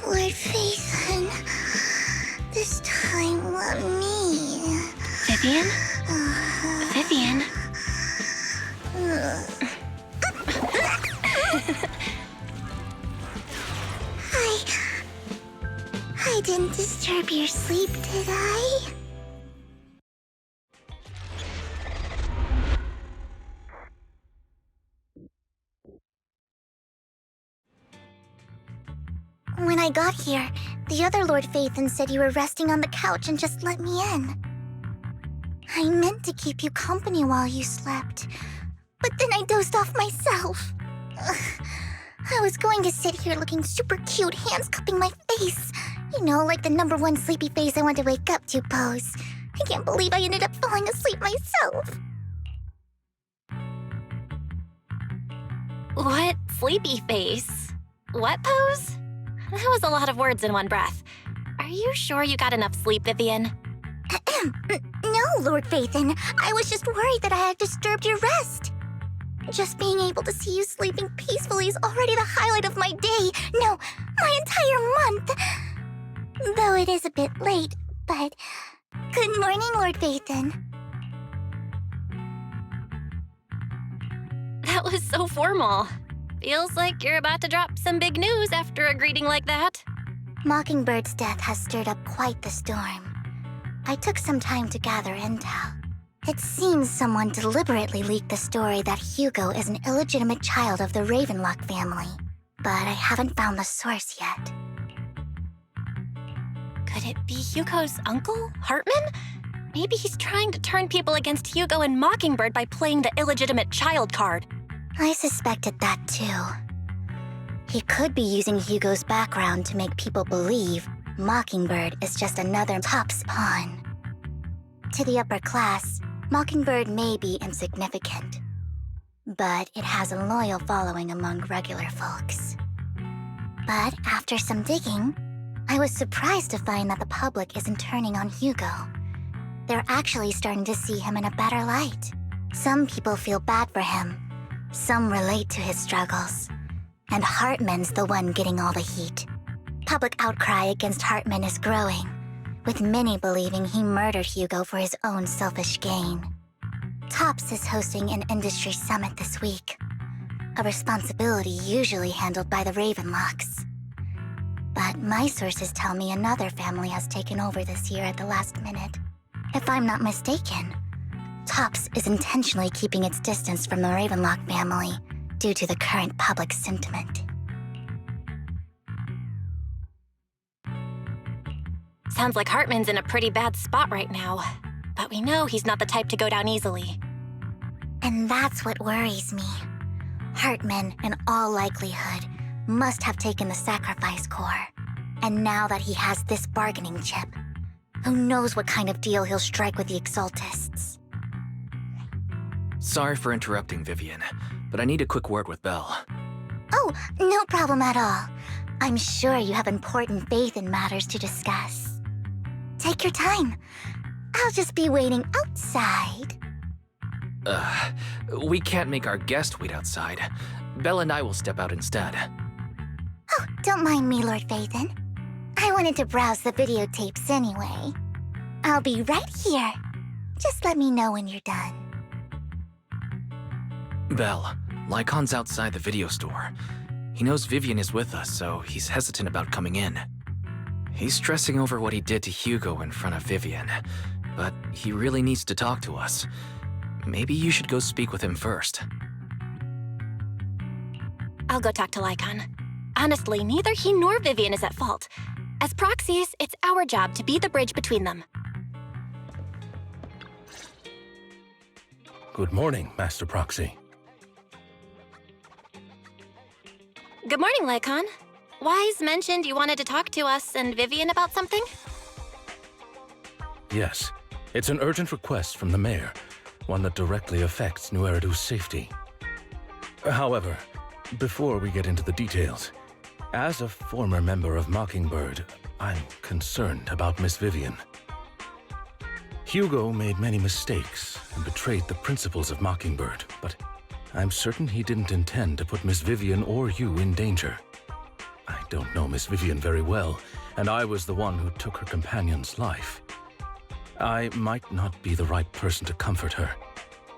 Lord Phaethon, this time let me. Vivian? Vivian? I didn't disturb your sleep, did I? When I got here, the other Lord Phaethon said you were resting on the couch and just let me in. I meant to keep you company while you slept, but then I dozed off myself. Ugh. I was going to sit here looking super cute, hands cupping my face. You know, like the #1 sleepy face I want to wake up to pose. I can't believe I ended up falling asleep myself. What sleepy face? What pose? That was a lot of words in one breath. Are you sure you got enough sleep, Vivian? No, Lord Phaethon. I was just worried that I had disturbed your rest. Just being able to see you sleeping peacefully is already the highlight of my day. No, my entire month. Though it is a bit late, but... Good morning, Lord Phaethon. That was so formal. Feels like you're about to drop some big news after a greeting like that. Mockingbird's death has stirred up quite the storm. I took some time to gather intel. It seems someone deliberately leaked the story that Hugo is an illegitimate child of the Ravenlock family, but I haven't found the source yet. Could it be Hugo's uncle, Hartman? Maybe he's trying to turn people against Hugo and Mockingbird by playing the illegitimate child card. I suspected that too. He could be using Hugo's background to make people believe Mockingbird is just another Top's pawn. To the upper class, Mockingbird may be insignificant, but it has a loyal following among regular folks. But after some digging, I was surprised to find that the public isn't turning on Hugo. They're actually starting to see him in a better light. Some people feel bad for him, some relate to his struggles, and Hartman's the one getting all the heat. Public outcry against Hartman is growing, with many believing he murdered Hugo for his own selfish gain. Tops is hosting an industry summit this week, a responsibility usually handled by the Ravenlocks. But my sources tell me another family has taken over this year at the last minute. If I'm not mistaken, Tops is intentionally keeping its distance from the Ravenlock family due to the current public sentiment. Sounds like Hartman's in a pretty bad spot right now, but we know he's not the type to go down easily. And that's what worries me. Hartman, in all likelihood, must have taken the sacrifice core. And now that he has this bargaining chip, who knows what kind of deal he'll strike with the Exaltists. Sorry for interrupting, Vivian, but I need a quick word with Belle. Oh, no problem at all. I'm sure you have important faith in matters to discuss. Take your time. I'll just be waiting outside. We can't make our guest wait outside. Belle and I will step out instead. Oh, don't mind me, Lord Phaethon. I wanted to browse the videotapes anyway. I'll be right here. Just let me know when you're done. Belle, Lycon's outside the video store. He knows Vivian is with us, so he's hesitant about coming in. He's stressing over what he did to Hugo in front of Vivian, but he really needs to talk to us. Maybe you should go speak with him first. I'll go talk to Lycon. Honestly, neither he nor Vivian is at fault. As proxies, it's our job to be the bridge between them. Good morning, Master Proxy. Good morning, Lycon. Wise mentioned you wanted to talk to us and Vivian about something? Yes, it's an urgent request from the mayor, one that directly affects New Eridu's safety. However, before we get into the details, as a former member of Mockingbird, I'm concerned about Miss Vivian. Hugo made many mistakes and betrayed the principles of Mockingbird, but I'm certain he didn't intend to put Miss Vivian or you in danger. I don't know Miss Vivian very well, and I was the one who took her companion's life. I might not be the right person to comfort her,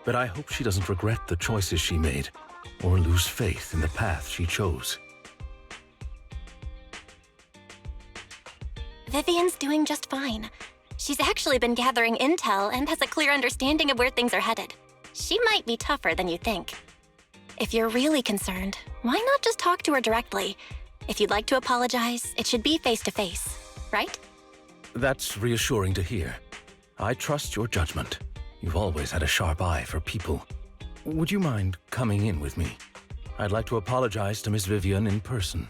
but I hope she doesn't regret the choices she made or lose faith in the path she chose. Vivian's doing just fine. She's actually been gathering intel and has a clear understanding of where things are headed. She might be tougher than you think. If you're really concerned, why not just talk to her directly? If you'd like to apologize, it should be face-to-face, right? That's reassuring to hear. I trust your judgment. You've always had a sharp eye for people. Would you mind coming in with me? I'd like to apologize to Miss Vivian in person.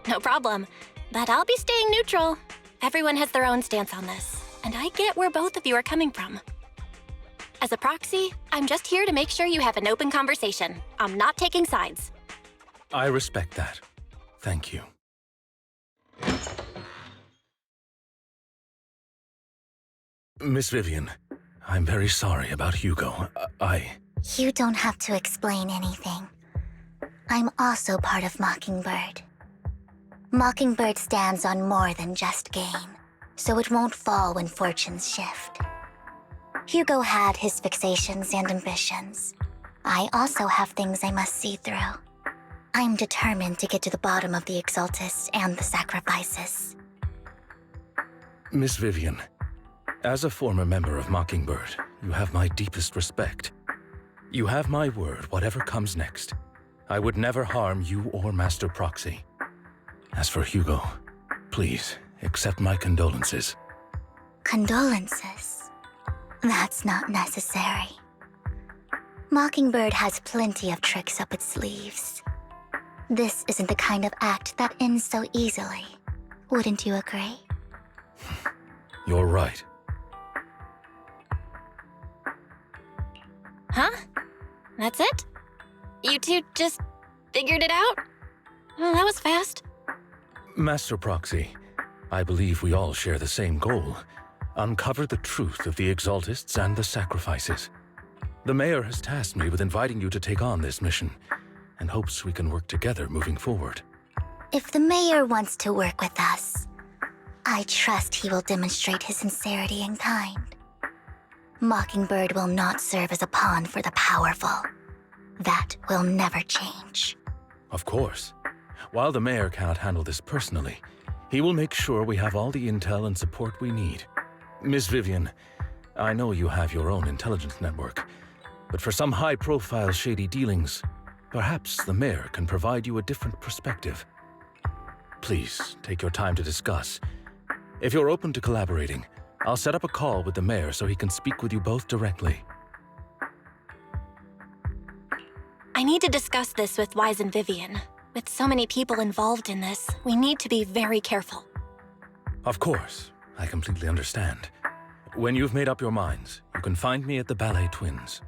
No problem, but I'll be staying neutral. Everyone has their own stance on this, and I get where both of you are coming from. As a proxy, I'm just here to make sure you have an open conversation. I'm not taking sides. I respect that. Thank you. Miss Vivian, I'm very sorry about Hugo. You don't have to explain anything. I'm also part of Mockingbird. Mockingbird stands on more than just gain, so it won't fall when fortunes shift. Hugo had his fixations and ambitions. I also have things I must see through. I'm determined to get to the bottom of the Exaltists and the sacrifices. Miss Vivian, as a former member of Mockingbird, you have my deepest respect. You have my word, whatever comes next. I would never harm you or Master Proxy. As for Hugo, please accept my condolences. Condolences? That's not necessary. Mockingbird has plenty of tricks up its sleeves. This isn't the kind of act that ends so easily. Wouldn't you agree? You're right. Huh? That's it? You two just figured it out? Well, that was fast. Master Proxy, I believe we all share the same goal. Uncover the truth of the Exaltists and the sacrifices. The Mayor has tasked me with inviting you to take on this mission, and hopes we can work together moving forward. If the Mayor wants to work with us, I trust he will demonstrate his sincerity in kind. Mockingbird will not serve as a pawn for the powerful. That will never change. Of course. While the Mayor cannot handle this personally, he will make sure we have all the intel and support we need. Miss Vivian, I know you have your own intelligence network, but for some high-profile shady dealings, perhaps the Mayor can provide you a different perspective. Please, take your time to discuss. If you're open to collaborating, I'll set up a call with the Mayor so he can speak with you both directly. I need to discuss this with Wise and Vivian. With so many people involved in this, we need to be very careful. Of course, I completely understand. When you've made up your minds, you can find me at the Ballet Twins.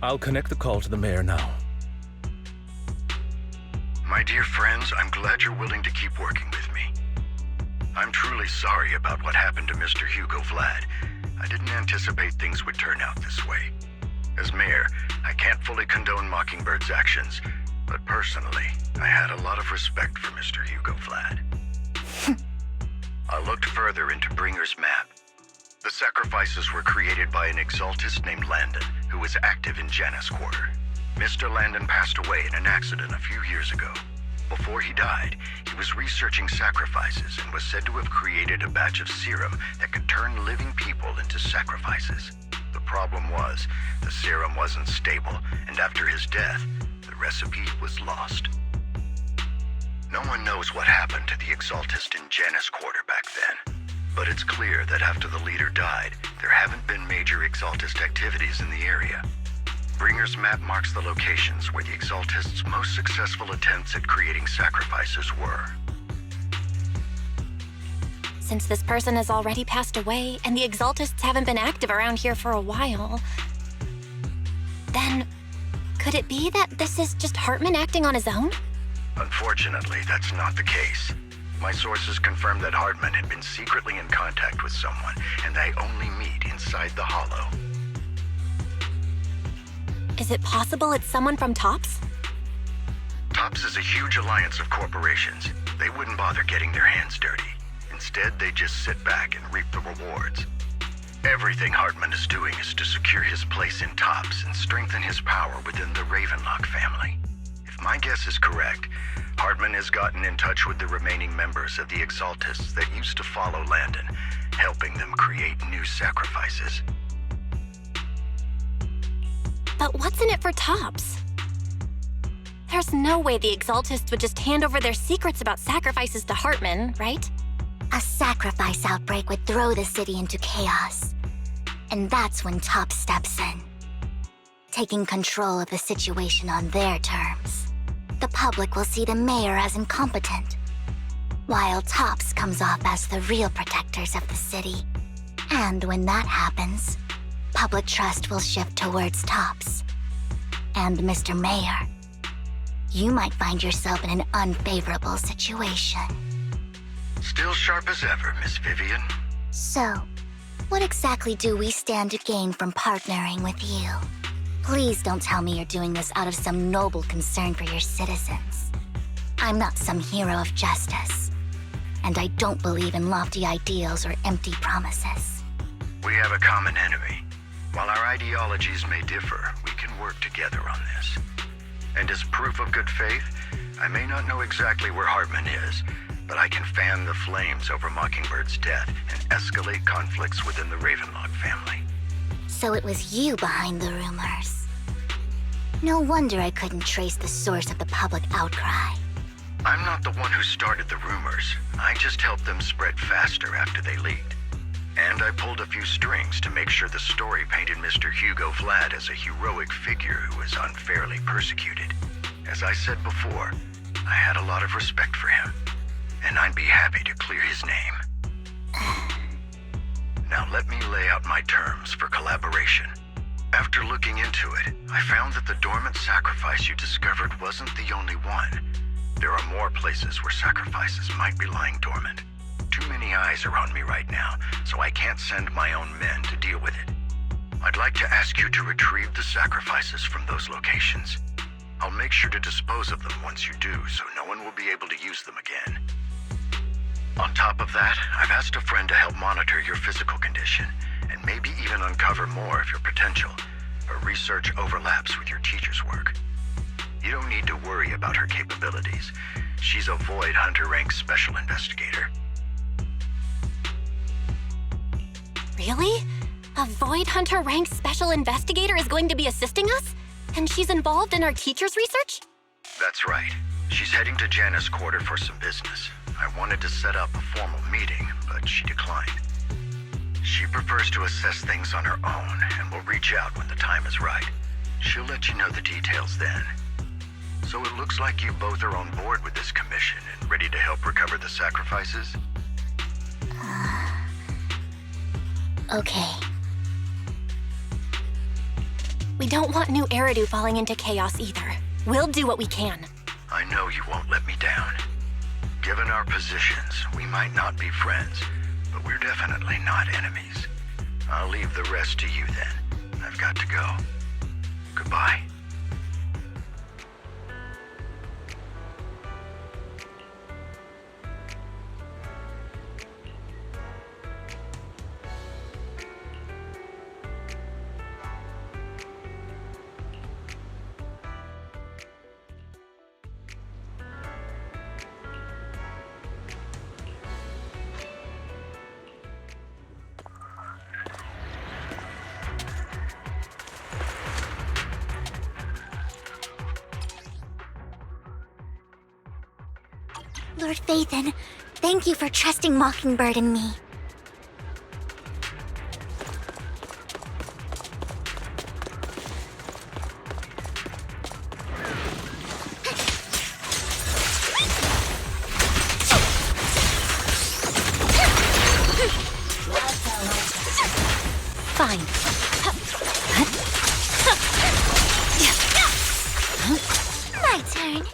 I'll connect the call to the Mayor now. My dear friends, I'm glad you're willing to keep working with me. I'm truly sorry about what happened to Mr. Hugo Vlad. I didn't anticipate things would turn out this way. As Mayor, I can't fully condone Mockingbird's actions, but personally, I had a lot of respect for Mr. Hugo Vlad. I looked further into Bringer's map. The sacrifices were created by an exaltist named Landon, who was active in Janus Quarter. Mr. Landon passed away in an accident a few years ago. Before he died, he was researching sacrifices and was said to have created a batch of serum that could turn living people into sacrifices. The problem was, the serum wasn't stable, and after his death, the recipe was lost. No one knows what happened to the exaltist in Janus Quarter back then, but it's clear that after the leader died, there haven't been major exaltist activities in the area. Bringer's map marks the locations where the exaltists' most successful attempts at creating sacrifices were. Since this person has already passed away, and the exaltists haven't been active around here for a while, then could it be that this is just Hartman acting on his own? Unfortunately, that's not the case. My sources confirmed that Hartman had been secretly in contact with someone, and they only meet inside the Hollow. Is it possible it's someone from TOPS? TOPS is a huge alliance of corporations. They wouldn't bother getting their hands dirty. Instead, they just sit back and reap the rewards. Everything Hartman is doing is to secure his place in TOPS and strengthen his power within the Ravenlock family. If my guess is correct, Hartman has gotten in touch with the remaining members of the Exaltists that used to follow Landon, helping them create new sacrifices. But what's in it for TOPS? There's no way the Exaltists would just hand over their secrets about sacrifices to Hartman, right? A sacrifice outbreak would throw the city into chaos. And that's when TOPS steps in, taking control of the situation on their terms. The public will see the mayor as incompetent, while TOPS comes off as the real protectors of the city. And when that happens, public trust will shift towards TOPS. And Mr. Mayor, you might find yourself in an unfavorable situation. Still sharp as ever, Miss Vivian. So, what exactly do we stand to gain from partnering with you? Please don't tell me you're doing this out of some noble concern for your citizens. I'm not some hero of justice, and I don't believe in lofty ideals or empty promises. We have a common enemy. While our ideologies may differ, we can work together on this. And as proof of good faith, I may not know exactly where Hartman is, but I can fan the flames over Mockingbird's death and escalate conflicts within the Ravenlock family. So it was you behind the rumors. No wonder I couldn't trace the source of the public outcry. I'm not the one who started the rumors. I just helped them spread faster after they leaked. And I pulled a few strings to make sure the story painted Mr. Hugo Vlad as a heroic figure who was unfairly persecuted. As I said before, I had a lot of respect for him, and I'd be happy to clear his name. Now let me lay out my terms for collaboration. After looking into it, I found that the dormant sacrifice you discovered wasn't the only one. There are more places where sacrifices might be lying dormant. Too many eyes are on me right now, so I can't send my own men to deal with it. I'd like to ask you to retrieve the sacrifices from those locations. I'll make sure to dispose of them once you do, so no one will be able to use them again. On top of that, I've asked a friend to help monitor your physical condition, and maybe even uncover more of your potential. Her research overlaps with your teacher's work. You don't need to worry about her capabilities. She's a Void Hunter rank special investigator. Really? A Void Hunter rank special investigator is going to be assisting us? And she's involved in our teacher's research? That's right. She's heading to Janus Quarter for some business. I wanted to set up a formal meeting, but she declined. She prefers to assess things on her own and will reach out when the time is right. She'll let you know the details then. So it looks like you both are on board with this commission and ready to help recover the sacrifices? Okay. We don't want new Eridu falling into chaos either. We'll do what we can. I know you won't let me down. Given our positions, we might not be friends, but we're definitely not enemies. I'll leave the rest to you then. I've got to go. Goodbye. Lord Phaethon, thank you for trusting Mockingbird and me. Fine. My turn.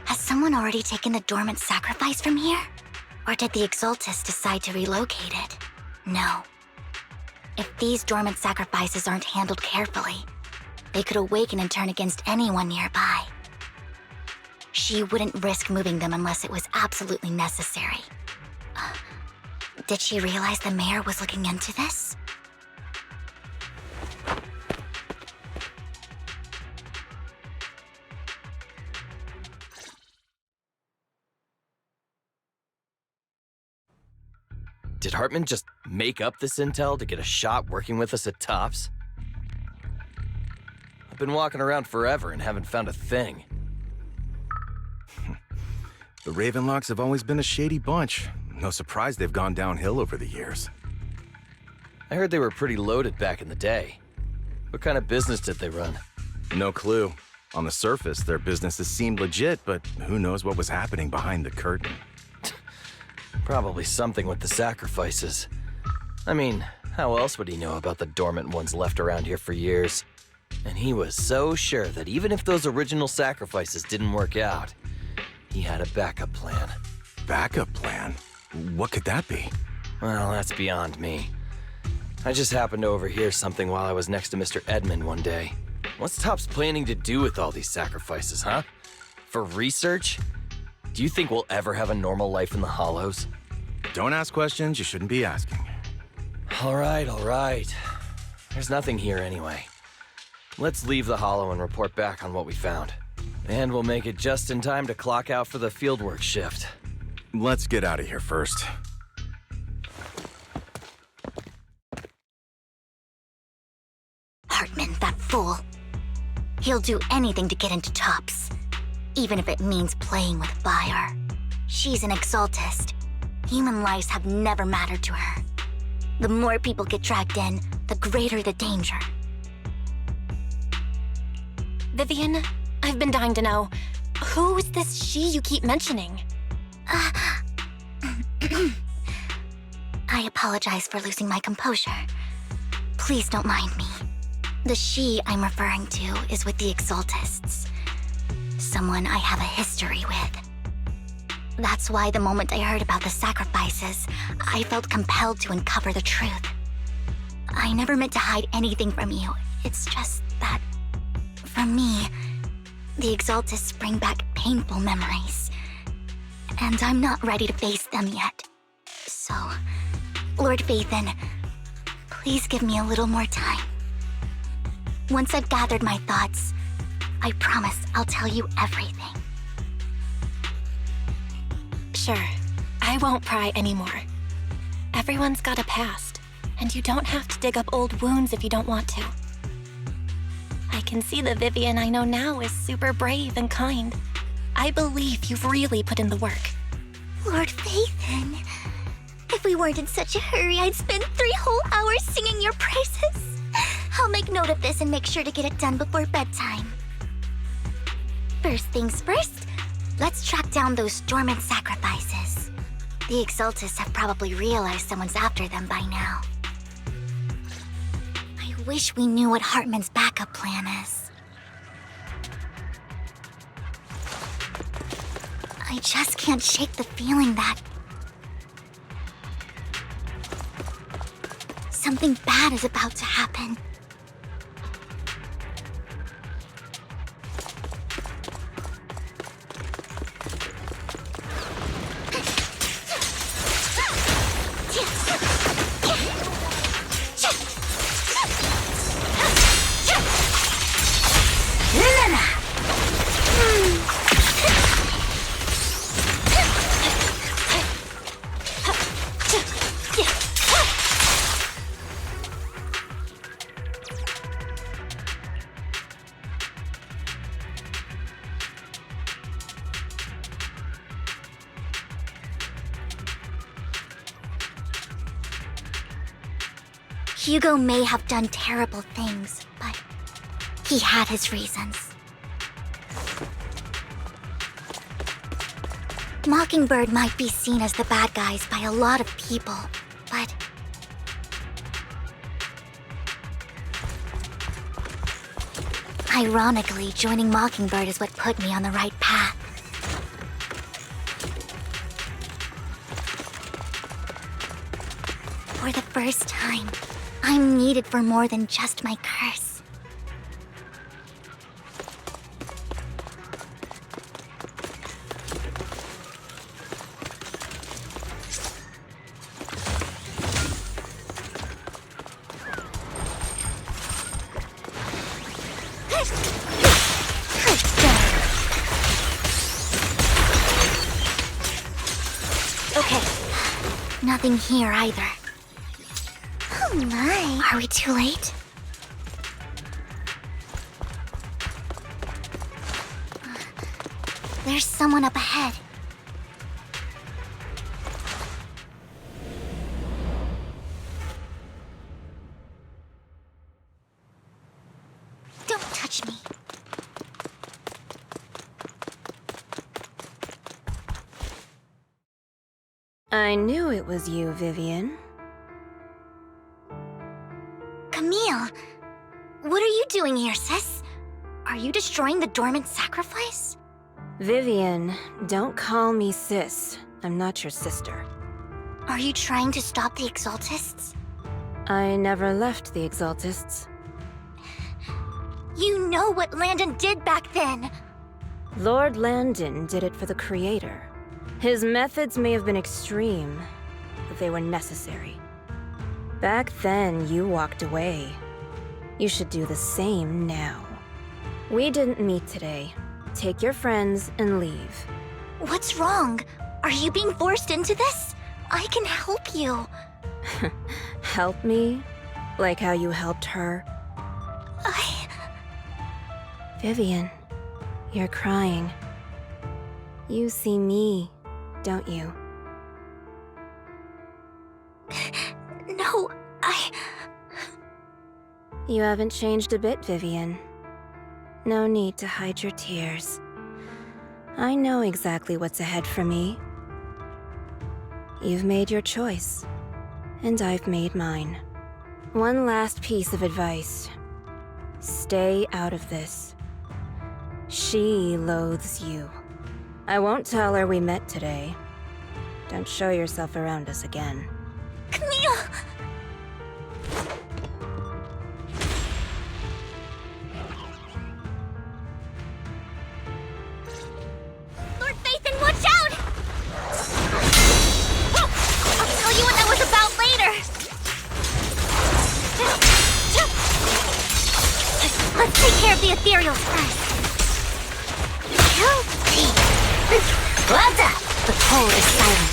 Has someone already taken the dormant sacrifice from here? Or did the Exaltus decide to relocate it? No. If these dormant sacrifices aren't handled carefully, they could awaken and turn against anyone nearby. She wouldn't risk moving them unless it was absolutely necessary. Did she realize the mayor was looking into this? Did Hartman just make up this intel to get a shot working with us at Tops? I've been walking around forever and haven't found a thing. The Ravenlocks have always been a shady bunch. No surprise they've gone downhill over the years. I heard they were pretty loaded back in the day. What kind of business did they run? No clue. On the surface, their businesses seemed legit, but who knows what was happening behind the curtain. Probably something with the sacrifices. I mean, how else would he know about the dormant ones left around here for years? And he was so sure that even if those original sacrifices didn't work out, he had a backup plan. Backup plan? What could that be? Well, that's beyond me. I just happened to overhear something while I was next to Mr. Edmund one day. What's Tops planning to do with all these sacrifices, huh? For research? Do you think we'll ever have a normal life in the Hollows? Don't ask questions you shouldn't be asking. All right. There's nothing here anyway. Let's leave the Hollow and report back on what we found. And we'll make it just in time to clock out for the fieldwork shift. Let's get out of here first. Hartman, that fool. He'll do anything to get into Tops, even if it means playing with fire. She's an Exaltist. Human lives have never mattered to her. The more people get dragged in, the greater the danger. Vivian, I've been dying to know, who is this she you keep mentioning? I apologize for losing my composure. Please don't mind me. The she I'm referring to is with the Exaltists. Someone I have a history with. That's why the moment I heard about the sacrifices, I felt compelled to uncover the truth. I never meant to hide anything from you. It's just that, for me, the Exaltists bring back painful memories. And I'm not ready to face them yet. So, Lord Phaethon, please give me a little more time. Once I've gathered my thoughts, I promise I'll tell you everything. Sure, I won't pry anymore. Everyone's got a past, and you don't have to dig up old wounds if you don't want to. I can see the Vivian I know now is super brave and kind. I believe you've really put in the work. Lord Phaethon, if we weren't in such a hurry, I'd spend 3 whole hours singing your praises. I'll make note of this and make sure to get it done before bedtime. First things first, let's track down those dormant sacrifices. The Exaltists have probably realized someone's after them by now. I wish we knew what Hartman's backup plan is. I just can't shake the feeling that something bad is about to happen. Hugo may have done terrible things, but he had his reasons. Mockingbird might be seen as the bad guys by a lot of people, but ironically, joining Mockingbird is what put me on the right path. For the first time, I'm needed for more than just my curse. Okay, nothing here either. Oh my. Are we too late? There's someone up ahead. Don't touch me. I knew it was you, Vivian. Camille, what are you doing here, sis? Are you destroying the dormant sacrifice? Vivian, don't call me sis. I'm not your sister. Are you trying to stop the Exaltists? I never left the Exaltists. You know what Landon did back then! Lord Landon did it for the Creator. His methods may have been extreme, but they were necessary. Back then, you walked away. You should do the same now. We didn't meet today. Take your friends and leave. What's wrong? Are you being forced into this? I can help you. Help me? Like how you helped her? Vivian, you're crying. You see me, don't you? No, You haven't changed a bit, Vivian. No need to hide your tears. I know exactly what's ahead for me. You've made your choice, and I've made mine. One last piece of advice. Stay out of this. She loathes you. I won't tell her we met today. Don't show yourself around us again. Camille! Lord Phaethon, watch out! I'll tell you what that was about later. Let's take care of the ethereals first. What's up? The cold is silent.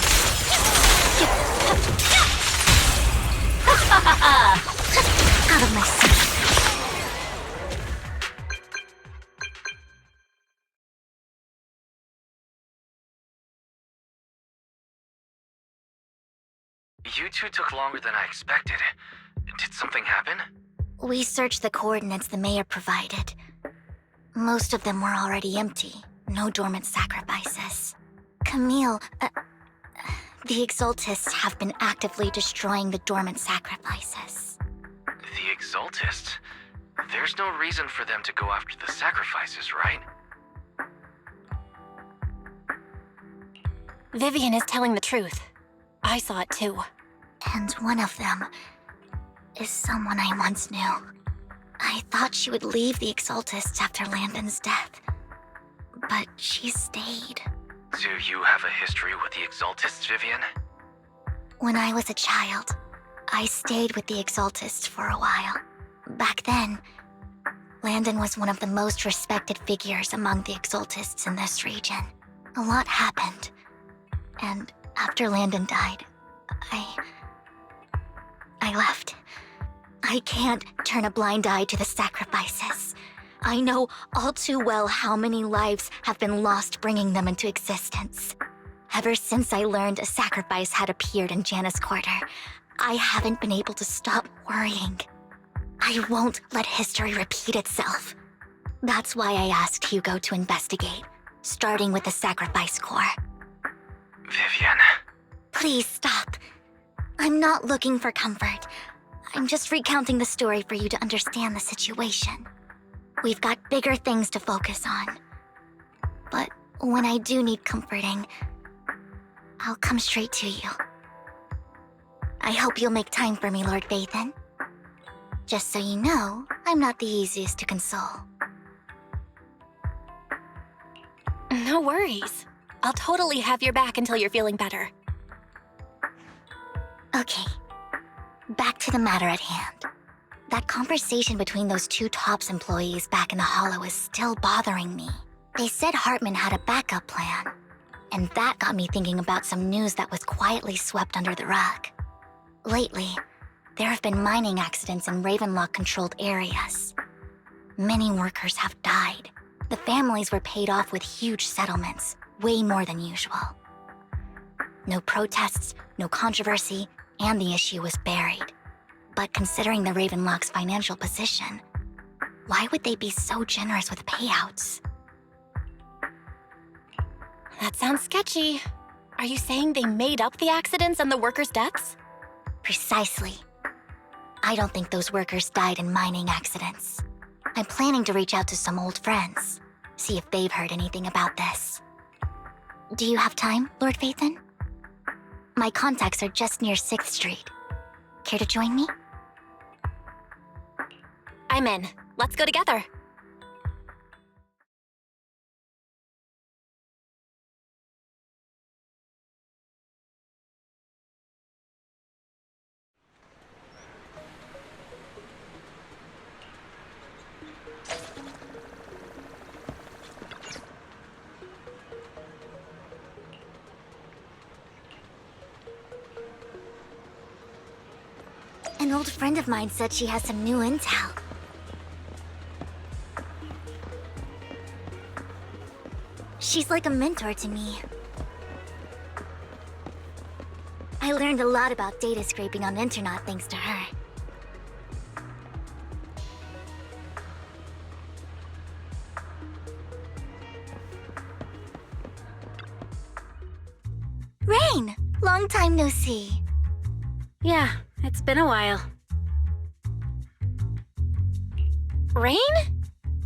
Out of my sight. You two took longer than I expected. Did something happen? We searched the coordinates the mayor provided. Most of them were already empty. No dormant sacrifices. Camille, the Exaltists have been actively destroying the dormant sacrifices. The Exaltists? There's no reason for them to go after the sacrifices, right? Vivian is telling the truth. I saw it too. And one of them is someone I once knew. I thought she would leave the Exaltists after Landon's death, but she stayed. Do you have a history with the Exaltists, Vivian? When I was a child, I stayed with the Exaltists for a while. Back then, Landon was one of the most respected figures among the Exaltists in this region. A lot happened, and after Landon died, I left. I can't turn a blind eye to the sacrifices. I know all too well how many lives have been lost bringing them into existence. Ever since I learned a sacrifice had appeared in Janna's quarter, I haven't been able to stop worrying. I won't let history repeat itself. That's why I asked Hugo to investigate, starting with the Sacrifice Corps. Vivian. Please stop. I'm not looking for comfort. I'm just recounting the story for you to understand the situation. We've got bigger things to focus on. But when I do need comforting, I'll come straight to you. I hope you'll make time for me, Lord Vathan. Just so you know, I'm not the easiest to console. No worries. I'll totally have your back until you're feeling better. Okay, back to the matter at hand. That conversation between those two TOPS employees back in the Hollow is still bothering me. They said Hartman had a backup plan, and that got me thinking about some news that was quietly swept under the rug. Lately, there have been mining accidents in Ravenlock-controlled areas. Many workers have died. The families were paid off with huge settlements, way more than usual. No protests, no controversy, and the issue was buried. But considering the Ravenlock's financial position, why would they be so generous with payouts? That sounds sketchy. Are you saying they made up the accidents and the workers' deaths? Precisely. I don't think those workers died in mining accidents. I'm planning to reach out to some old friends, see if they've heard anything about this. Do you have time, Lord Vathan? My contacts are just near 6th Street. Care to join me? I'm in. Let's go together. An old friend of mine said she has some new intel. She's like a mentor to me. I learned a lot about data scraping on the internet thanks to her. Rain! Long time no see. Yeah, it's been a while. Rain?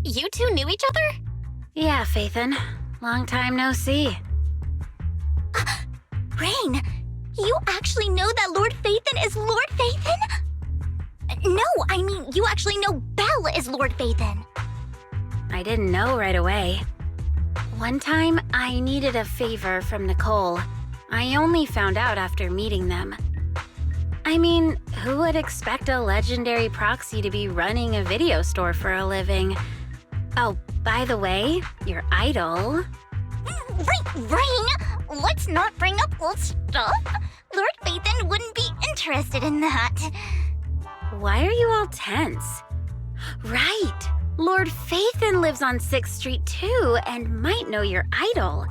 You two knew each other? Yeah, Vathan. Long time no see. Rain, you actually know that Lord Vathan is Lord Vathan? No, I mean, you actually know Belle is Lord Vathan. I didn't know right away. One time, I needed a favor from Nicole. I only found out after meeting them. I mean, who would expect a legendary proxy to be running a video store for a living? Oh, by the way, your idol... Rain, let's not bring up old stuff. Lord Vathan wouldn't be interested in that. Why are you all tense? Right! Lord Vathan lives on 6th Street too and might know your idol.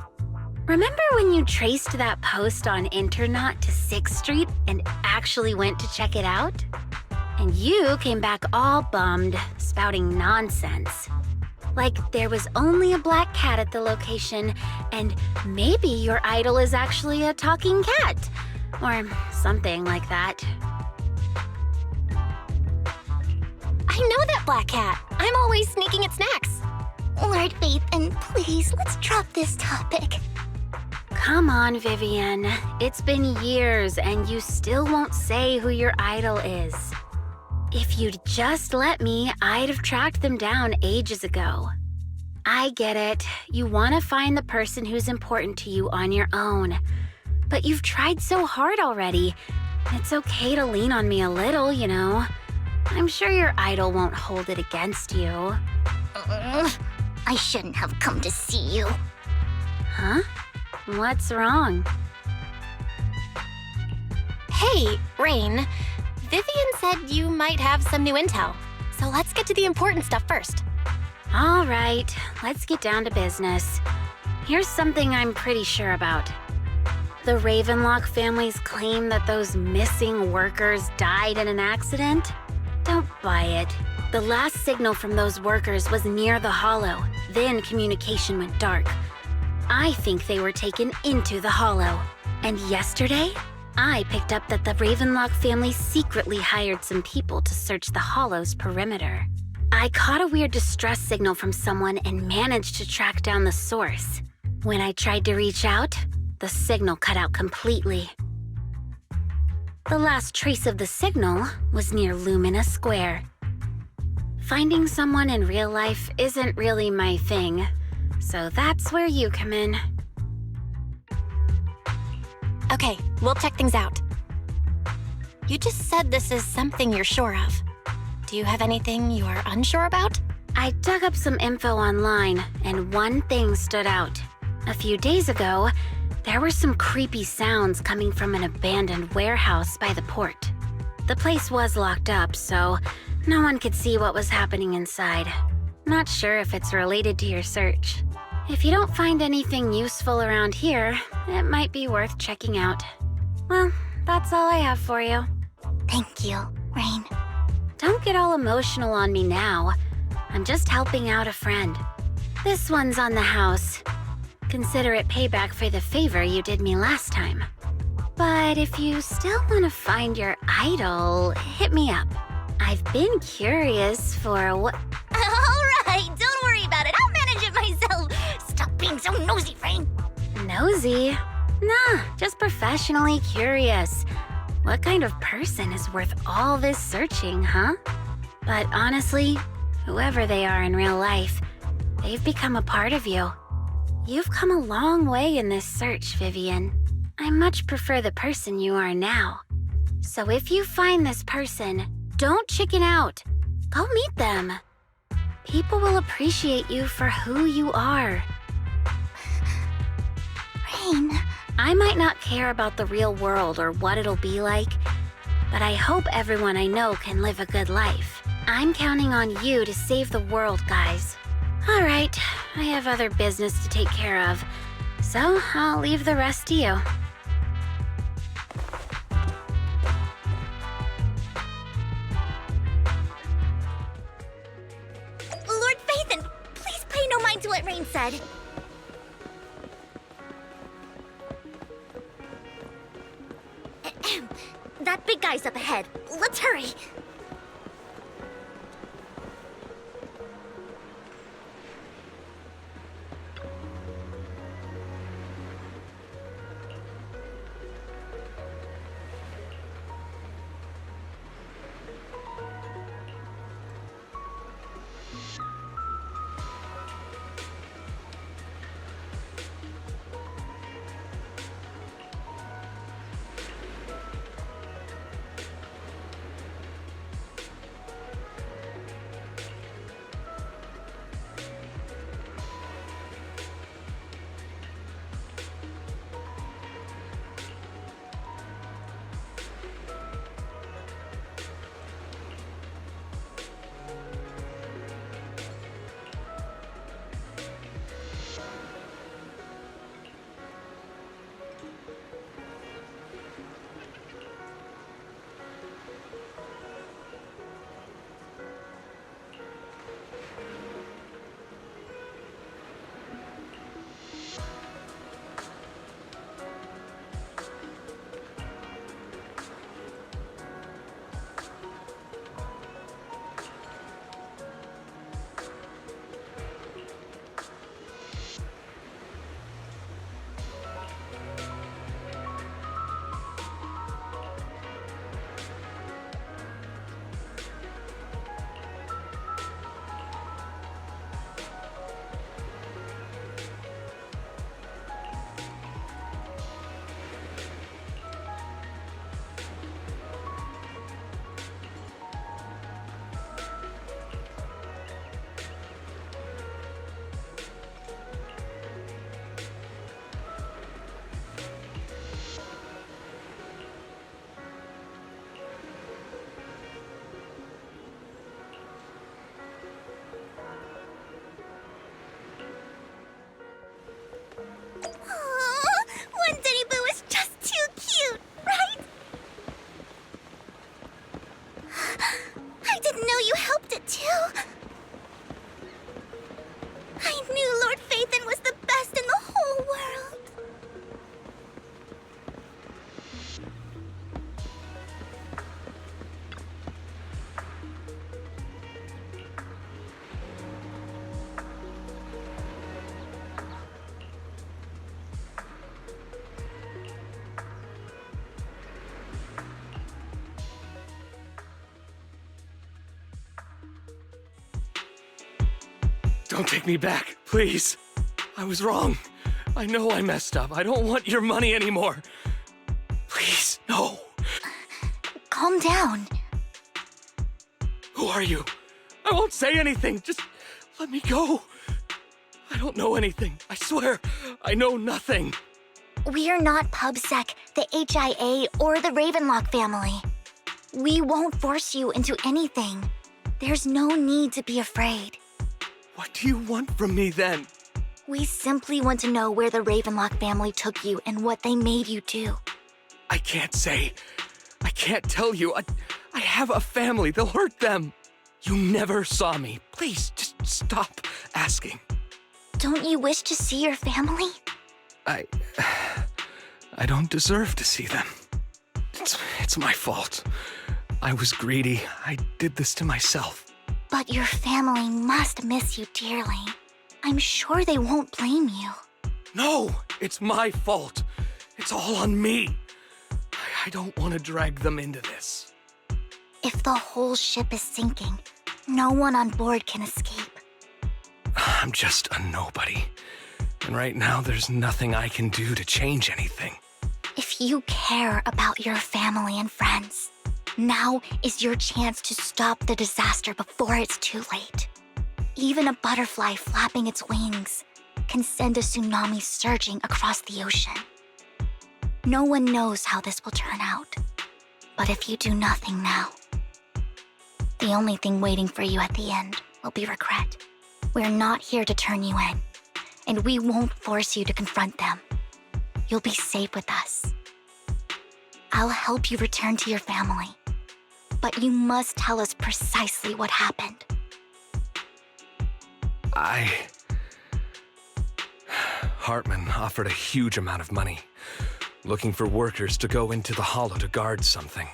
Remember when you traced that post on Internet to 6th Street and actually went to check it out? And you came back all bummed, spouting nonsense. Like there was only a black cat at the location, and maybe your idol is actually a talking cat. Or something like that. I know that black cat. I'm always sneaking at snacks. Lord Vathan, please, let's drop this topic. Come on, Vivian. It's been years and you still won't say who your idol is. If you'd just let me, I'd have tracked them down ages ago. I get it. You want to find the person who's important to you on your own. But you've tried so hard already. It's okay to lean on me a little, you know. I'm sure your idol won't hold it against you. I shouldn't have come to see you. Huh? What's wrong? Hey, Rain. Vivian said you might have some new intel. So let's get to the important stuff first. All right, let's get down to business. Here's something I'm pretty sure about. The Ravenlock family's claim that those missing workers died in an accident? Don't buy it. The last signal from those workers was near the Hollow. Then communication went dark. I think they were taken into the Hollow. And yesterday, I picked up that the Ravenlock family secretly hired some people to search the Hollow's perimeter. I caught a weird distress signal from someone and managed to track down the source. When I tried to reach out, the signal cut out completely. The last trace of the signal was near Lumina Square. Finding someone in real life isn't really my thing, so that's where you come in. Okay, we'll check things out. You just said this is something you're sure of. Do you have anything you're unsure about? I dug up some info online, and one thing stood out. A few days ago, there were some creepy sounds coming from an abandoned warehouse by the port. The place was locked up, so no one could see what was happening inside. Not sure if it's related to your search. If you don't find anything useful around here, it might be worth checking out. Well, that's all I have for you. Thank you, Rain. Don't get all emotional on me now. I'm just helping out a friend. This one's on the house. Consider it payback for the favor you did me last time. But if you still want to find your idol, hit me up. I've been curious for what... Alright, don't worry about it. I'll manage it myself. Stop being so nosy, Rain. Nosy? Nah, just professionally curious. What kind of person is worth all this searching, huh? But honestly, whoever they are in real life, they've become a part of you. You've come a long way in this search, Vivian. I much prefer the person you are now. So if you find this person, don't chicken out. Go meet them. People will appreciate you for who you are. Rain. I might not care about the real world or what it'll be like, but I hope everyone I know can live a good life. I'm counting on you to save the world, guys. All right, I have other business to take care of, so I'll leave the rest to you. Lord Phaethon, please pay no mind to what Rain said. That big guy's up ahead. Let's hurry. didn't know you helped it too. I knew Lord Phaethon was the best in the whole world. Don't take me back, please. I was wrong. I know I messed up. I don't want your money anymore. Please, no. Calm down. Who are you? I won't say anything. Just let me go. I don't know anything. I swear, I know nothing. We're not PubSec, the HIA, or the Ravenlock family. We won't force you into anything. There's no need to be afraid. What do you want from me then? We simply want to know where the Ravenlock family took you and what they made you do. I can't say. I can't tell you. I have a family. They'll hurt them. You never saw me. Please, just stop asking. Don't you wish to see your family? I don't deserve to see them. It's my fault. I was greedy. I did this to myself. But your family must miss you dearly. I'm sure they won't blame you. No, it's my fault. It's all on me. I don't want to drag them into this. If the whole ship is sinking, no one on board can escape. I'm just a nobody. And right now, there's nothing I can do to change anything. If you care about your family and friends, now is your chance to stop the disaster before it's too late. Even a butterfly flapping its wings can send a tsunami surging across the ocean. No one knows how this will turn out. But if you do nothing now, the only thing waiting for you at the end will be regret. We're not here to turn you in, and we won't force you to confront them. You'll be safe with us. I'll help you return to your family, but you must tell us precisely what happened. Hartman offered a huge amount of money, looking for workers to go into the hollow to guard something.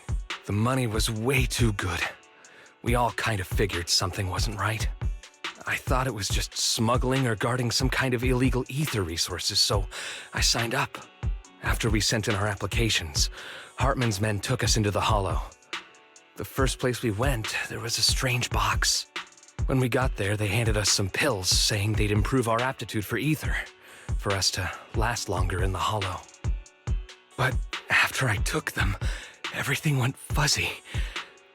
The money was way too good. We all kind of figured something wasn't right. I thought it was just smuggling or guarding some kind of illegal ether resources, so I signed up. After we sent in our applications, Hartman's men took us into the hollow. The first place we went, there was a strange box. When we got there, they handed us some pills, saying they'd improve our aptitude for ether, for us to last longer in the hollow. But after I took them, everything went fuzzy.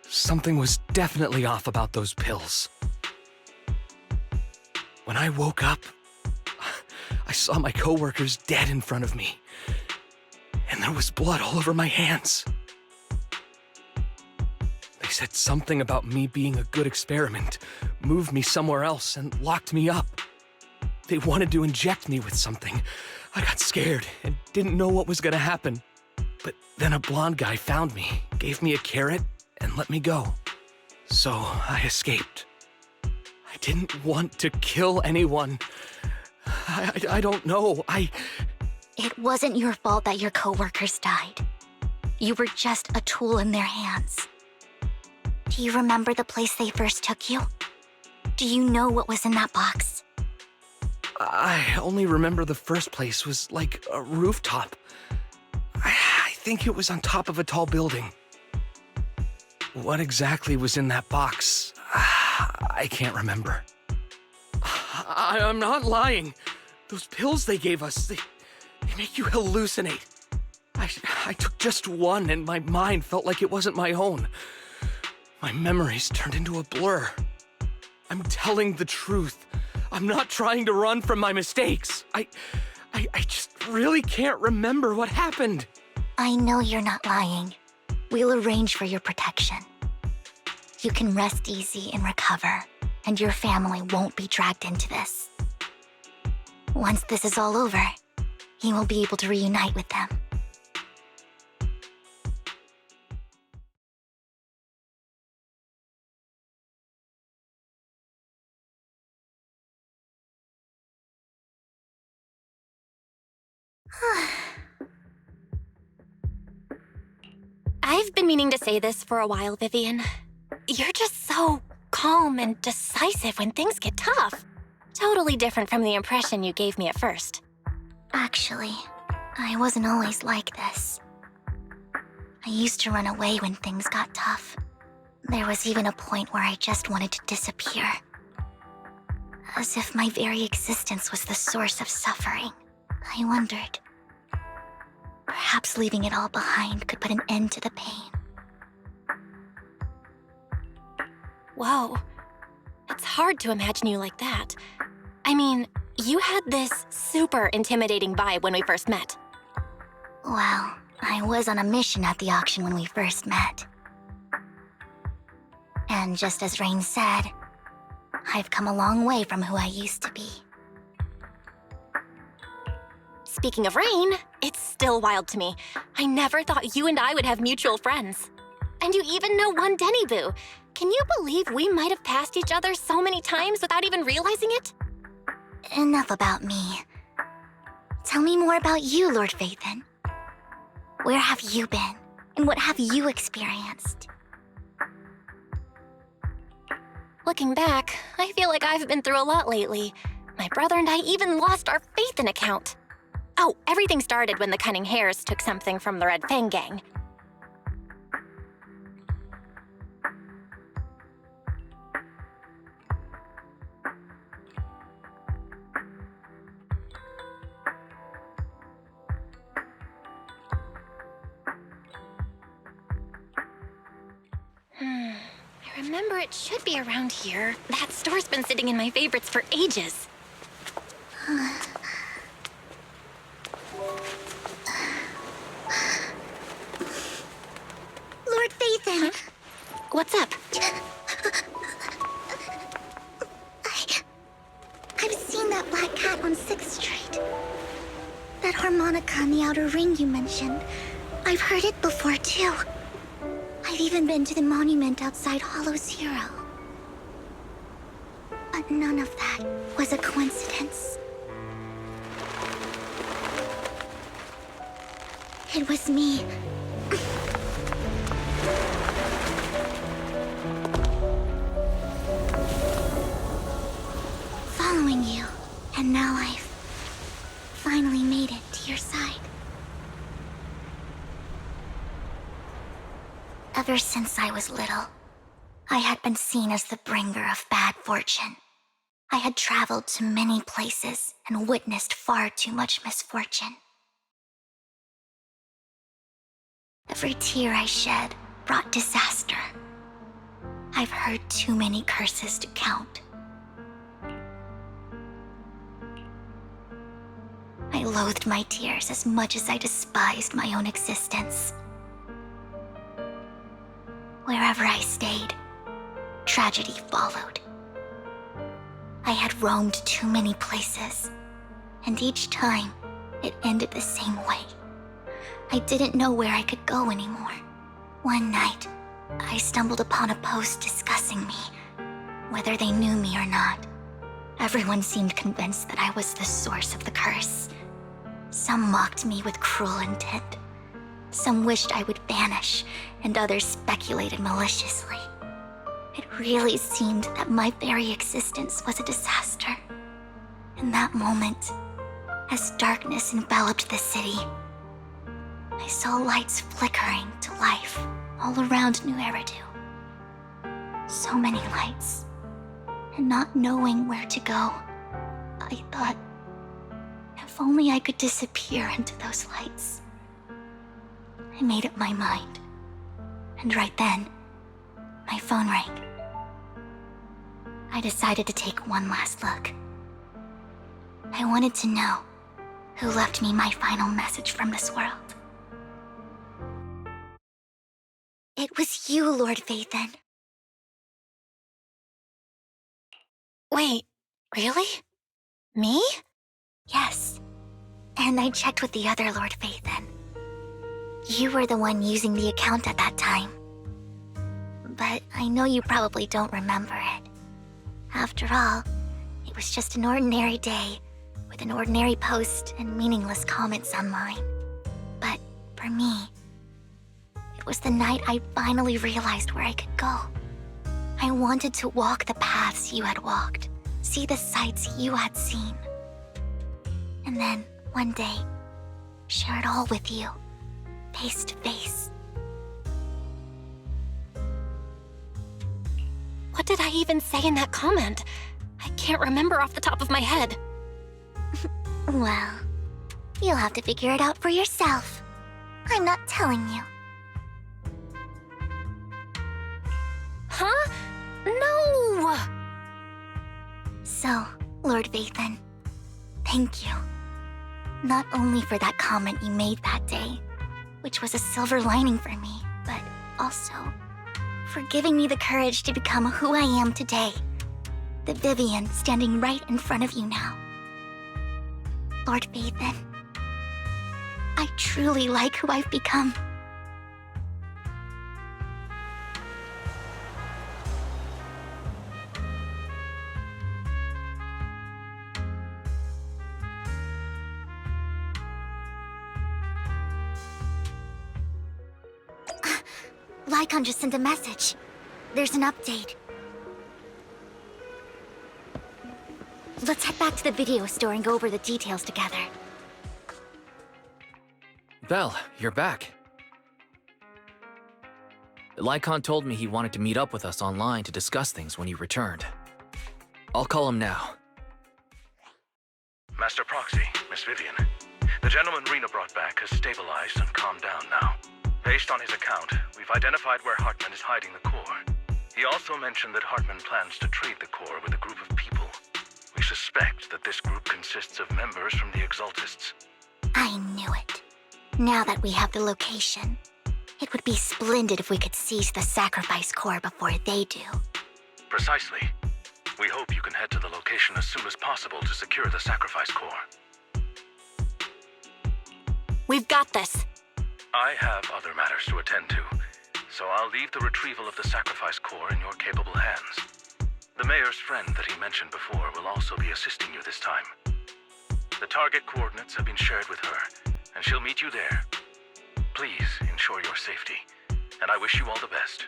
Something was definitely off about those pills. When I woke up, I saw my coworkers dead in front of me, and there was blood all over my hands. They said something about me being a good experiment, moved me somewhere else, and locked me up. They wanted to inject me with something. I got scared and didn't know what was gonna happen. But then a blonde guy found me, gave me a carrot, and let me go. So I escaped. I didn't want to kill anyone. I don't know. It wasn't your fault that your coworkers died. You were just a tool in their hands. Do you remember the place they first took you? Do you know what was in that box? I only remember the first place was like a rooftop. I think it was on top of a tall building. What exactly was in that box? I can't remember. I'm not lying. Those pills they gave us, they make you hallucinate. I took just one and my mind felt like it wasn't my own. My memories turned into a blur. I'm telling the truth. I'm not trying to run from my mistakes. I just really can't remember what happened. I know you're not lying. We'll arrange for your protection. You can rest easy and recover, and your family won't be dragged into this. Once this is all over, you will be able to reunite with them. I've been meaning to say this for a while, Vivian. You're just so calm and decisive when things get tough. Totally different from the impression you gave me at first. Actually, I wasn't always like this. I used to run away when things got tough. There was even a point where I just wanted to disappear. As if my very existence was the source of suffering. I wondered. Perhaps leaving it all behind could put an end to the pain. Whoa. It's hard to imagine you like that. I mean, you had this super intimidating vibe when we first met. Well, I was on a mission at the auction when we first met. And just as Rain said, I've come a long way from who I used to be. Speaking of Rain, it's still wild to me. I never thought you and I would have mutual friends. And you even know one Denny Boo. Can you believe we might have passed each other so many times without even realizing it? Enough about me. Tell me more about you, Lord Phaethon. Where have you been? And what have you experienced? Looking back, I feel like I've been through a lot lately. My brother and I even lost our Phaethon account. Oh, everything started when the Cunning Hares took something from the Red Fang gang. I remember it should be around here. That store's been sitting in my favorites for ages. Lord Phaethon! Huh? What's up? I've seen that black cat on 6th Street. That harmonica in the outer ring you mentioned. I've heard it before, too. I've even been to the monument outside Hollow Zero. But none of that was a coincidence. It was me. Following you, and now I've finally made it to your side. Ever since I was little, I had been seen as the bringer of bad fortune. I had traveled to many places and witnessed far too much misfortune. Every tear I shed brought disaster. I've heard too many curses to count. I loathed my tears as much as I despised my own existence. Wherever I stayed, tragedy followed. I had roamed too many places, and each time, it ended the same way. I didn't know where I could go anymore. One night, I stumbled upon a post discussing me, whether they knew me or not. Everyone seemed convinced that I was the source of the curse. Some mocked me with cruel intent. Some wished I would vanish, and others speculated maliciously. It really seemed that my very existence was a disaster. In that moment, as darkness enveloped the city, I saw lights flickering to life all around New Eridu. So many lights, and not knowing where to go, I thought, if only I could disappear into those lights. I made up my mind, and right then, my phone rang. I decided to take one last look. I wanted to know who left me my final message from this world. It was you, Lord Phaethon. Wait, really? Me? Yes, and I checked with the other Lord Phaethon. You were the one using the account at that time. But I know you probably don't remember it. After all, it was just an ordinary day with than ordinary posts and meaningless comments online. But for me, it was the night I finally realized where I could go. I wanted to walk the paths you had walked, see the sights you had seen. And then, one day, share it all with you, face to face. What did I even say in that comment? I can't remember off the top of my head. Well, you'll have to figure it out for yourself. I'm not telling you. Huh? No! So, Lord Vathan, thank you. Not only for that comment you made that day, which was a silver lining for me, but also for giving me the courage to become who I am today. The Vivian standing right in front of you now. Lord Vathan, I truly like who I've become. Lycon just sent a message. There's an update. Let's head back to the video store and go over the details together. Belle, you're back. Lycon told me he wanted to meet up with us online to discuss things when you returned. I'll call him now. Master Proxy, Miss Vivian. The gentleman Rena brought back has stabilized and calmed down now. Based on his account, we've identified where Hartman is hiding the core. He also mentioned that Hartman plans to trade the core with a group of people. We suspect that this group consists of members from the Exaltists. I knew it. Now that we have the location, it would be splendid if we could seize the sacrifice core before they do. Precisely. We hope you can head to the location as soon as possible to secure the sacrifice core. We've got this. I have other matters to attend to, so I'll leave the retrieval of the sacrifice core in your capable hands. The mayor's friend that he mentioned before will also be assisting you this time. The target coordinates have been shared with her, and she'll meet you there. Please ensure your safety, and I wish you all the best.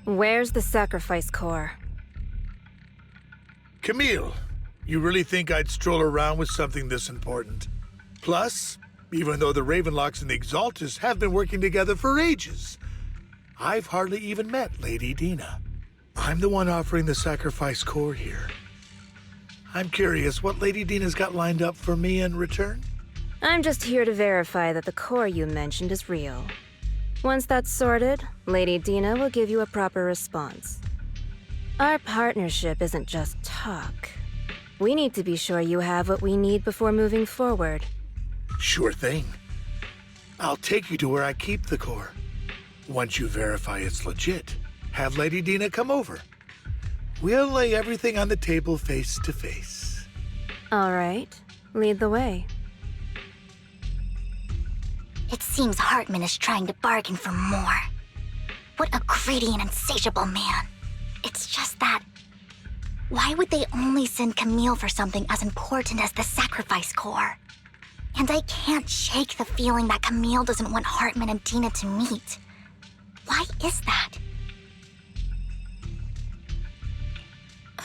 Where's the sacrifice core? Camille, you really think I'd stroll around with something this important? Plus, even though the Ravenlocks and the Exaltists have been working together for ages, I've hardly even met Lady Dina. I'm the one offering the sacrifice core here. I'm curious what Lady Dina's got lined up for me in return? I'm just here to verify that the core you mentioned is real. Once that's sorted, Lady Dina will give you a proper response. Our partnership isn't just talk. We need to be sure you have what we need before moving forward. Sure thing. I'll take you to where I keep the core. Once you verify it's legit, have Lady Dina come over. We'll lay everything on the table face to face. All right, lead the way. It seems Hartman is trying to bargain for more. What a greedy and insatiable man. It's just that... why would they only send Camille for something as important as the sacrifice core? And I can't shake the feeling that Camille doesn't want Hartman and Dina to meet. Why is that?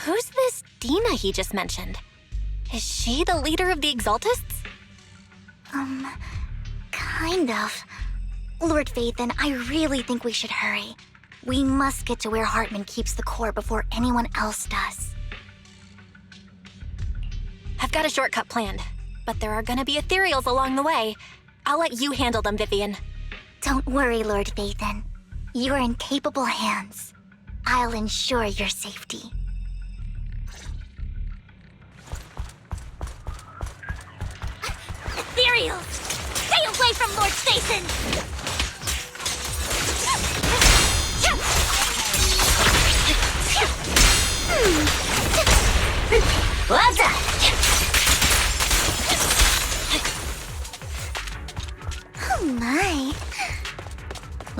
Who's this Dina he just mentioned? Is she the leader of the Exaltists? Kind of. Lord Vathan, I really think we should hurry. We must get to where Hartman keeps the core before anyone else does. I've got a shortcut planned, but there are gonna be ethereals along the way. I'll let you handle them, Vivian. Don't worry, Lord Vathan. You're in capable hands. I'll ensure your safety. Ethereals! Stay away from Lord Vathan! Well done!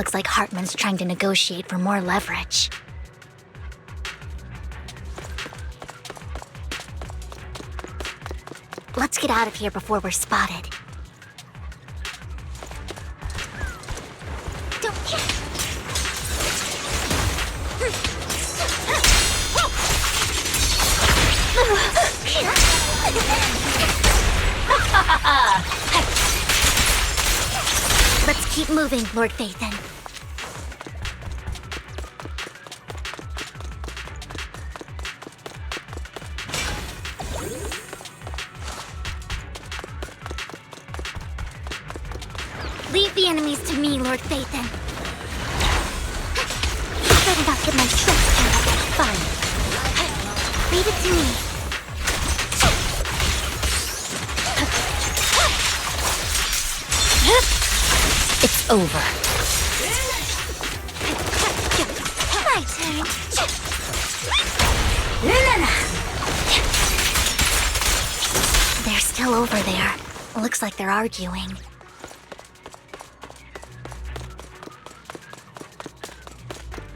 Looks like Hartman's trying to negotiate for more leverage. Let's get out of here before we're spotted. Let's keep moving, Lord Phaethon. Leave the enemies to me, Lord Phaethon. Better not get my tricks carried out. Fine. Leave it to me. It's over. My turn. They're still over there. Looks like they're arguing.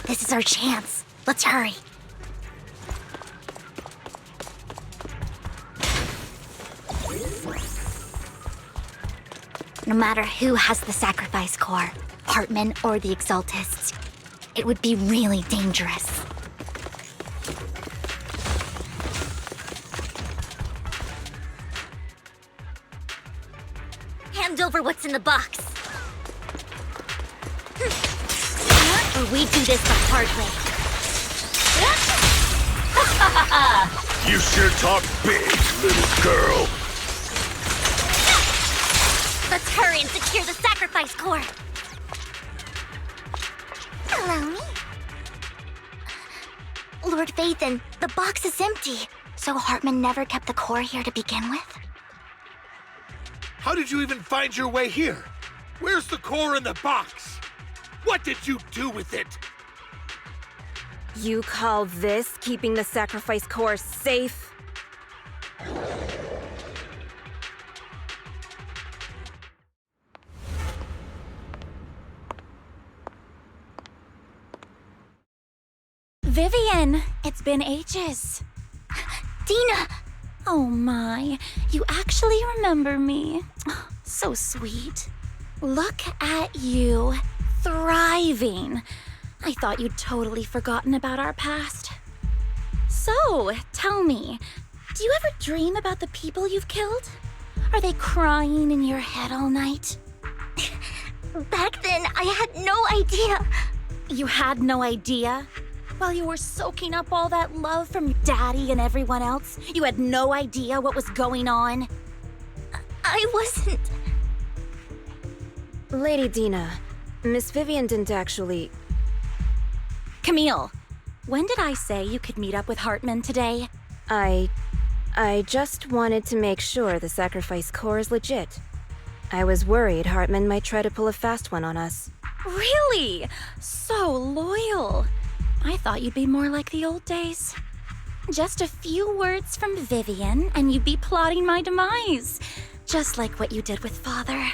This is our chance. Let's hurry. No matter who has the sacrifice core, Hartman or the Exaltists, it would be really dangerous. Hand over what's in the box. Or we do this the hard way. You sure talk big, little girl. Let's hurry and secure the sacrifice core. Allow me. Lord Phaethon, the box is empty. So Hartman never kept the core here to begin with? How did you even find your way here? Where's the core in the box? What did you do with it? You call this keeping the sacrifice core safe? Vivian, it's been ages. Dina! Oh my, you actually remember me. So sweet. Look at you, thriving. I thought you'd totally forgotten about our past. So, tell me, do you ever dream about the people you've killed? Are they crying in your head all night? Back then, I had no idea. You had no idea? While you were soaking up all that love from your daddy and everyone else, you had no idea what was going on? I wasn't... Lady Dina, Miss Vivian didn't actually... Camille, when did I say you could meet up with Hartman today? I just wanted to make sure the sacrifice core is legit. I was worried Hartman might try to pull a fast one on us. Really? So loyal. I thought you'd be more like the old days. Just a few words from Vivian, and you'd be plotting my demise. Just like what you did with Father.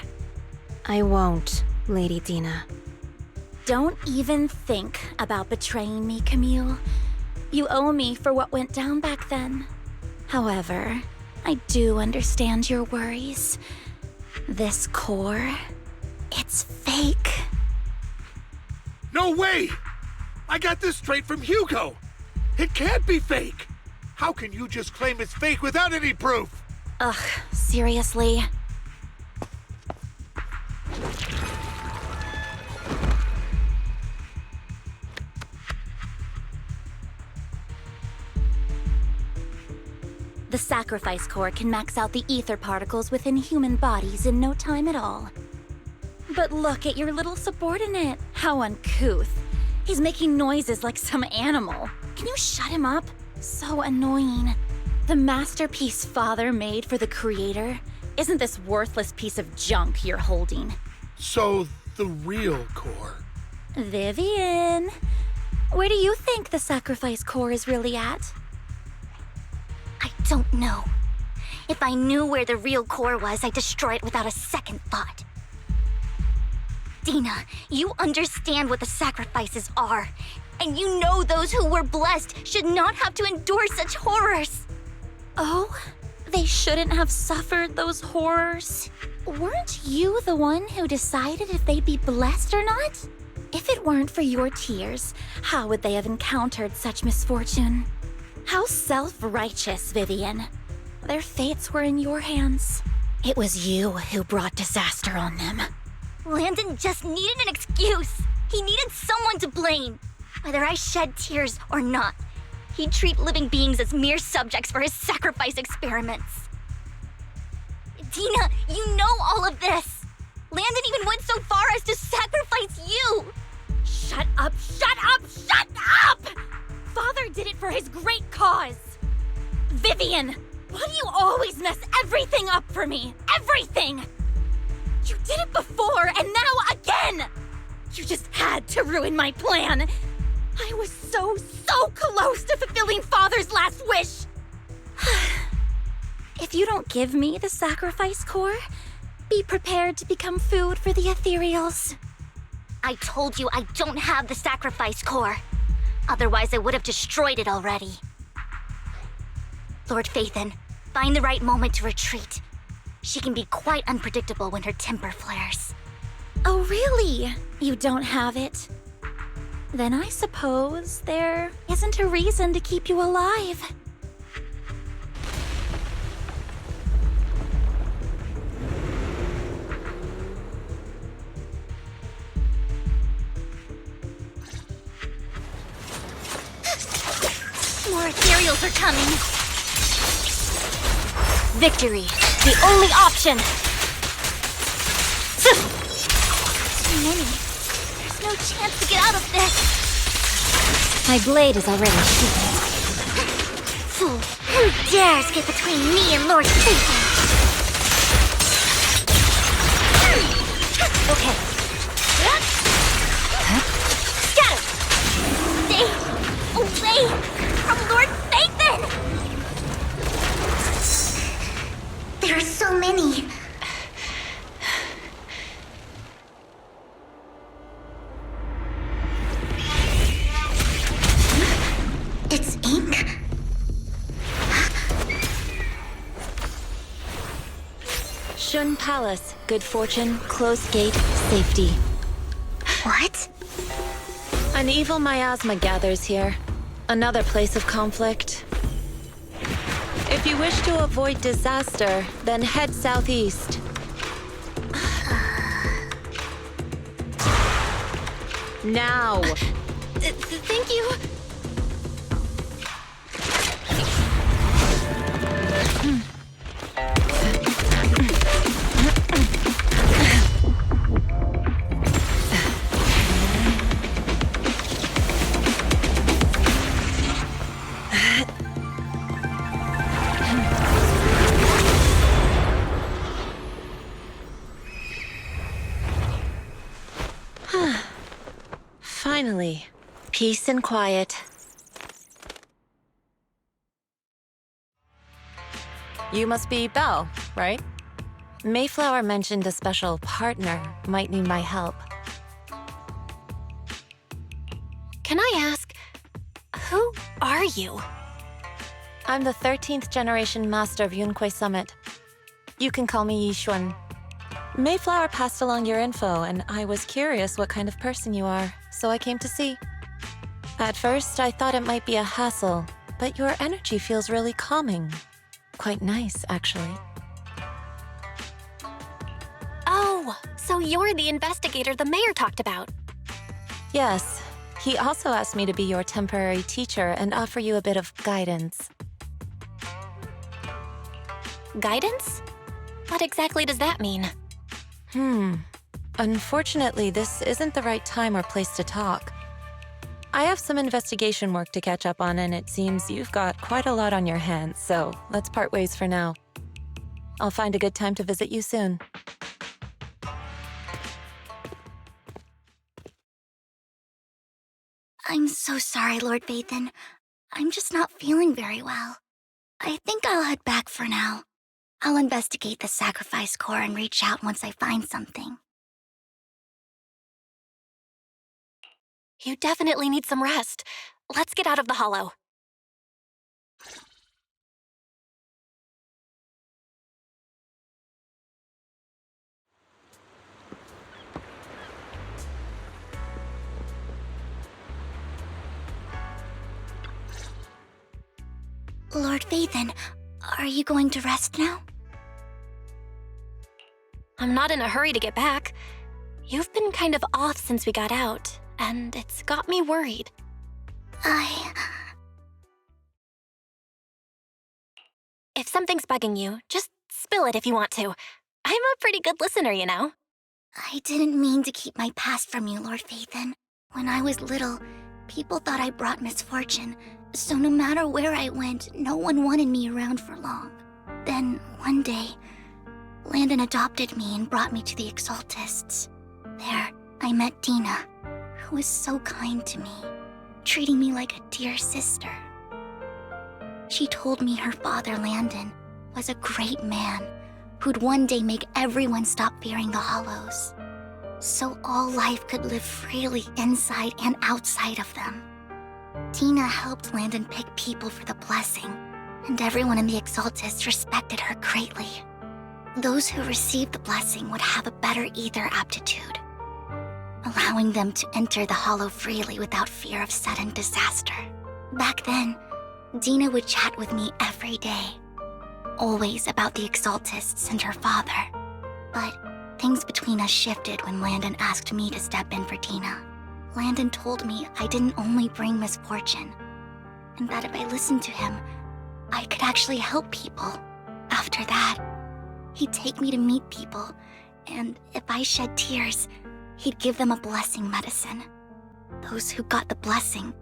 I won't, Lady Dina. Don't even think about betraying me, Camille. You owe me for what went down back then. However, I do understand your worries. This core, it's fake. No way! I got this straight from Hugo. It can't be fake. How can you just claim it's fake without any proof? Ugh, seriously? The sacrifice core can max out the ether particles within human bodies in no time at all. But look at your little subordinate. How uncouth. He's making noises like some animal. Can you shut him up? So annoying. The masterpiece Father made for the Creator isn't this worthless piece of junk you're holding. So, the real core. Vivian, where do you think the sacrifice core is really at? I don't know. If I knew where the real core was, I'd destroy it without a second thought. Dina, you understand what the sacrifices are. And you know those who were blessed should not have to endure such horrors. Oh, they shouldn't have suffered those horrors. Weren't you the one who decided if they'd be blessed or not? If it weren't for your tears, how would they have encountered such misfortune? How self-righteous, Vivian. Their fates were in your hands. It was you who brought disaster on them. Landon just needed an excuse. He needed someone to blame. Whether I shed tears or not, he'd treat living beings as mere subjects for his sacrifice experiments. Dina, you know all of this. Landon even went so far as to sacrifice you. Shut up, shut up, shut up! Father did it for his great cause. Vivian, why do you always mess everything up for me? Everything! You did it before, and now again! You just had to ruin my plan. I was so close to fulfilling Father's last wish. If you don't give me the sacrifice core, be prepared to become food for the ethereals. I told you I don't have the sacrifice core. Otherwise, I would have destroyed it already. Lord Phaethon, find the right moment to retreat. She can be quite unpredictable when her temper flares. Oh, really? You don't have it? Then I suppose there isn't a reason to keep you alive. More ethereals are coming. Victory, the only option. Too many. There's no chance to get out of this. My blade is already sheathed. Fool, who dares get between me and Lord Phaethon? Okay. Scatter! Stay away from Lord Phaethon! There are so many. It's ink? Shun Palace, good fortune, closed gate, safety. What? An evil miasma gathers here. Another place of conflict. If you wish to avoid disaster, then head southeast. Now! Thank you. Finally, peace and quiet. You must be Belle, right? Mayflower mentioned a special partner might need my help. Can I ask, who are you? I'm the 13th generation master of Yunque Summit. You can call me Yixuan. Mayflower passed along your info, and I was curious what kind of person you are, so I came to see. At first, I thought it might be a hassle, but your energy feels really calming. Quite nice, actually. Oh, so you're the investigator the mayor talked about. Yes. He also asked me to be your temporary teacher and offer you a bit of guidance. Guidance? What exactly does that mean? Unfortunately, this isn't the right time or place to talk. I have some investigation work to catch up on, and it seems you've got quite a lot on your hands, so let's part ways for now. I'll find a good time to visit you soon. I'm so sorry, Lord Phaethon. I'm just not feeling very well. I think I'll head back for now. I'll investigate the sacrifice core and reach out once I find something. You definitely need some rest. Let's get out of the hollow. Lord Vathan, are you going to rest now? I'm not in a hurry to get back. You've been kind of off since we got out, and it's got me worried. If something's bugging you, just spill it if you want to. I'm a pretty good listener, you know. I didn't mean to keep my past from you, Lord Vathan. When I was little, people thought I brought misfortune, so no matter where I went, no one wanted me around for long. Then, one day, Landon adopted me and brought me to the Exaltists. There, I met Dina, who was so kind to me, treating me like a dear sister. She told me her father, Landon, was a great man who'd one day make everyone stop fearing the Hollows, so all life could live freely inside and outside of them. Dina helped Landon pick people for the blessing, and everyone in the Exaltists respected her greatly. Those who received the blessing would have a better ether aptitude, allowing them to enter the Hollow freely without fear of sudden disaster. Back then, Dina would chat with me every day, always about the Exaltists and her father. But things between us shifted when Landon asked me to step in for Dina. Landon told me I didn't only bring misfortune, and that if I listened to him, I could actually help people. After that, he'd take me to meet people, and if I shed tears, he'd give them a blessing medicine. Those who got the blessing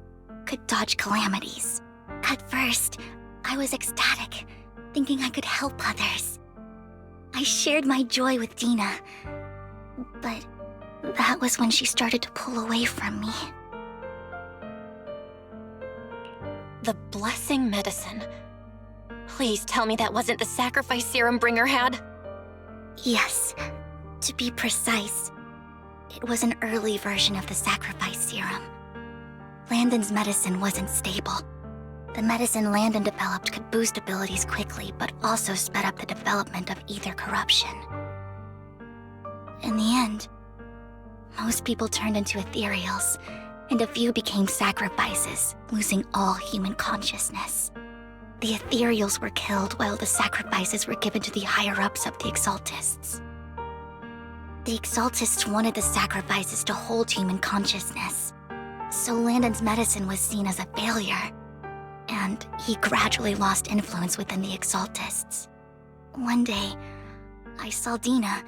could dodge calamities. At first, I was ecstatic, thinking I could help others. I shared my joy with Dina, but that was when she started to pull away from me. The blessing medicine. Please tell me that wasn't the sacrifice serum Bringer had? Yes. To be precise, it was an early version of the sacrifice serum. Landon's medicine wasn't stable. The medicine Landon developed could boost abilities quickly, but also sped up the development of ether corruption. In the end, most people turned into ethereals, and a few became sacrifices, losing all human consciousness. The ethereals were killed while the sacrifices were given to the higher-ups of the Exaltists. The Exaltists wanted the sacrifices to hold human consciousness, so Landon's medicine was seen as a failure, and he gradually lost influence within the Exaltists. One day, I saw Dina,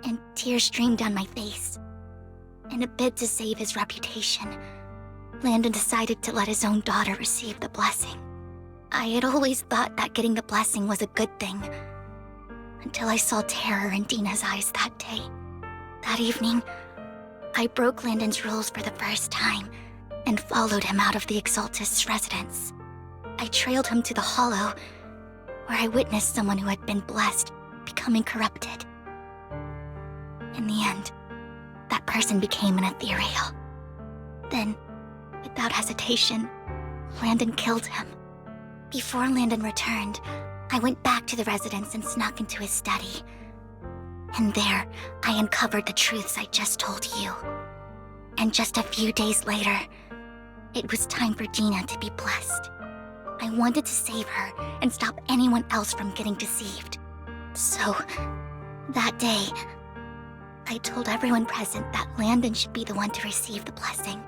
and tears streamed down my face. In a bid to save his reputation, Landon decided to let his own daughter receive the blessing. I had always thought that getting the blessing was a good thing, until I saw terror in Dina's eyes that day. That evening, I broke Landon's rules for the first time and followed him out of the Exaltist's residence. I trailed him to the Hollow, where I witnessed someone who had been blessed becoming corrupted. In the end, that person became an ethereal. Then, without hesitation, Landon killed him. Before Landon returned, I went back to the residence and snuck into his study. And there, I uncovered the truths I just told you. And just a few days later, it was time for Dina to be blessed. I wanted to save her and stop anyone else from getting deceived. So, that day, I told everyone present that Landon should be the one to receive the blessing,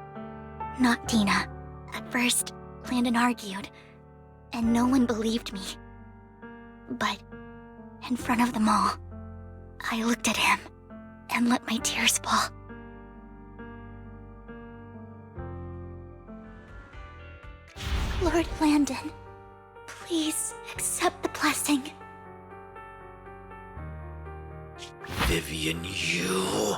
not Dina. At first, Landon argued, and no one believed me. But, in front of them all, I looked at him and let my tears fall. Lord Landon, please accept the blessing. Vivian, you...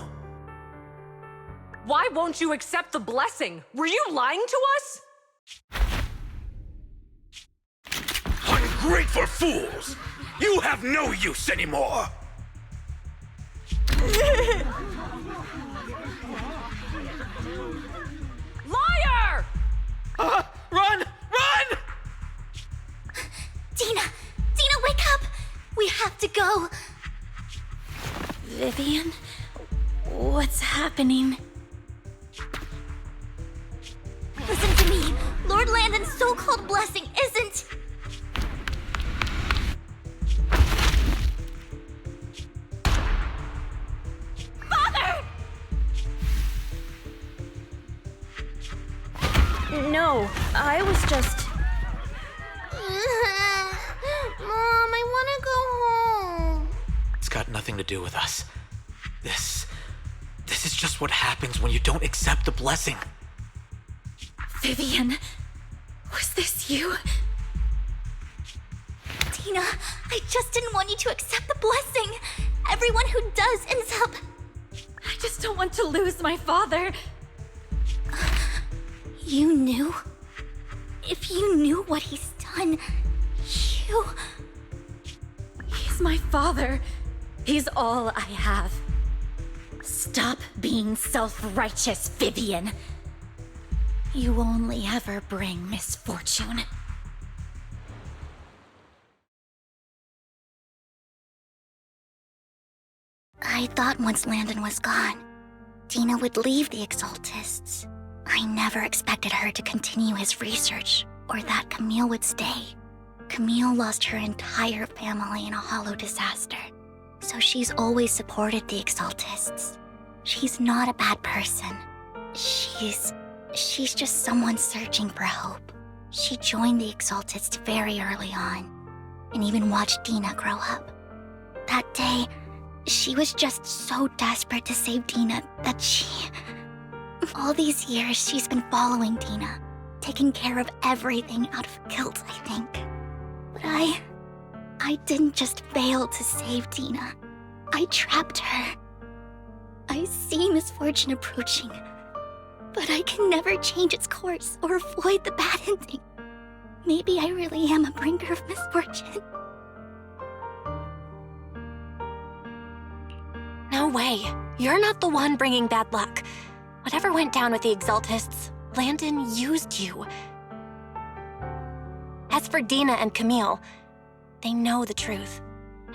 Why won't you accept the blessing? Were you lying to us? Ungrateful fools! You have no use anymore! Run! Run! Dina! Dina, wake up! We have to go! Vivian? What's happening? Listen to me! Lord Landon's so-called blessing isn't... Father! No, I was just... Mom, I want to go home. It's got nothing to do with us. This is just what happens when you don't accept the blessing. Vivian, was this you? Dina, I just didn't want you to accept the blessing. Everyone who does ends up... I just don't want to lose my father. You knew? If you knew what he's done, you... He's my father. He's all I have. Stop being self-righteous, Vivian. You only ever bring misfortune. I thought once Landon was gone, Dina would leave the Exaltists. I never expected her to continue his research, or that Camille would stay. Camille lost her entire family in a hollow disaster, so she's always supported the Exaltists. She's not a bad person. She's just someone searching for hope. She joined the Exaltists very early on, and even watched Dina grow up. That day, she was just so desperate to save Dina that all these years she's been following Dina, taking care of everything out of guilt, I think. But I didn't just fail to save Dina. I trapped her. I see misfortune approaching, but I can never change its course or avoid the bad ending. Maybe I really am a bringer of misfortune. No way. You're not the one bringing bad luck. Whatever went down with the Exaltists, Landon used you. As for Dina and Camille, they know the truth,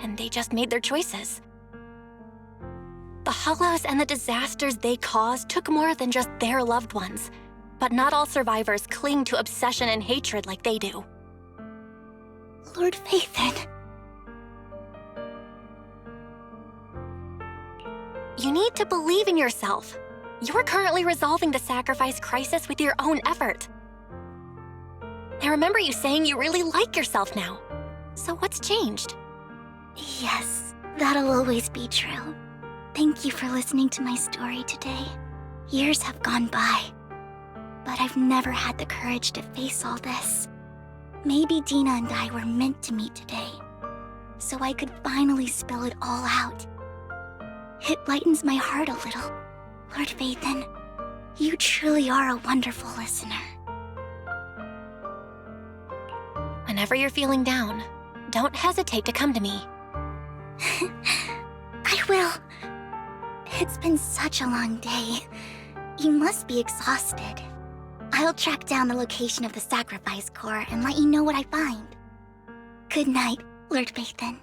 and they just made their choices. The hollows and the disasters they caused took more than just their loved ones, but not all survivors cling to obsession and hatred like they do. Lord Phaethon. You need to believe in yourself. You're currently resolving the sacrifice crisis with your own effort. I remember you saying you really like yourself now. So what's changed? Yes, that'll always be true. Thank you for listening to my story today. Years have gone by, but I've never had the courage to face all this. Maybe Dina and I were meant to meet today, so I could finally spill it all out. It lightens my heart a little. Lord Phaethon, you truly are a wonderful listener. Whenever you're feeling down, don't hesitate to come to me. I will. It's been such a long day. You must be exhausted. I'll track down the location of the sacrifice core and let you know what I find. Good night, Lord Phaethon.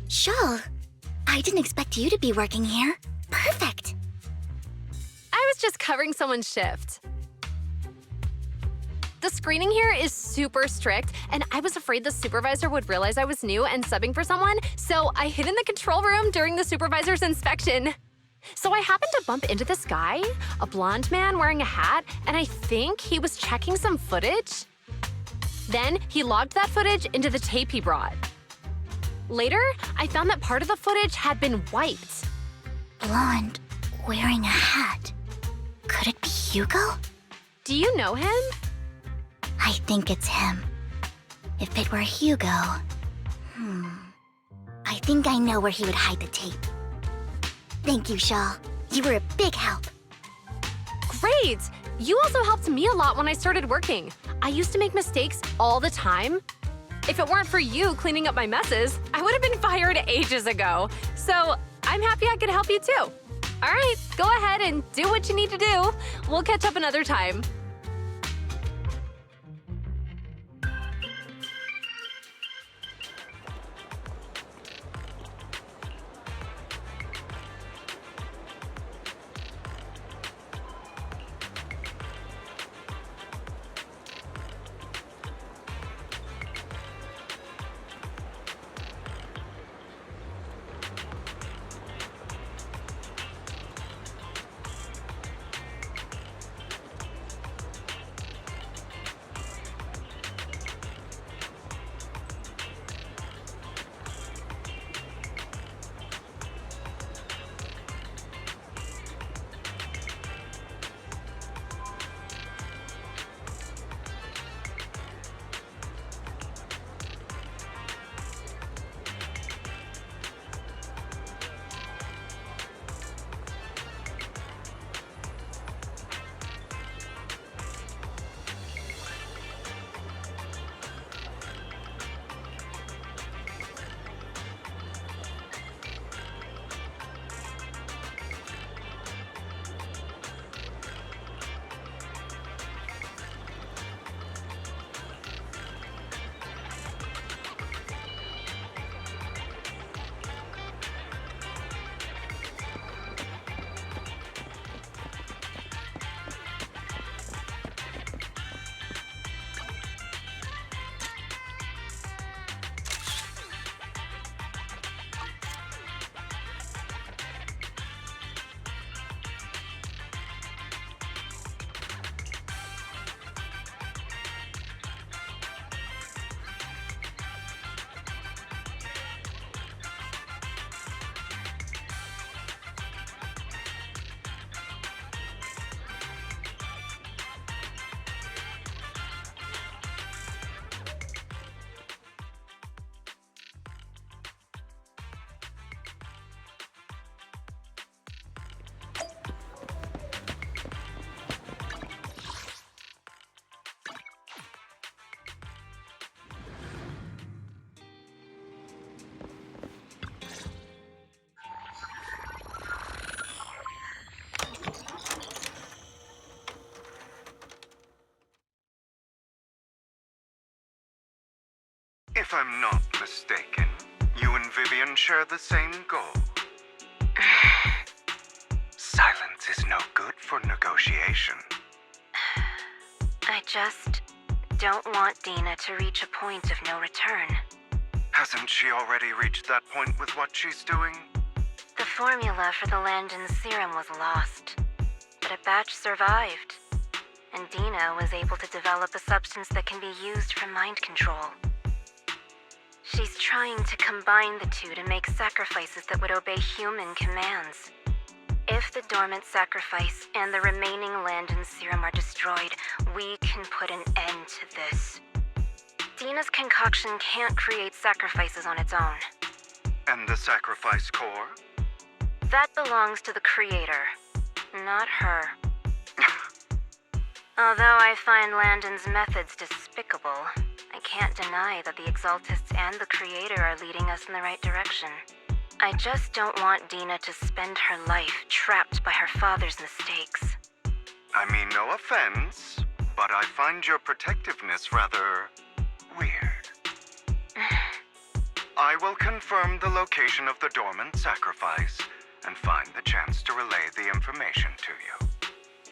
Sure. I didn't expect you to be working here. Perfect. I was just covering someone's shift. The screening here is super strict, and I was afraid the supervisor would realize I was new and subbing for someone, so I hid in the control room during the supervisor's inspection. So I happened to bump into this guy, a blonde man wearing a hat, and I think he was checking some footage. Then he logged that footage into the tape he brought. Later, I found that part of the footage had been wiped. Blonde, wearing a hat. Could it be Hugo? Do you know him? I think it's him. If it were Hugo... I think I know where he would hide the tape. Thank you, Shaw. You were a big help. Great! You also helped me a lot when I started working. I used to make mistakes all the time. If it weren't for you cleaning up my messes, I would have been fired ages ago. So I'm happy I could help you too. All right, go ahead and do what you need to do. We'll catch up another time. If I'm not mistaken, you and Vivian share the same goal. Silence is no good for negotiation. I just don't want Dina to reach a point of no return. Hasn't she already reached that point with what she's doing? The formula for the Landon serum was lost, but a batch survived, and Dina was able to develop a substance that can be used for mind control. She's trying to combine the two to make sacrifices that would obey human commands. If the dormant sacrifice and the remaining Landon serum are destroyed, we can put an end to this. Dina's concoction can't create sacrifices on its own. And the sacrifice core? That belongs to the creator, not her. Although I find Landon's methods despicable, I can't deny that the Exaltists and the Creator are leading us in the right direction. I just don't want Dina to spend her life trapped by her father's mistakes. I mean, no offense, but I find your protectiveness rather weird. I will confirm the location of the dormant sacrifice and find the chance to relay the information to you.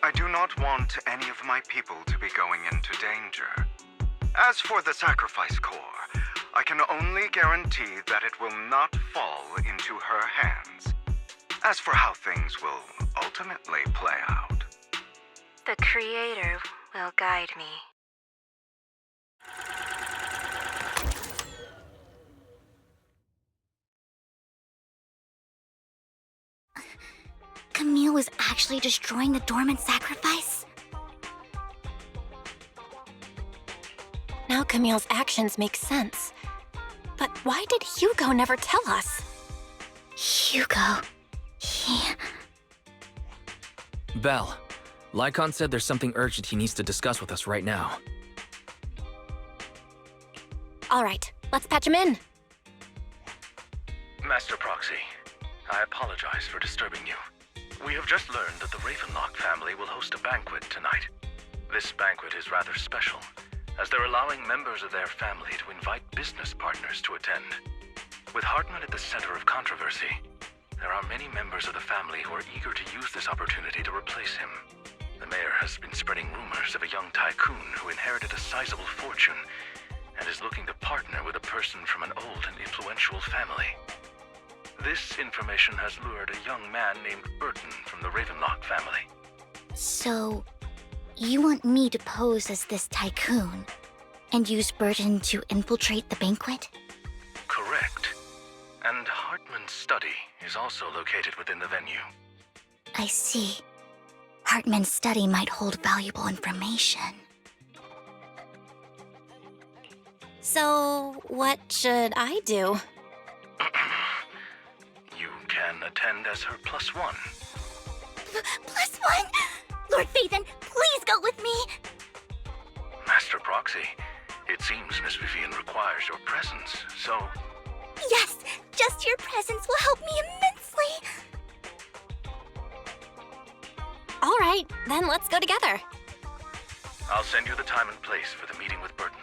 I do not want any of my people to be going into danger. As for the sacrifice core, I can only guarantee that it will not fall into her hands. As for how things will ultimately play out, The Creator will guide me. Camille was actually destroying the dormant sacrifice? Now Camille's actions make sense. But why did Hugo never tell us? Hugo... he... Belle, Lycon said there's something urgent he needs to discuss with us right now. All right, let's patch him in. Master Proxy, I apologize for disturbing you. We have just learned that the Ravenlock family will host a banquet tonight. This banquet is rather special, as they're allowing members of their family to invite business partners to attend. With Hartman at the center of controversy, there are many members of the family who are eager to use this opportunity to replace him. The mayor has been spreading rumors of a young tycoon who inherited a sizable fortune and is looking to partner with a person from an old and influential family. This information has lured a young man named Burton from the Ravenlock family. So, you want me to pose as this tycoon and use Burton to infiltrate the banquet? Correct. And Hartman's study is also located within the venue. I see. Hartman's study might hold valuable information. So, what should I do? You can attend as her +1. +1? Lord Phaethon, please go with me! Master Proxy, it seems Miss Vivian requires your presence, so... Yes, just your presence will help me immensely! All right, then let's go together. I'll send you the time and place for the meeting with Burton.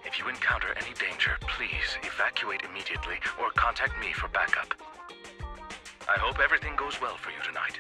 If you encounter any danger, please evacuate immediately or contact me for backup. I hope everything goes well for you tonight.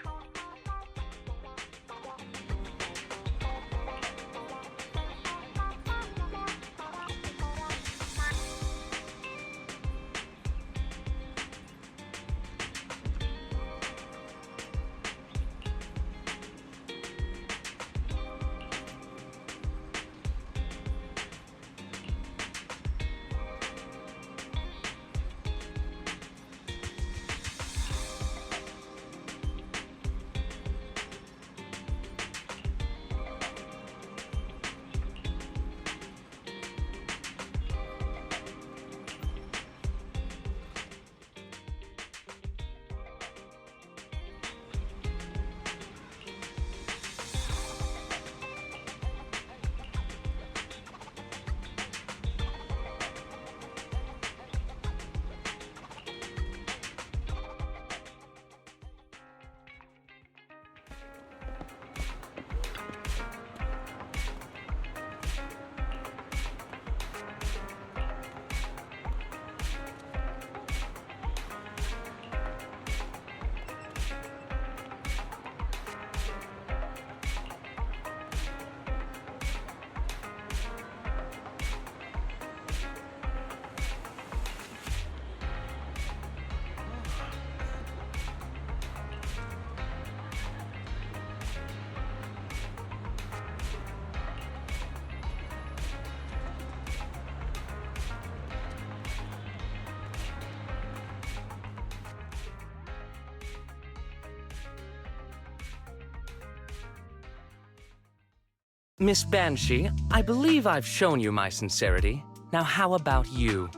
Miss Banshee, I believe I've shown you my sincerity. Now how about you?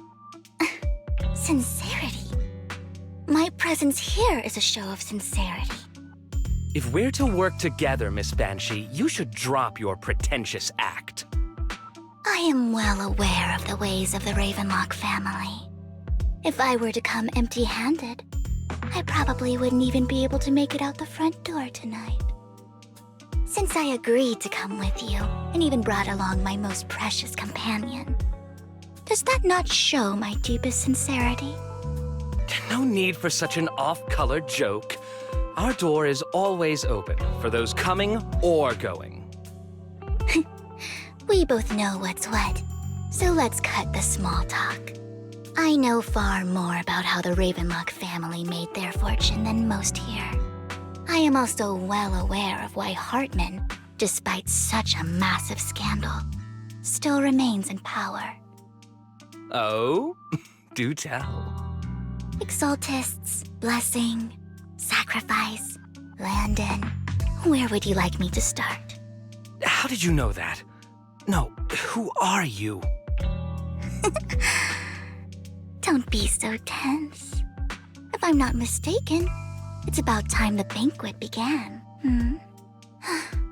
Sincerity? My presence here is a show of sincerity. If we're to work together, Miss Banshee, you should drop your pretentious act. I am well aware of the ways of the Ravenlock family. If I were to come empty-handed, I probably wouldn't even be able to make it out the front door tonight. Since I agreed to come with you, and even brought along my most precious companion, does that not show my deepest sincerity? No need for such an off-color joke. Our door is always open for those coming or going. We both know what's what, so let's cut the small talk. I know far more about how the Ravenlock family made their fortune than most here. I am also well aware of why Hartman, despite such a massive scandal, still remains in power. Oh? Do tell. Exaltists, blessing, sacrifice, Landon. Where would you like me to start? How did you know that? No, who are you? Don't be so tense. If I'm not mistaken, it's about time the banquet began.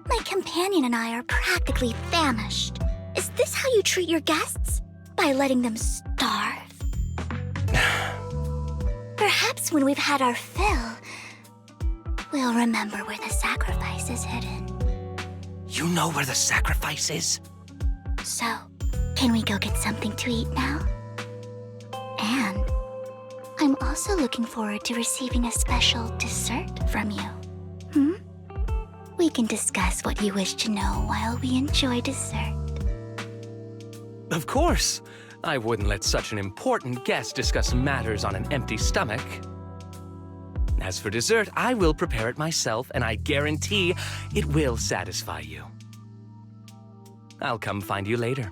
My companion and I are practically famished. Is this how you treat your guests? By letting them starve? Perhaps when we've had our fill, we'll remember where the sacrifice is hidden. You know where the sacrifice is? So, can we go get something to eat now? And I'm also looking forward to receiving a special dessert from you. We can discuss what you wish to know while we enjoy dessert. Of course. I wouldn't let such an important guest discuss matters on an empty stomach. As for dessert, I will prepare it myself, and I guarantee it will satisfy you. I'll come find you later.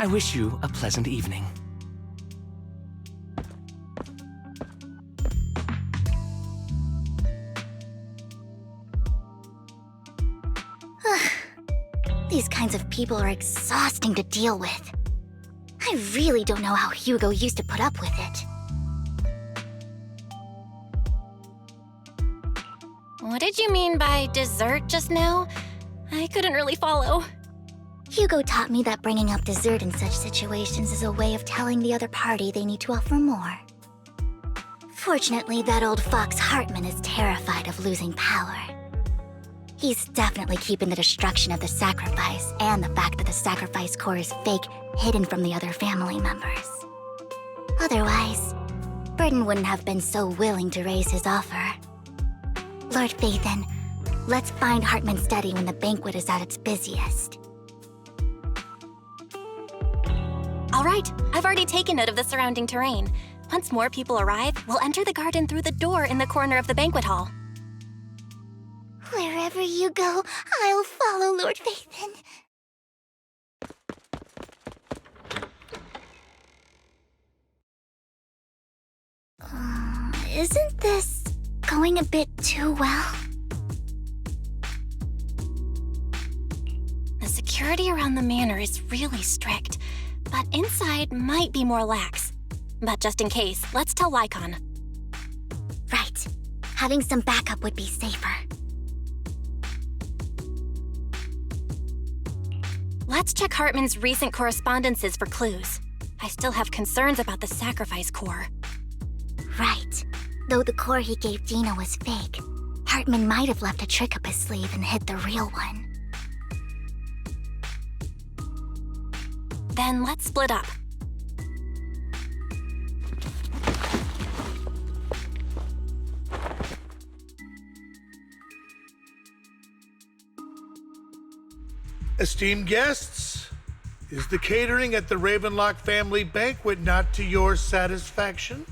I wish you a pleasant evening. These kinds of people are exhausting to deal with. I really don't know how Hugo used to put up with it. What did you mean by dessert just now? I couldn't really follow. Hugo taught me that bringing up dessert in such situations is a way of telling the other party they need to offer more. Fortunately, that old fox Hartman is terrified of losing power. He's definitely keeping the destruction of the sacrifice and the fact that the sacrifice core is fake hidden from the other family members. Otherwise, Burden wouldn't have been so willing to raise his offer. Lord Phaethon, let's find Hartman's study when the banquet is at its busiest. All right, I've already taken note of the surrounding terrain. Once more people arrive, we'll enter the garden through the door in the corner of the banquet hall. Wherever you go, I'll follow, Lord Phaethon. Isn't this going a bit too well? The security around the manor is really strict, but inside might be more lax. But just in case, let's tell Lycon. Right. Having some backup would be safer. Let's check Hartman's recent correspondences for clues. I still have concerns about the sacrifice core. Right. Though the core he gave Dina was fake, Hartman might have left a trick up his sleeve and hid the real one. Then let's split up. Esteemed guests, is the catering at the Ravenlock family banquet not to your satisfaction?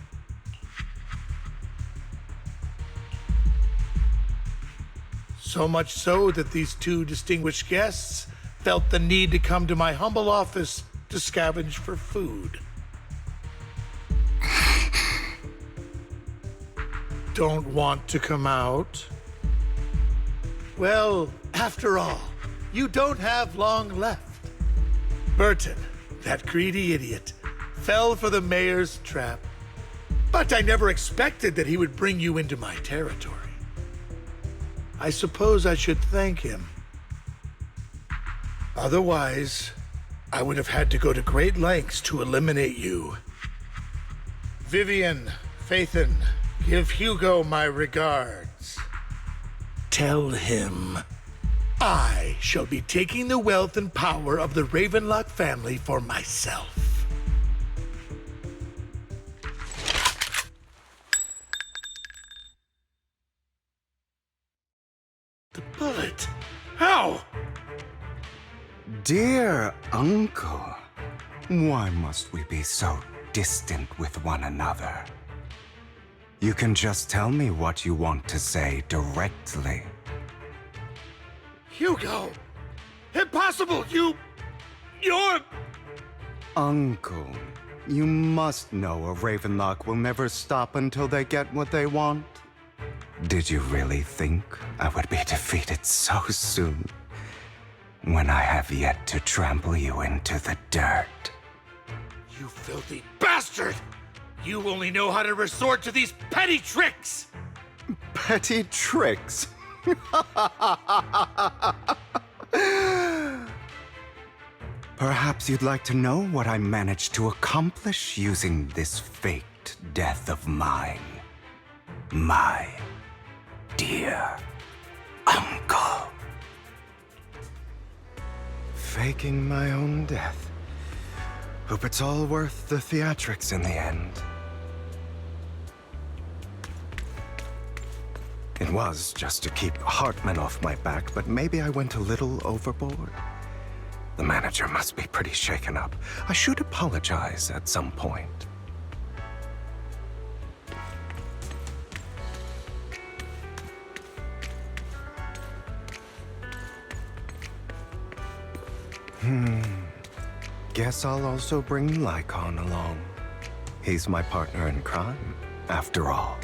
So much so that these two distinguished guests felt the need to come to my humble office to scavenge for food. Don't want to come out? Well, after all, you don't have long left. Burton, that greedy idiot, fell for the mayor's trap. But I never expected that he would bring you into my territory. I suppose I should thank him. Otherwise, I would have had to go to great lengths to eliminate you. Vivian, Phaethon, give Hugo my regards. Tell him I shall be taking the wealth and power of the Ravenlock family for myself. The bullet? How? Dear uncle, why must we be so distant with one another. You can just tell me what you want to say directly. Hugo! Impossible! You're... Uncle, you must know a Ravenlock will never stop until they get what they want. Did you really think I would be defeated so soon, when I have yet to trample you into the dirt? You filthy bastard! You only know how to resort to these petty tricks! Petty tricks? Perhaps you'd like to know what I managed to accomplish using this faked death of mine, my dear uncle. Faking my own death. Hope it's all worth the theatrics in the end. It was just to keep Hartman off my back, but maybe I went a little overboard. The manager must be pretty shaken up. I should apologize at some point. Guess I'll also bring Lycon along. He's my partner in crime, after all.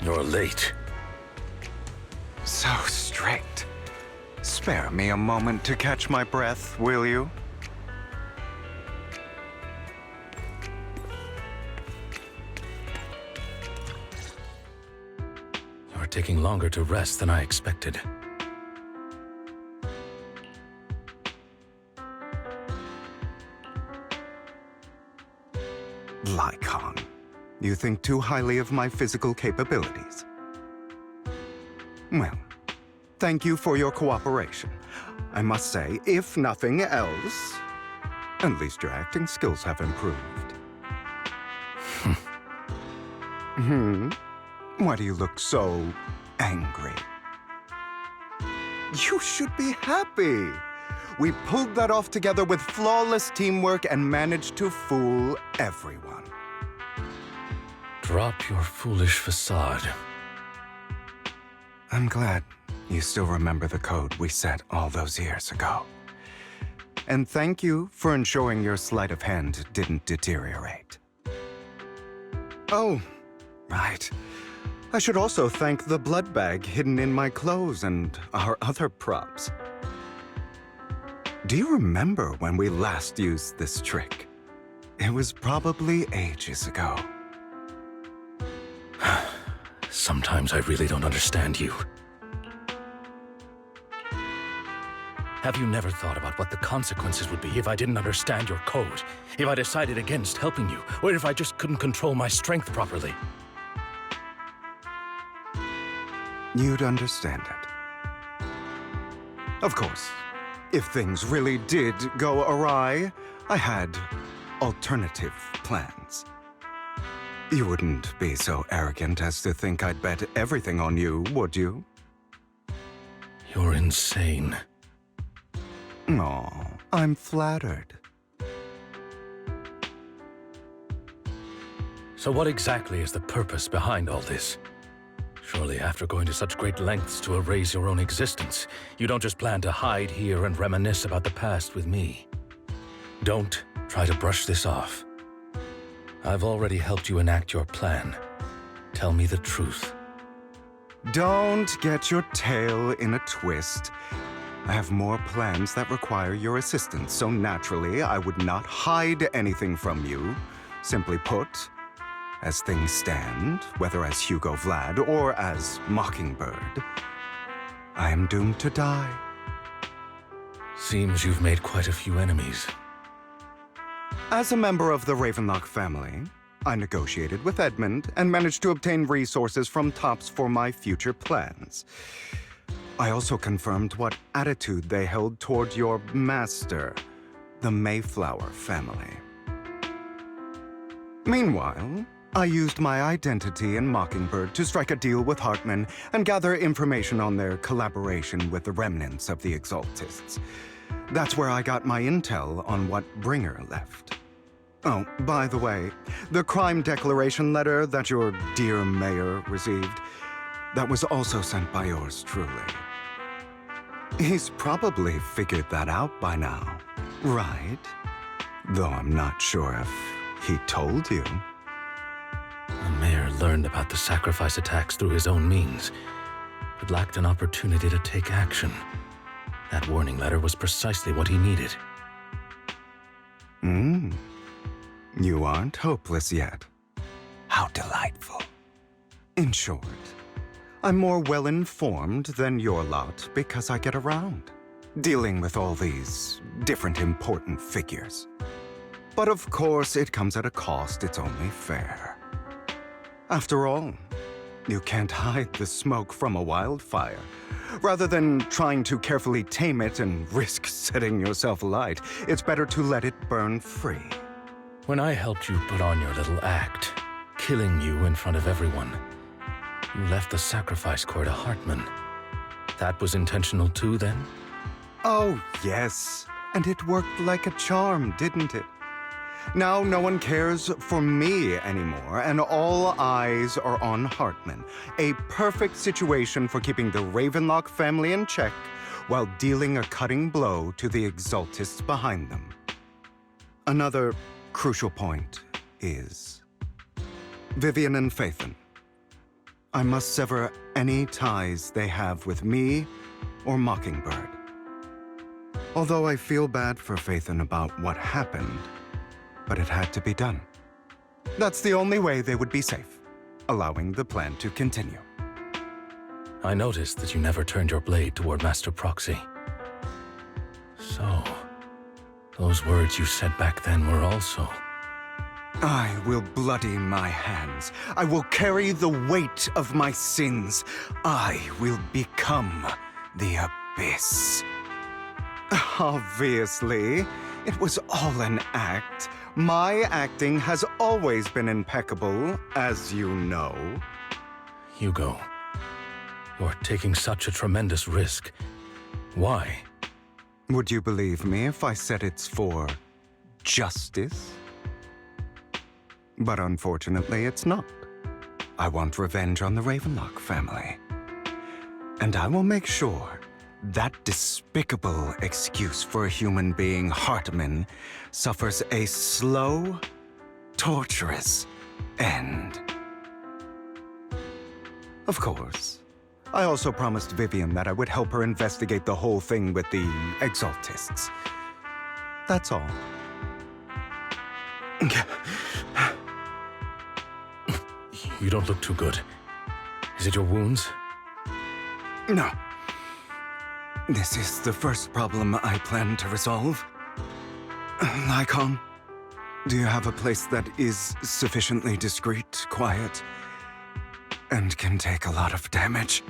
You're late. So strict. Spare me a moment to catch my breath, will you? You're taking longer to rest than I expected. Lycon. You think too highly of my physical capabilities. Well, thank you for your cooperation. I must say, if nothing else, at least your acting skills have improved. Why do you look so angry? You should be happy. We pulled that off together with flawless teamwork and managed to fool everyone. Drop your foolish facade. I'm glad you still remember the code we set all those years ago. And thank you for ensuring your sleight of hand didn't deteriorate. Oh, right. I should also thank the blood bag hidden in my clothes and our other props. Do you remember when we last used this trick? It was probably ages ago. Sometimes I really don't understand you. Have you never thought about what the consequences would be if I didn't understand your code? If I decided against helping you? Or if I just couldn't control my strength properly? You'd understand it. Of course, if things really did go awry, I had alternative plans. You wouldn't be so arrogant as to think I'd bet everything on you, would you? You're insane. Aw, I'm flattered. So what exactly is the purpose behind all this? Surely after going to such great lengths to erase your own existence, you don't just plan to hide here and reminisce about the past with me. Don't try to brush this off. I've already helped you enact your plan. Tell me the truth. Don't get your tail in a twist. I have more plans that require your assistance, so naturally I would not hide anything from you. Simply put, as things stand, whether as Hugo Vlad or as Mockingbird, I am doomed to die. Seems you've made quite a few enemies. As a member of the Ravenlock family, I negotiated with Edmund and managed to obtain resources from Tops for my future plans. I also confirmed what attitude they held toward your master, the Mayflower family. Meanwhile, I used my identity in Mockingbird to strike a deal with Hartman and gather information on their collaboration with the remnants of the Exaltists. That's where I got my intel on what Bringer left. Oh, by the way, the crime declaration letter that your dear mayor received, that was also sent by yours truly. He's probably figured that out by now, right? Though I'm not sure if he told you. The mayor learned about the sacrifice attacks through his own means, but lacked an opportunity to take action. That warning letter was precisely what he needed. You aren't hopeless yet. How delightful. In short, I'm more well-informed than your lot because I get around, dealing with all these different important figures. But of course, it comes at a cost, it's only fair. After all, you can't hide the smoke from a wildfire. Rather than trying to carefully tame it and risk setting yourself alight, it's better to let it burn free. When I helped you put on your little act, killing you in front of everyone, you left the sacrifice core to Hartman. That was intentional too, then? Oh, yes. And it worked like a charm, didn't it? Now no one cares for me anymore, and all eyes are on Hartman. A perfect situation for keeping the Ravenlock family in check while dealing a cutting blow to the Exaltists behind them. Another crucial point is Vivian and Phaethon. I must sever any ties they have with me or Mockingbird. Although I feel bad for Phaethon about what happened, but it had to be done. That's the only way they would be safe, allowing the plan to continue. I noticed that you never turned your blade toward Master Proxy. So, those words you said back then were also... I will bloody my hands. I will carry the weight of my sins. I will become the Abyss. Obviously, it was all an act. My acting has always been impeccable, as you know. Hugo, you're taking such a tremendous risk. Why? Would you believe me if I said it's for justice? But unfortunately, it's not. I want revenge on the Ravenlock family. And I will make sure that despicable excuse for a human being, Hartman, suffers a slow, torturous end. Of course, I also promised Vivian that I would help her investigate the whole thing with the Exaltists. That's all. You don't look too good. Is it your wounds? No. This is the first problem I plan to resolve. Lycon, do you have a place that is sufficiently discreet, quiet, and can take a lot of damage?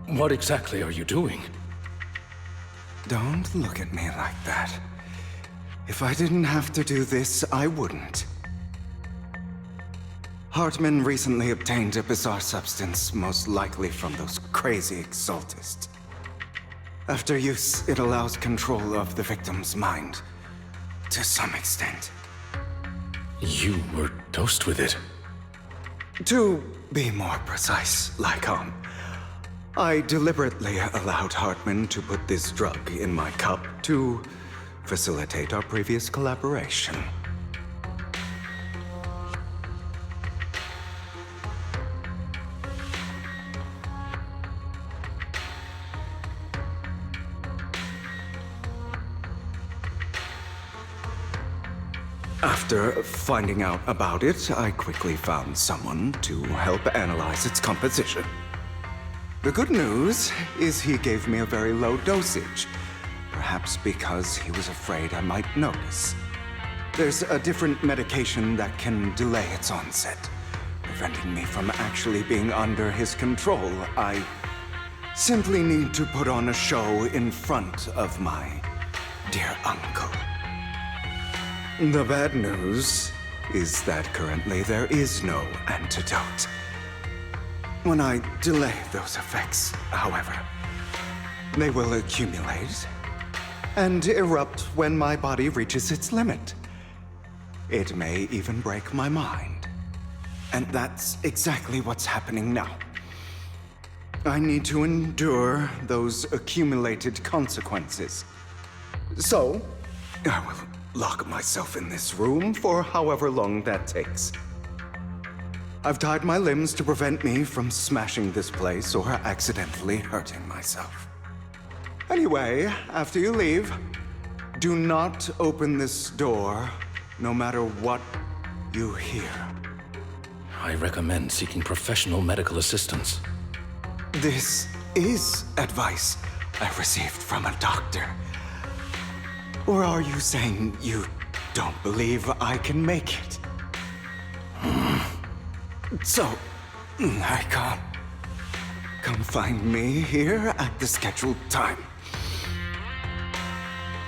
What exactly are you doing? Don't look at me like that. If I didn't have to do this, I wouldn't. Hartman recently obtained a bizarre substance, most likely from those crazy Exaltists. After use, it allows control of the victim's mind, to some extent. You were dosed with it? To be more precise, Lycon, I deliberately allowed Hartman to put this drug in my cup to facilitate our previous collaboration. After finding out about it, I quickly found someone to help analyze its composition. The good news is he gave me a very low dosage, perhaps because he was afraid I might notice. There's a different medication that can delay its onset, preventing me from actually being under his control. I simply need to put on a show in front of my dear uncle. The bad news is that currently there is no antidote. When I delay those effects, however, they will accumulate and erupt when my body reaches its limit. It may even break my mind. And that's exactly what's happening now. I need to endure those accumulated consequences. So, I will lock myself in this room for however long that takes. I've tied my limbs to prevent me from smashing this place or accidentally hurting myself. Anyway, after you leave, do not open this door, no matter what you hear. I recommend seeking professional medical assistance. This is advice I received from a doctor. Or are you saying you don't believe I can make it? So, I can't. Come find me here at the scheduled time.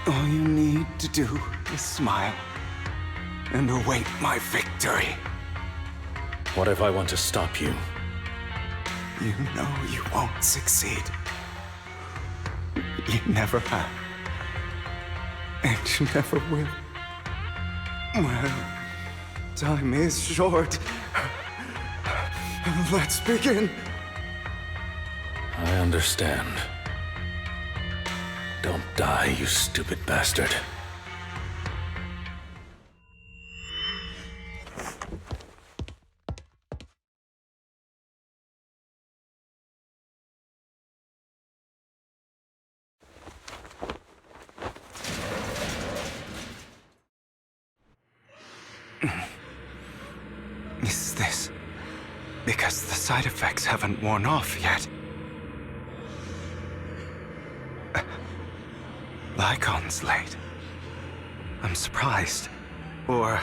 All you need to do is smile and await my victory. What if I want to stop you? You know you won't succeed. You never have. And you never will. Well, time is short. Let's begin. I understand. Don't die, you stupid bastard. Is this because the side effects haven't worn off yet? Lycon's late. I'm surprised. Or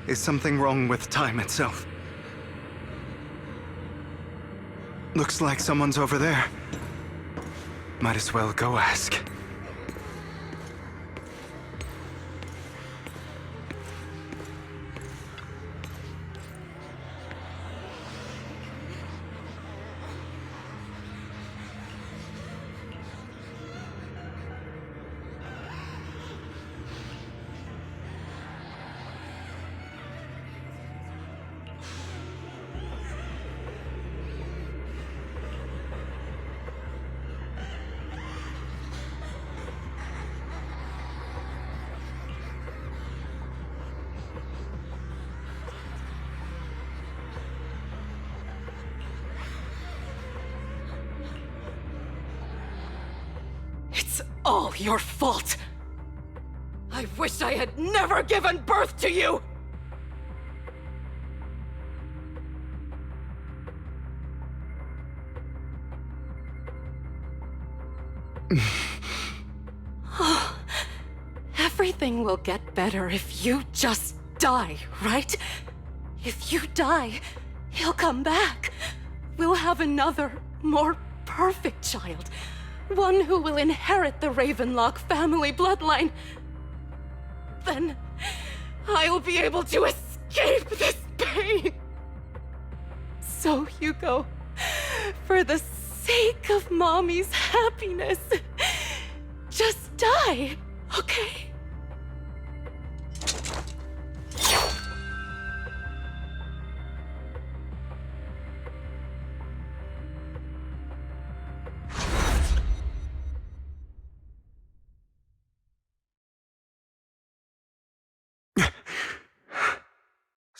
is something wrong with time itself? Looks like someone's over there. Might as well go ask. It's all your fault! I wish I had never given birth to you! Everything will get better if you just die, right? If you die, he'll come back. We'll have another, more perfect child. One who will inherit the Ravenlock family bloodline. Then I'll be able to escape this pain. So, Hugo, for the sake of Mommy's happiness, just die, okay?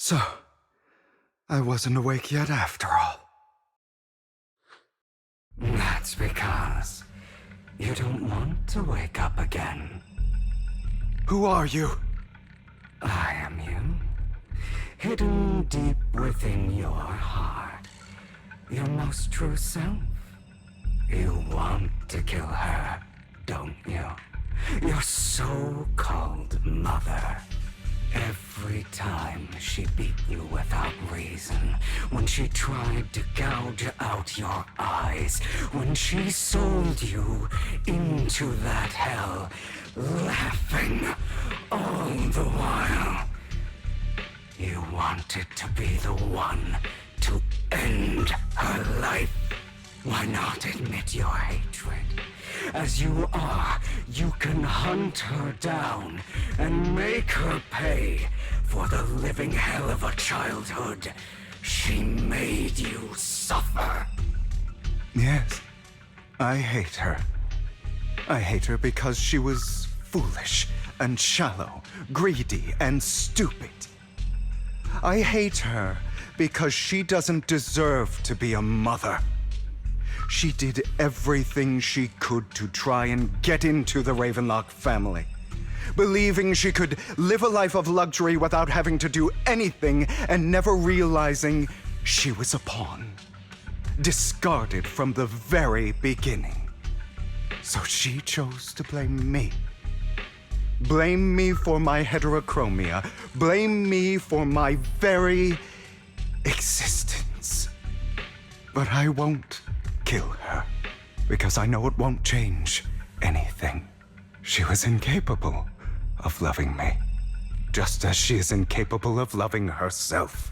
So, I wasn't awake yet after all. That's because you don't want to wake up again. Who are you? I am you. Hidden deep within your heart. Your most true self. You want to kill her, don't you? Your so-called mother. Every time she beat you without reason, when she tried to gouge out your eyes, when she sold you into that hell, laughing all the while. You wanted to be the one to end her life. Why not admit your hatred? As you are, you can hunt her down and make her pay for the living hell of a childhood she made you suffer. Yes, I hate her. I hate her because she was foolish and shallow, greedy and stupid. I hate her because she doesn't deserve to be a mother. She did everything she could to try and get into the Ravenlock family, believing she could live a life of luxury without having to do anything and never realizing she was a pawn, discarded from the very beginning. So she chose to blame me. Blame me for my heterochromia. Blame me for my very existence. But I won't kill her, because I know it won't change anything. She was incapable of loving me, just as she is incapable of loving herself.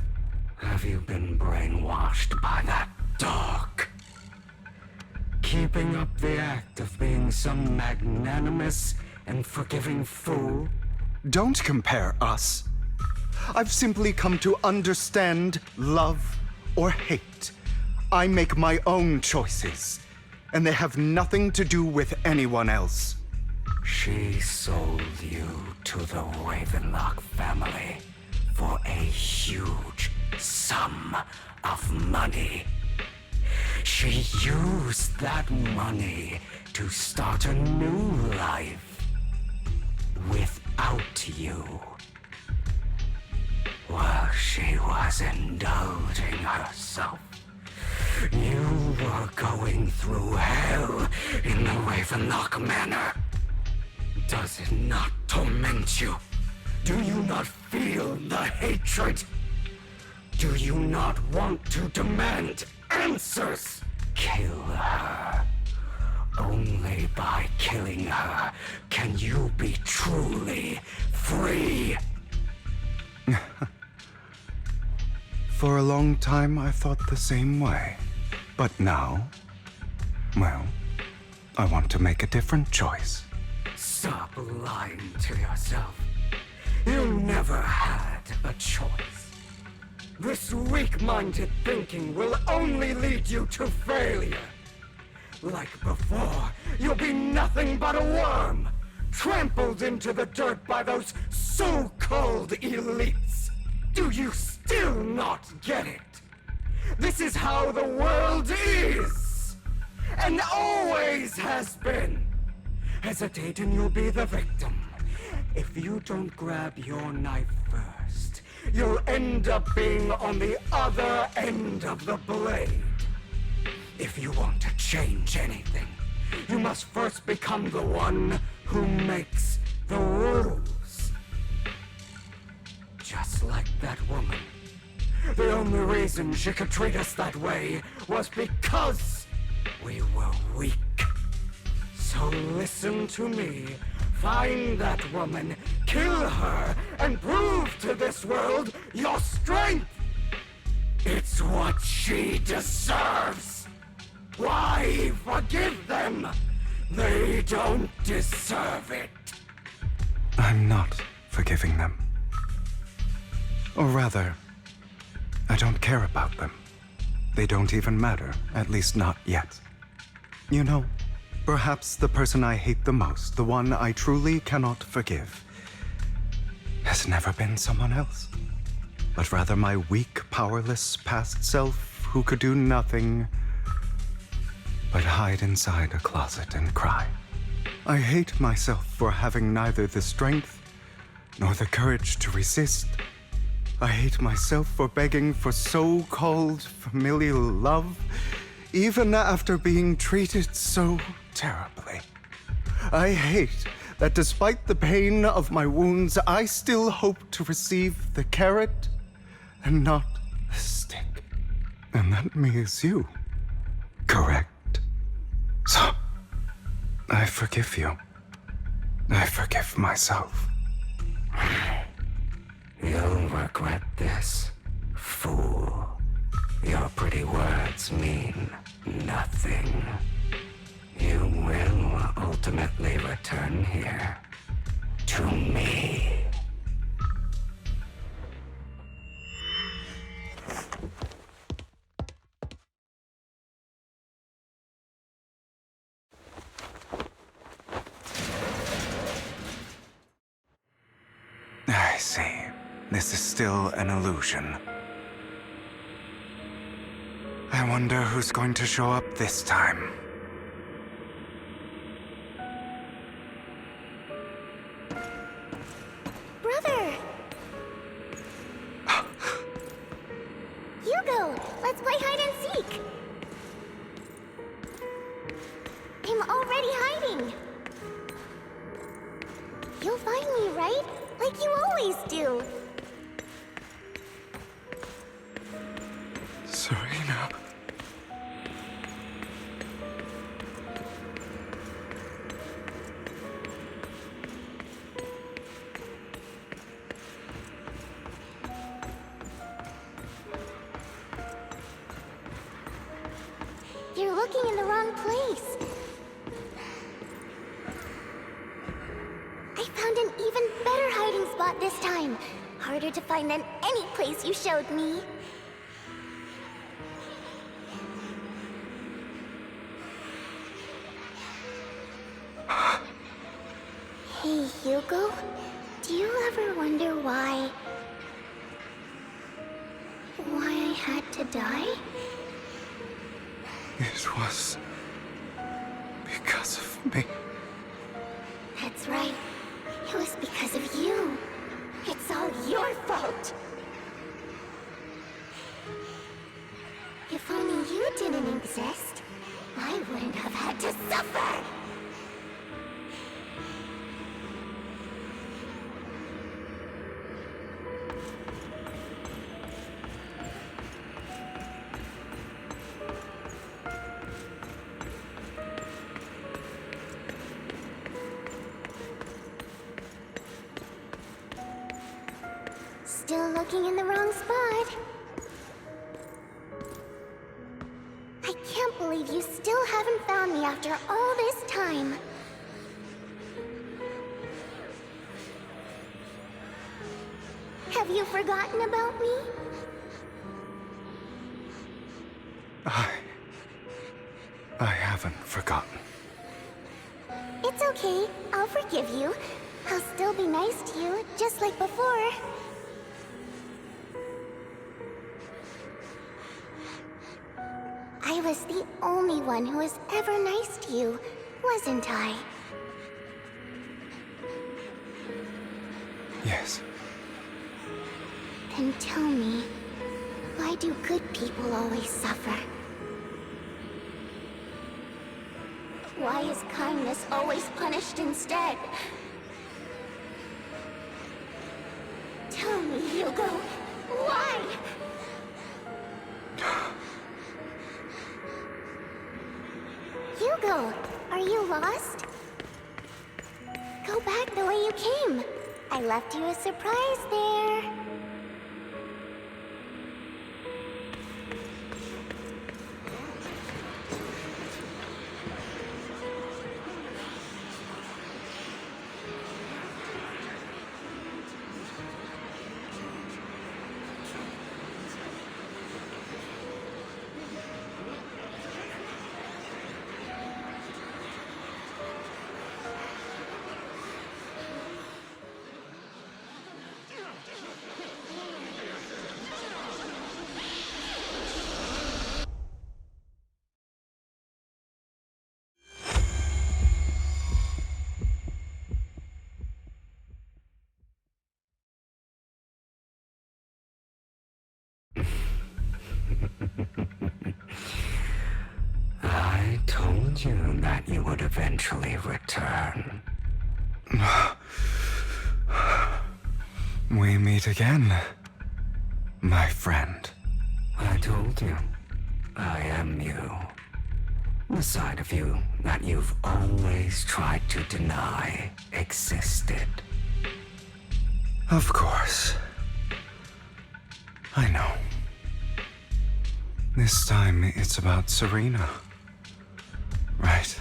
Have you been brainwashed by that dog? Keeping up the act of being some magnanimous and forgiving fool? Don't compare us. I've simply come to understand love or hate. I make my own choices, and they have nothing to do with anyone else. She sold you to the Ravenlock family for a huge sum of money. She used that money to start a new life without you. While she was indulging herself, you were going through hell in the Ravenlock Manor. Does it not torment you? Do you not feel the hatred? Do you not want to demand answers? Kill her. Only by killing her can you be truly free. For a long time, I thought the same way. But now, well, I want to make a different choice. Stop lying to yourself. You never had a choice. This weak-minded thinking will only lead you to failure. Like before, you'll be nothing but a worm, trampled into the dirt by those so-called elites. Do you still not get it? This is how the world is, and always has been. Hesitate and you'll be the victim. If you don't grab your knife first, you'll end up being on the other end of the blade. If you want to change anything, you must first become the one who makes the rules. Just like that woman. The only reason she could treat us that way was because we were weak. So listen to me. Find that woman, kill her, and prove to this world your strength. It's what she deserves. Why forgive them? They don't deserve it. I'm not forgiving them. Or rather, I don't care about them. They don't even matter, at least not yet. You know, perhaps the person I hate the most, the one I truly cannot forgive, has never been someone else, but rather my weak, powerless past self who could do nothing but hide inside a closet and cry. I hate myself for having neither the strength nor the courage to resist. I hate myself for begging for so-called familial love, even after being treated so terribly. I hate that despite the pain of my wounds, I still hope to receive the carrot and not the stick. And that me is you, correct? So, I forgive you. I forgive myself. You'll regret this, fool. Your pretty words mean nothing. You will ultimately return here to me. I see. This is still an illusion. I wonder who's going to show up this time. Brother! Hugo, let's play hide and seek! I'm already hiding! You'll find me, right? Like you always do! Serena. You're looking in the wrong place. I found an even better hiding spot this time. Harder to find than any place you showed me. Hey, Hugo. Do you ever wonder why I had to die? It was because of me. That's right. It was because of you. It's all your fault. If only you didn't exist, I wouldn't have had to suffer. Still looking in the wrong spot. I can't believe you still haven't found me after all this time. Have you forgotten about me? I haven't forgotten. It's okay. I'll forgive you. I'll still be nice to you, just like before. I was the only one who was ever nice to you, wasn't I? Yes. Then tell me, why do good people always suffer? Why is kindness always punished instead? Tell me, Hugo, why? Hugo, are you lost? Go back the way you came. I left you a surprise there. I told you that you would eventually return. We meet again, my friend. I told you, I am you. The side of you that you've always tried to deny existed. Of course. I know. This time it's about Serena. Right?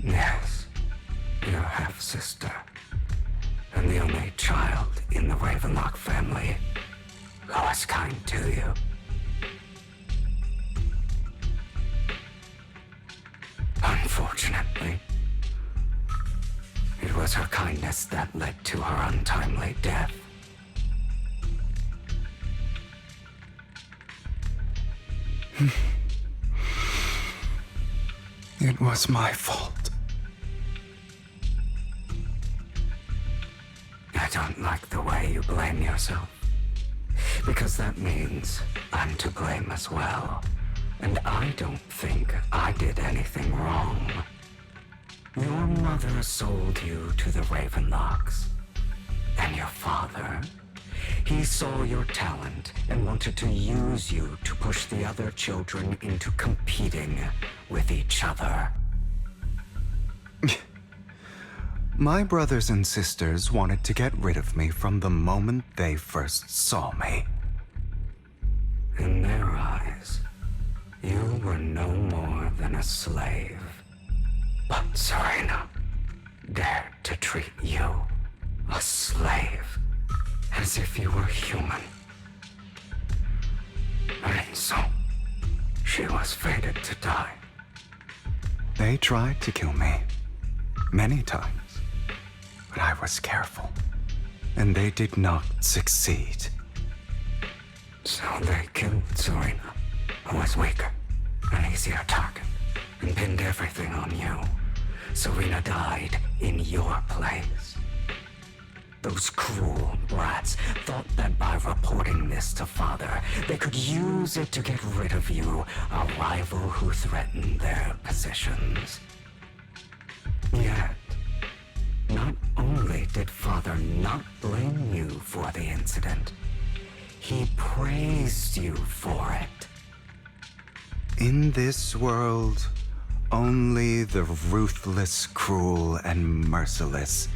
Yes, your half-sister, and the only child in the Ravenlock family who was kind to you. Unfortunately, it was her kindness that led to her untimely death. It was my fault. I don't like the way you blame yourself, because that means I'm to blame as well. And I don't think I did anything wrong. Your mother sold you to the Ravenlocks. And your father, he saw your talent and wanted to use you to push the other children into competing with each other. My brothers and sisters wanted to get rid of me from the moment they first saw me. In their eyes, you were no more than a slave. But Serena dared to treat you, a slave, as if you were human. And so, she was fated to die. They tried to kill me many times, but I was careful, and they did not succeed. So they killed Serena, who was weaker, an easier target, and pinned everything on you. Serena died in your place. Those cruel brats thought that by reporting this to Father, they could use it to get rid of you, a rival who threatened their positions. Yet, not only did Father not blame you for the incident, he praised you for it. In this world, only the ruthless, cruel, and merciless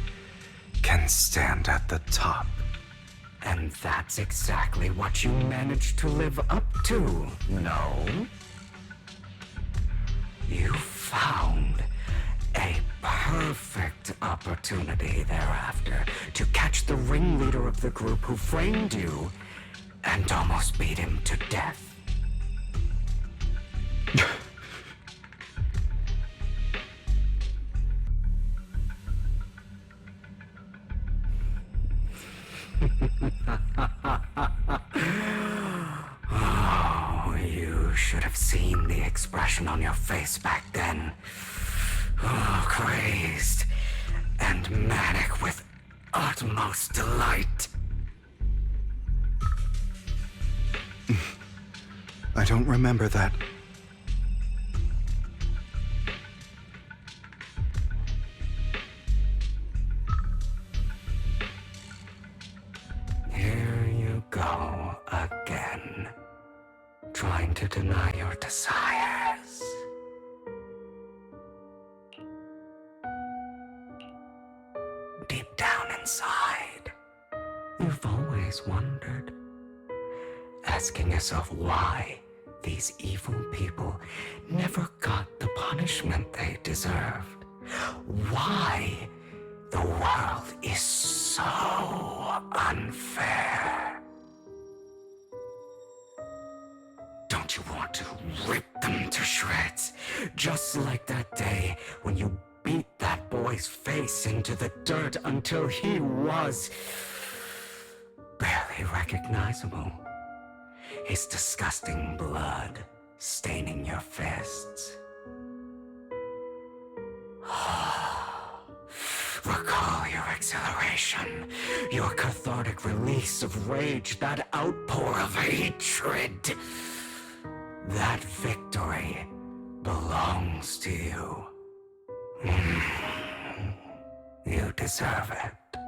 can stand at the top. And that's exactly what you managed to live up to, no? You found a perfect opportunity thereafter to catch the ringleader of the group who framed you and almost beat him to death. Oh, you should have seen the expression on your face back then. Oh, crazed and manic with utmost delight. I don't remember that. Here you go again, trying to deny your desires. Deep down inside, you've always wondered, asking yourself why these evil people never got the punishment they deserved. Why the world is so unfair. Don't you want to rip them to shreds? Just like that day when you beat that boy's face into the dirt until he was barely recognizable. His disgusting blood staining your fists. Recall your acceleration, your cathartic release of rage, that outpour of hatred. That victory belongs to you. You deserve it.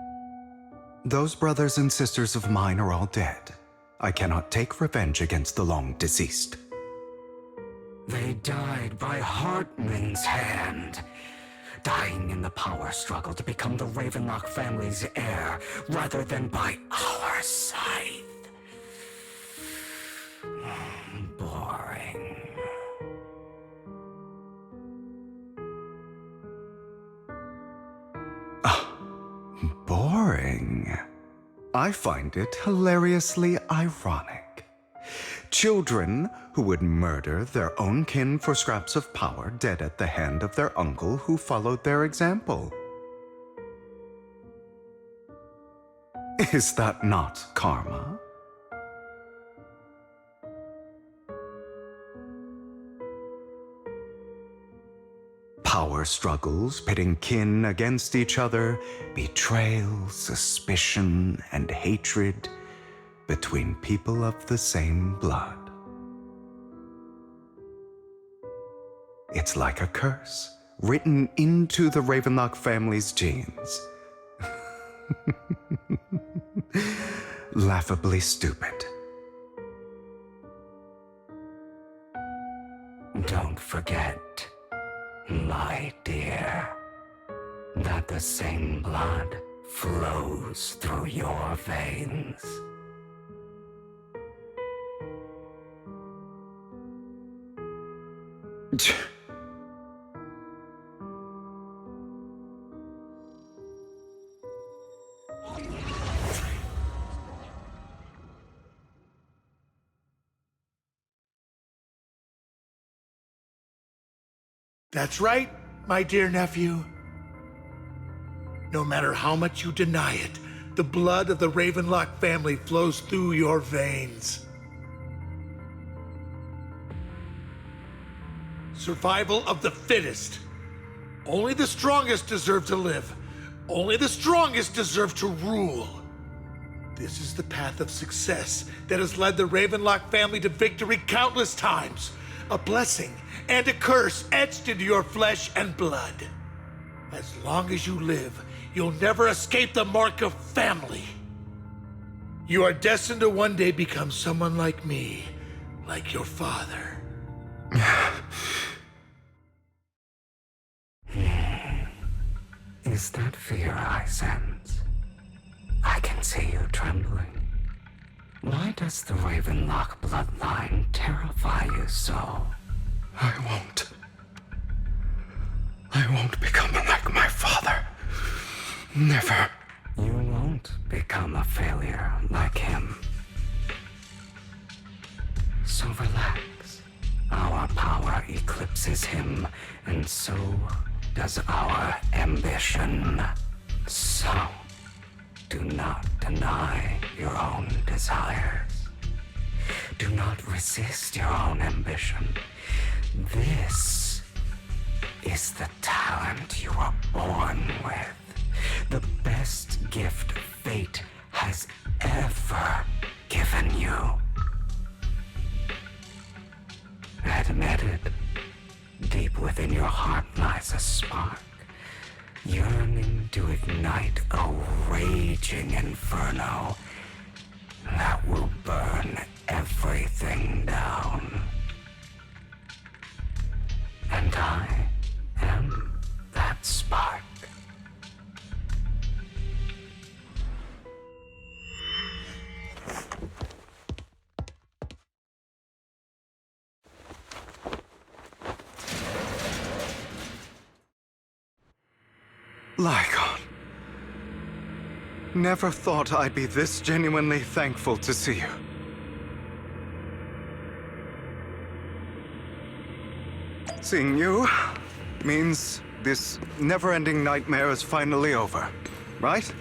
Those brothers and sisters of mine are all dead. I cannot take revenge against the long deceased. They died by Hartman's hand, dying in the power struggle to become the Ravenlock family's heir, rather than by our scythe. Boring. Boring. I find it hilariously ironic. Children who would murder their own kin for scraps of power dead at the hand of their uncle who followed their example. Is that not karma? Power struggles pitting kin against each other, betrayal, suspicion, and hatred between people of the same blood. It's like a curse written into the Ravenlock family's genes. Laughably stupid. Don't forget, my dear, that the same blood flows through your veins. That's right, my dear nephew. No matter how much you deny it, the blood of the Ravenlock family flows through your veins. Survival of the fittest. Only the strongest deserve to live. Only the strongest deserve to rule. This is the path of success that has led the Ravenlock family to victory countless times. A blessing and a curse etched into your flesh and blood. As long as you live, you'll never escape the mark of family. You are destined to one day become someone like me, like your father. Is that fear I sense? I can see you trembling. Why does the Ravenlock bloodline terrify you so? I won't become like my father. Never. You won't become a failure like him. So relax. Our power eclipses him, and so does our ambition. So, do not deny your own desires. Do not resist your own ambition. This is the talent you were born with. The best gift fate has ever given you. Admit it. Deep within your heart lies a spark, yearning to ignite a raging inferno that will burn everything down. And I am that spark. Lycon. Never thought I'd be this genuinely thankful to see you. Seeing you means this never-ending nightmare is finally over, right?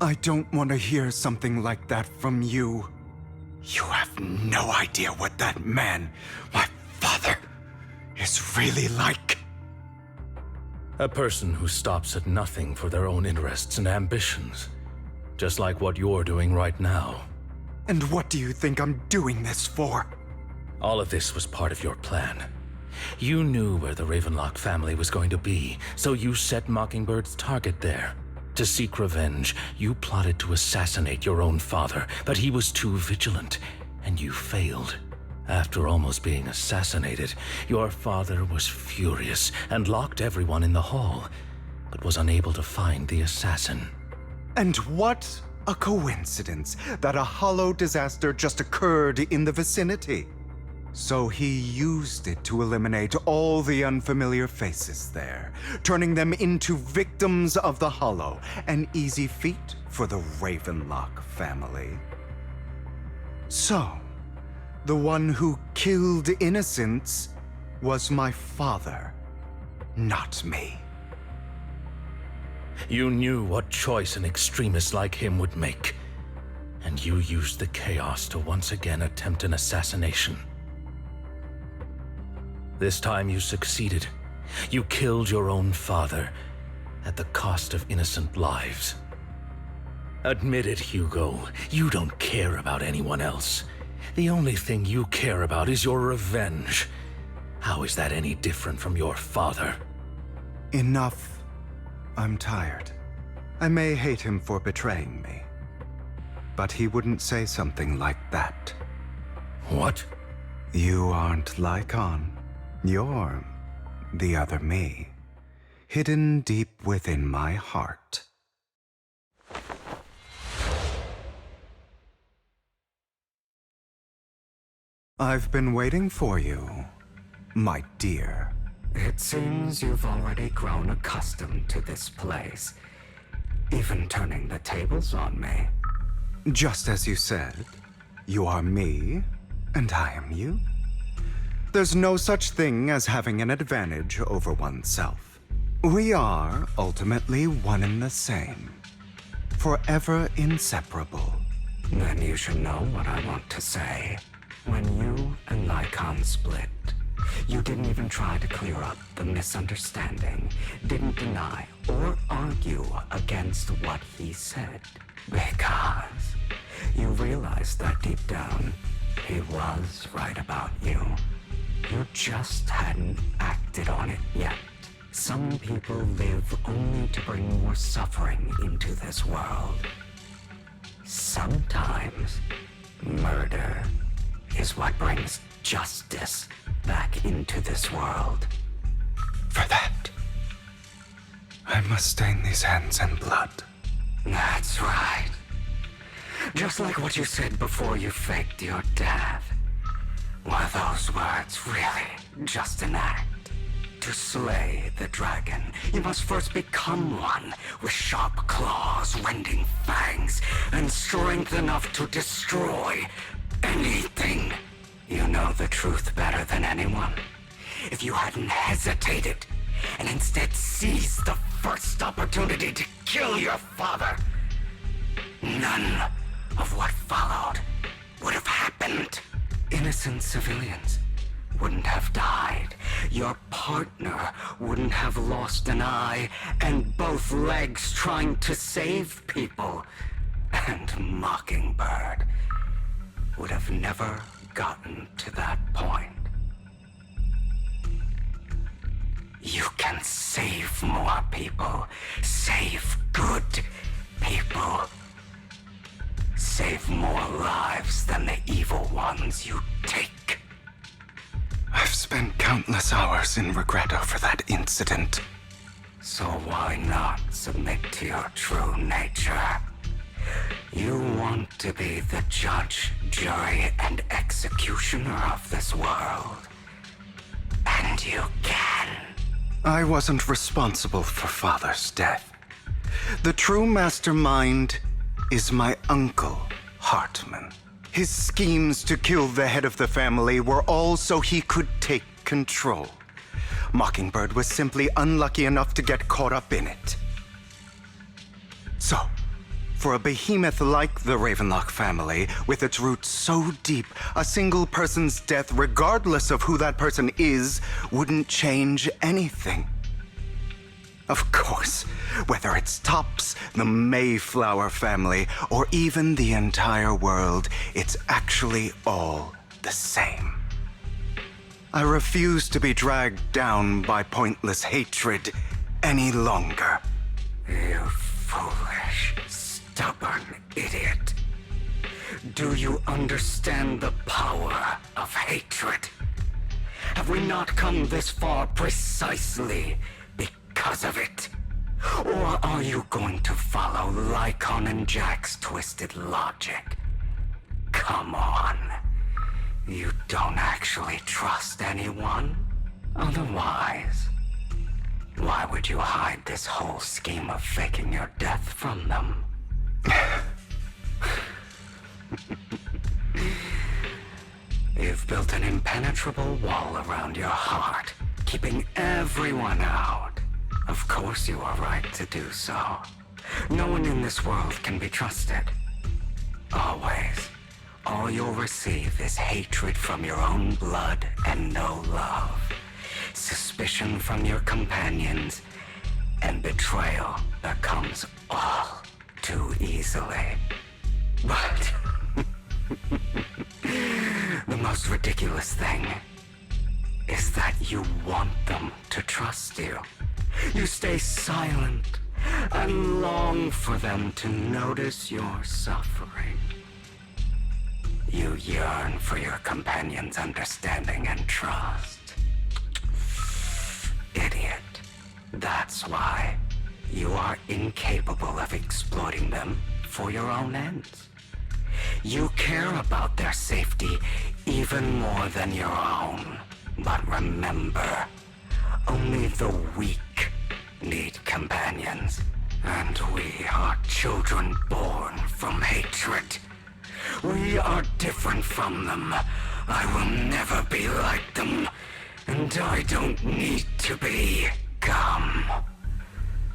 I don't want to hear something like that from you. You have no idea what that man, my father, is really like. A person who stops at nothing for their own interests and ambitions. Just like what you're doing right now. And what do you think I'm doing this for? All of this was part of your plan. You knew where the Ravenlock family was going to be, so you set Mockingbird's target there. To seek revenge, you plotted to assassinate your own father, but he was too vigilant, and you failed. After almost being assassinated, your father was furious and locked everyone in the hall, but was unable to find the assassin. And what a coincidence that a hollow disaster just occurred in the vicinity. So he used it to eliminate all the unfamiliar faces there, turning them into victims of the hollow, an easy feat for the Ravenlock family. So, the one who killed innocents was my father, not me. You knew what choice an extremist like him would make, and you used the chaos to once again attempt an assassination. This time you succeeded. You killed your own father, at the cost of innocent lives. Admit it, Hugo, you don't care about anyone else. The only thing you care about is your revenge. How is that any different from your father? Enough. I'm tired. I may hate him for betraying me, but he wouldn't say something like that. What? You aren't Lycon. You're the other me, hidden deep within my heart. I've been waiting for you, my dear. It seems you've already grown accustomed to this place, even turning the tables on me. Just as you said, you are me, and I am you. There's no such thing as having an advantage over oneself. We are ultimately one and the same, forever inseparable. Then you should know what I want to say. When you and Lycon split, you didn't even try to clear up the misunderstanding, didn't deny or argue against what he said, because you realized that deep down, he was right about you. You just hadn't acted on it yet. Some people live only to bring more suffering into this world. Sometimes, murder is what brings justice back into this world. For that, I must stain these hands in blood. That's right. Just like what you said before you faked your death. Were those words really just an act? To slay the dragon, you must first become one, with sharp claws, rending fangs, and strength enough to destroy anything. You know the truth better than anyone. If you hadn't hesitated, and instead seized the first opportunity to kill your father, none of what followed would have happened. Innocent civilians wouldn't have died. Your partner wouldn't have lost an eye and both legs trying to save people. And Mockingbird would have never gotten to that point. You can save more people. Save good people. Save more lives than the evil ones you take. I've spent countless hours in regret over that incident. So why not submit to your true nature? You want to be the judge, jury, and executioner of this world. And you can. I wasn't responsible for Father's death. The true mastermind is my uncle, Hartman. His schemes to kill the head of the family were all so he could take control. Mockingbird was simply unlucky enough to get caught up in it. So, For a behemoth like the Ravenlock family, with its roots so deep, a single person's death, regardless of who that person is, wouldn't change anything. Of course, whether it's Tops, the Mayflower family, or even the entire world, it's actually all the same. I refuse to be dragged down by pointless hatred any longer. You foolish, stubborn idiot. Do you understand the power of hatred? Have we not come this far precisely because of it? Or are you going to follow Lycon and Jack's twisted logic? Come on. You don't actually trust anyone? Otherwise, why would you hide this whole scheme of faking your death from them? You've built an impenetrable wall around your heart, keeping everyone out. Of course you are right to do so. No one in this world can be trusted. Always. All you'll receive is hatred from your own blood and no love. Suspicion from your companions, and betrayal that comes all too easily. But the most ridiculous thing is that you want them to trust you. You stay silent and long for them to notice your suffering. You yearn for your companion's understanding and trust. Idiot. That's why you are incapable of exploiting them for your own ends. You care about their safety even more than your own. But remember, only the weak need companions. And we are children born from hatred. We are different from them. I will never be like them. And I don't need to be. Come.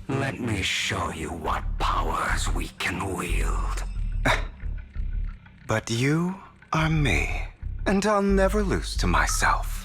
Let me show you what powers we can wield. But you are me, and I'll never lose to myself.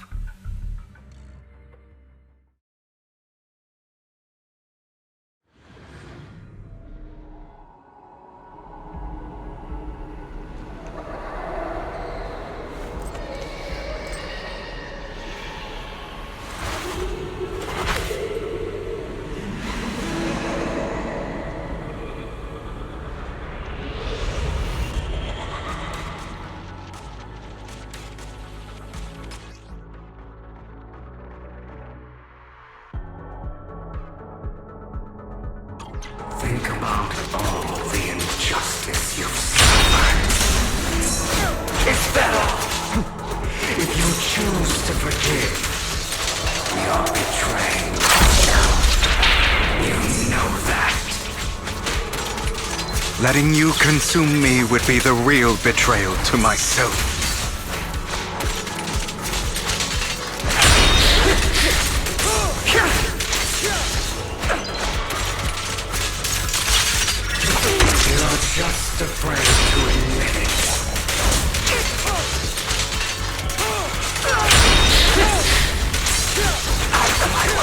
Think about all the injustice you've suffered. Is that all? If you choose to forgive, you're betraying yourself. You know that. Letting you consume me would be the real betrayal to myself. Just afraid to admit it.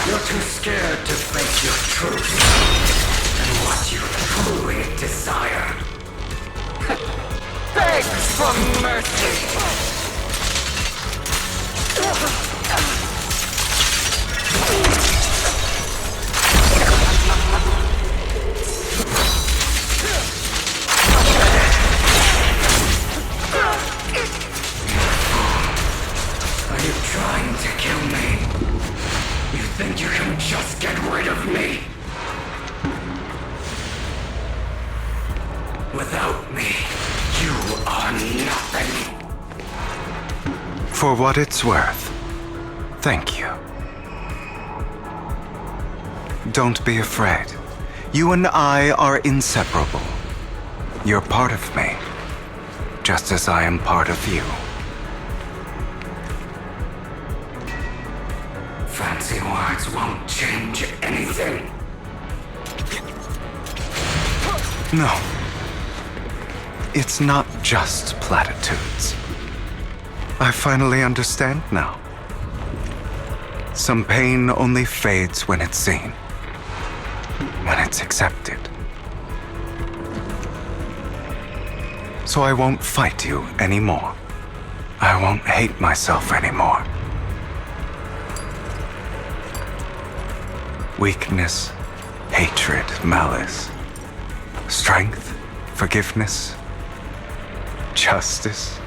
You're too scared to face your truth and what you truly desire. Begs for mercy. Are you trying to kill me? You think you can just get rid of me? Without me, you are nothing. For what it's worth, thank you. Don't be afraid. You and I are inseparable. You're part of me, just as I am part of you. Fancy words won't change anything. No, It's not just platitudes. I finally understand now. Some pain only fades when it's seen, when it's accepted. So I won't fight you anymore. I won't hate myself anymore. Weakness, hatred, malice, strength, forgiveness, justice.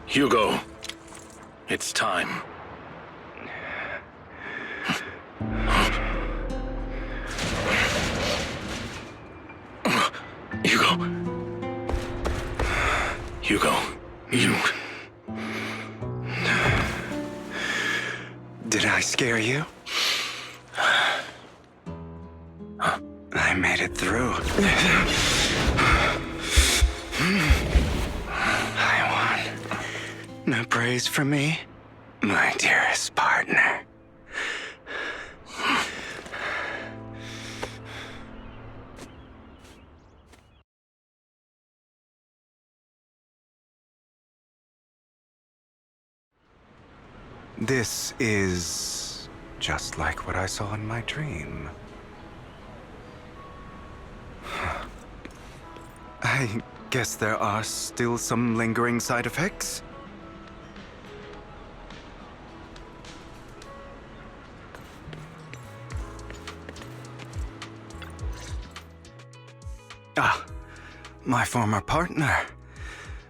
Hugo, it's time. Hugo, you... Did I scare you? I made it through. I won. No praise for me, my dearest partner. This is just like what I saw in my dream. I guess there are still some lingering side effects. Ah, my former partner.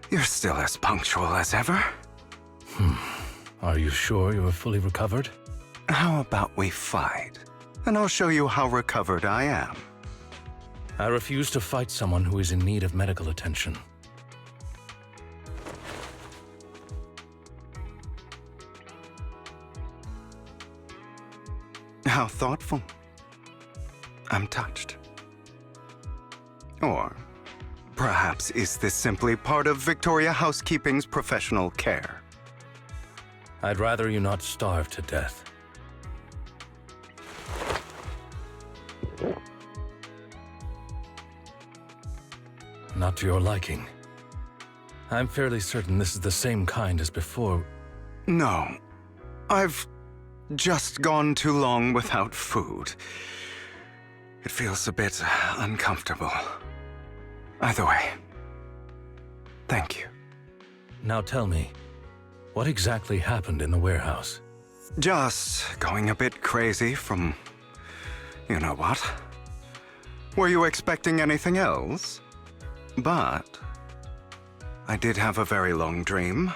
You're still as punctual as ever. Are you sure you're fully recovered? How about we fight, and I'll show you how recovered I am. I refuse to fight someone who is in need of medical attention. How thoughtful. I'm touched. Or perhaps is this simply part of Victoria Housekeeping's professional care? I'd rather you not starve to death. Not to your liking. I'm fairly certain this is the same kind as before. No. I've just gone too long without food. It feels a bit uncomfortable. Either way, thank you. Now tell me, what exactly happened in the warehouse? Just going a bit crazy from... you know what? Were you expecting anything else? But I did have a very long dream.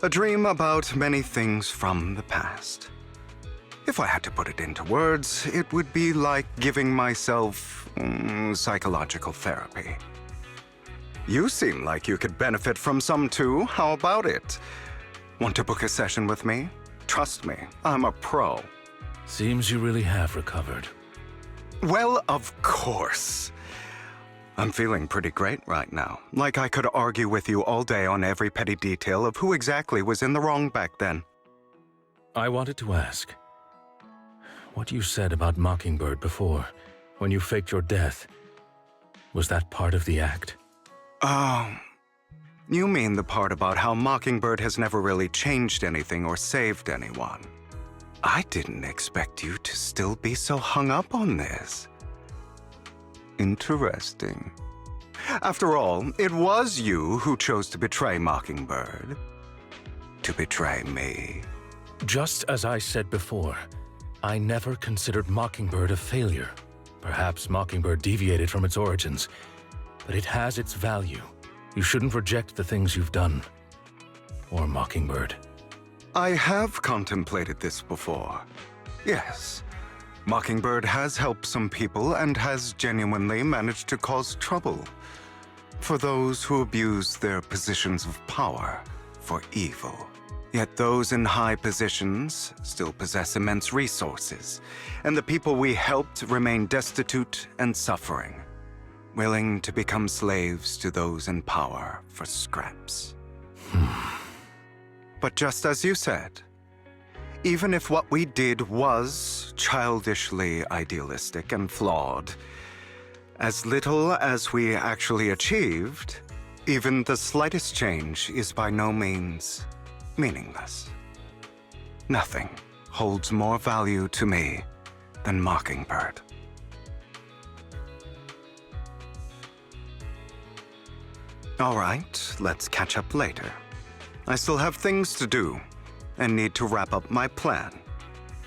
A dream about many things from the past. If I had to put it into words, it would be like giving myself psychological therapy. You seem like you could benefit from some too. How about it? Want to book a session with me? Trust me, I'm a pro. Seems you really have recovered. Well, of course. I'm feeling pretty great right now. Like I could argue with you all day on every petty detail of who exactly was in the wrong back then. I wanted to ask, what you said about Mockingbird before, when you faked your death, was that part of the act? Oh, you mean the part about how Mockingbird has never really changed anything or saved anyone. I didn't expect you to still be so hung up on this. Interesting. After all, it was you who chose to betray Mockingbird. To betray me. Just as I said before, I never considered Mockingbird a failure. Perhaps Mockingbird deviated from its origins, but it has its value. You shouldn't reject the things you've done. Or Mockingbird. I have contemplated this before. Yes. Mockingbird has helped some people and has genuinely managed to cause trouble for those who abuse their positions of power for evil. Yet those in high positions still possess immense resources, and the people we helped remain destitute and suffering, willing to become slaves to those in power for scraps. But just as you said, even if what we did was childishly idealistic and flawed, as little as we actually achieved, even the slightest change is by no means meaningless. Nothing holds more value to me than Mockingbird. All right, let's catch up later. I still have things to do and need to wrap up my plan.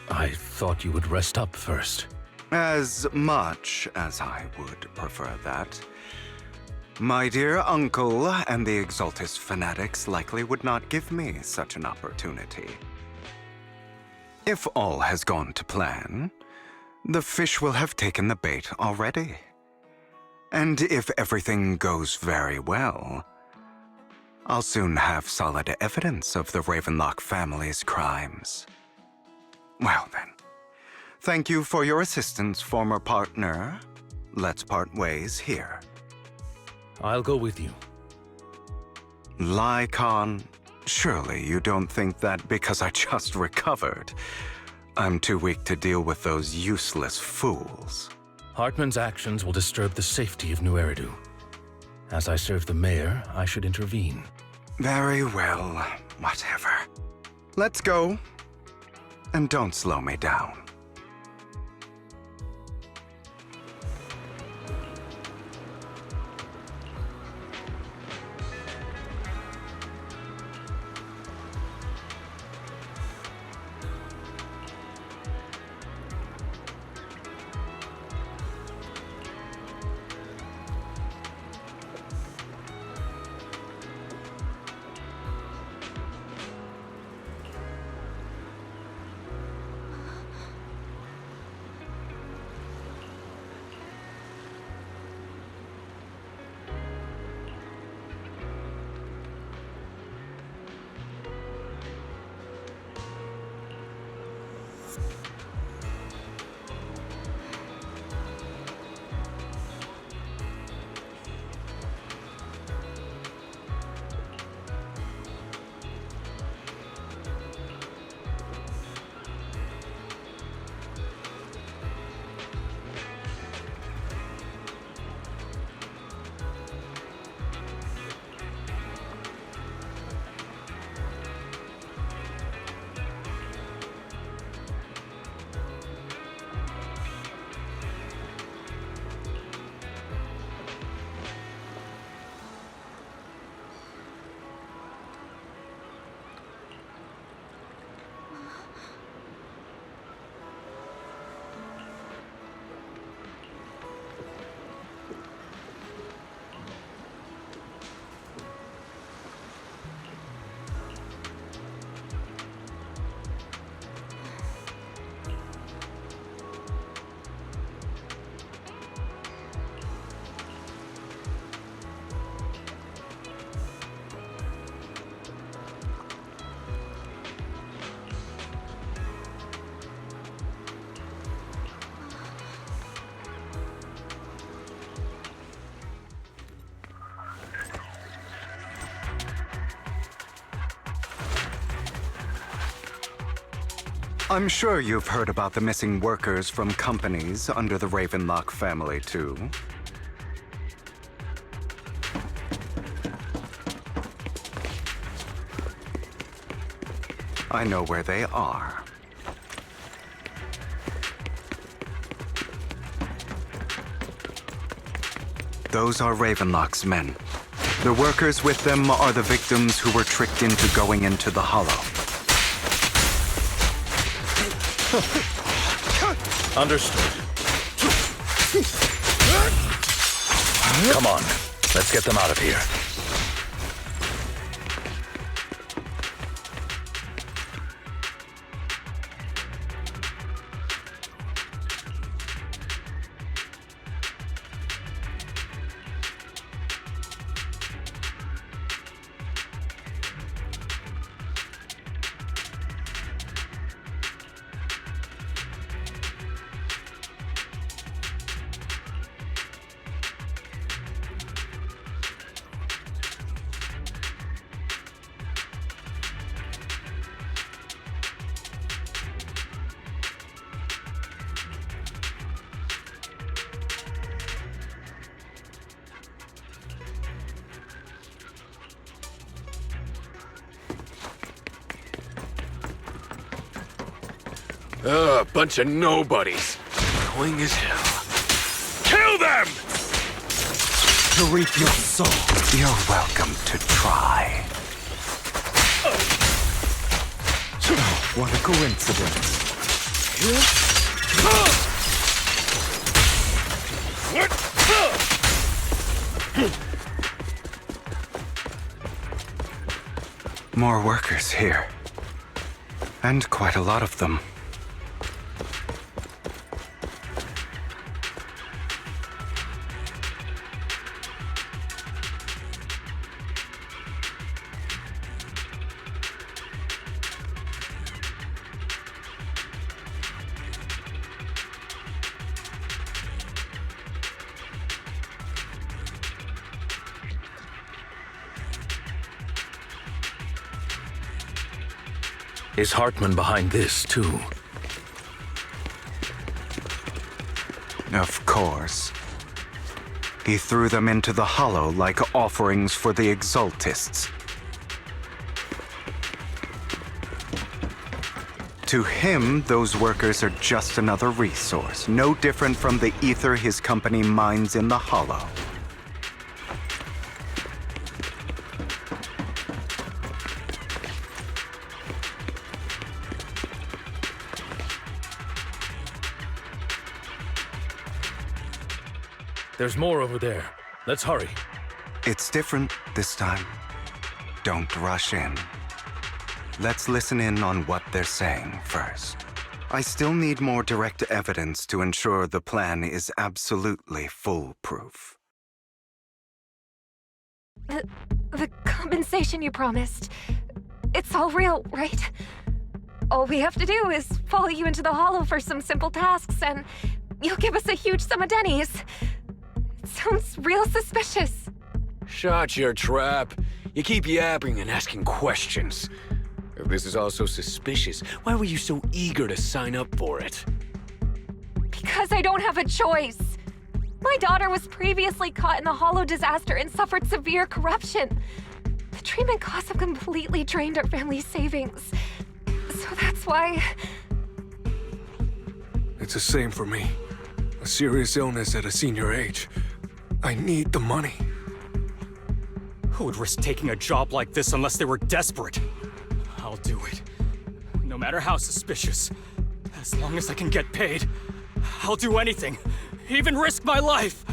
I thought you would rest up first. As much as I would prefer that. My dear uncle and the Exaltus fanatics likely would not give me such an opportunity. If all has gone to plan, the fish will have taken the bait already. And if everything goes very well, I'll soon have solid evidence of the Ravenlock family's crimes. Well then, thank you for your assistance, former partner. Let's part ways here. I'll go with you. Lycon, surely you don't think that because I just recovered, I'm too weak to deal with those useless fools. Hartman's actions will disturb the safety of New Eridu. As I serve the mayor, I should intervene. Very well, whatever. Let's go. And don't slow me down. I'm sure you've heard about the missing workers from companies under the Ravenlock family, too. I know where they are. Those are Ravenlock's men. The workers with them are the victims who were tricked into going into the Hollow. Understood. Come on, let's get them out of here. Bunch of nobodies. Annoying as hell. Kill them! To reap your soul, you're welcome to try. What a coincidence. More workers here. And quite a lot of them. Is Hartman behind this, too? Of course. He threw them into the hollow like offerings for the Exaltists. To him, those workers are just another resource, no different from the ether his company mines in the hollow. There's more over there. Let's hurry. It's different this time. Don't rush in. Let's listen in on what they're saying first. I still need more direct evidence to ensure the plan is absolutely foolproof. The compensation you promised. It's all real, right? All we have to do is follow you into the hollow for some simple tasks, and you'll give us a huge sum of dennies. It sounds real suspicious. Shut your trap. You keep yapping and asking questions. If this is all so suspicious, why were you so eager to sign up for it? Because I don't have a choice. My daughter was previously caught in the hollow disaster and suffered severe corruption. The treatment costs have completely drained our family's savings. So that's why... It's the same for me. A serious illness at a senior age. I need the money. Who would risk taking a job like this unless they were desperate? I'll do it. No matter how suspicious. As long as I can get paid, I'll do anything. Even risk my life!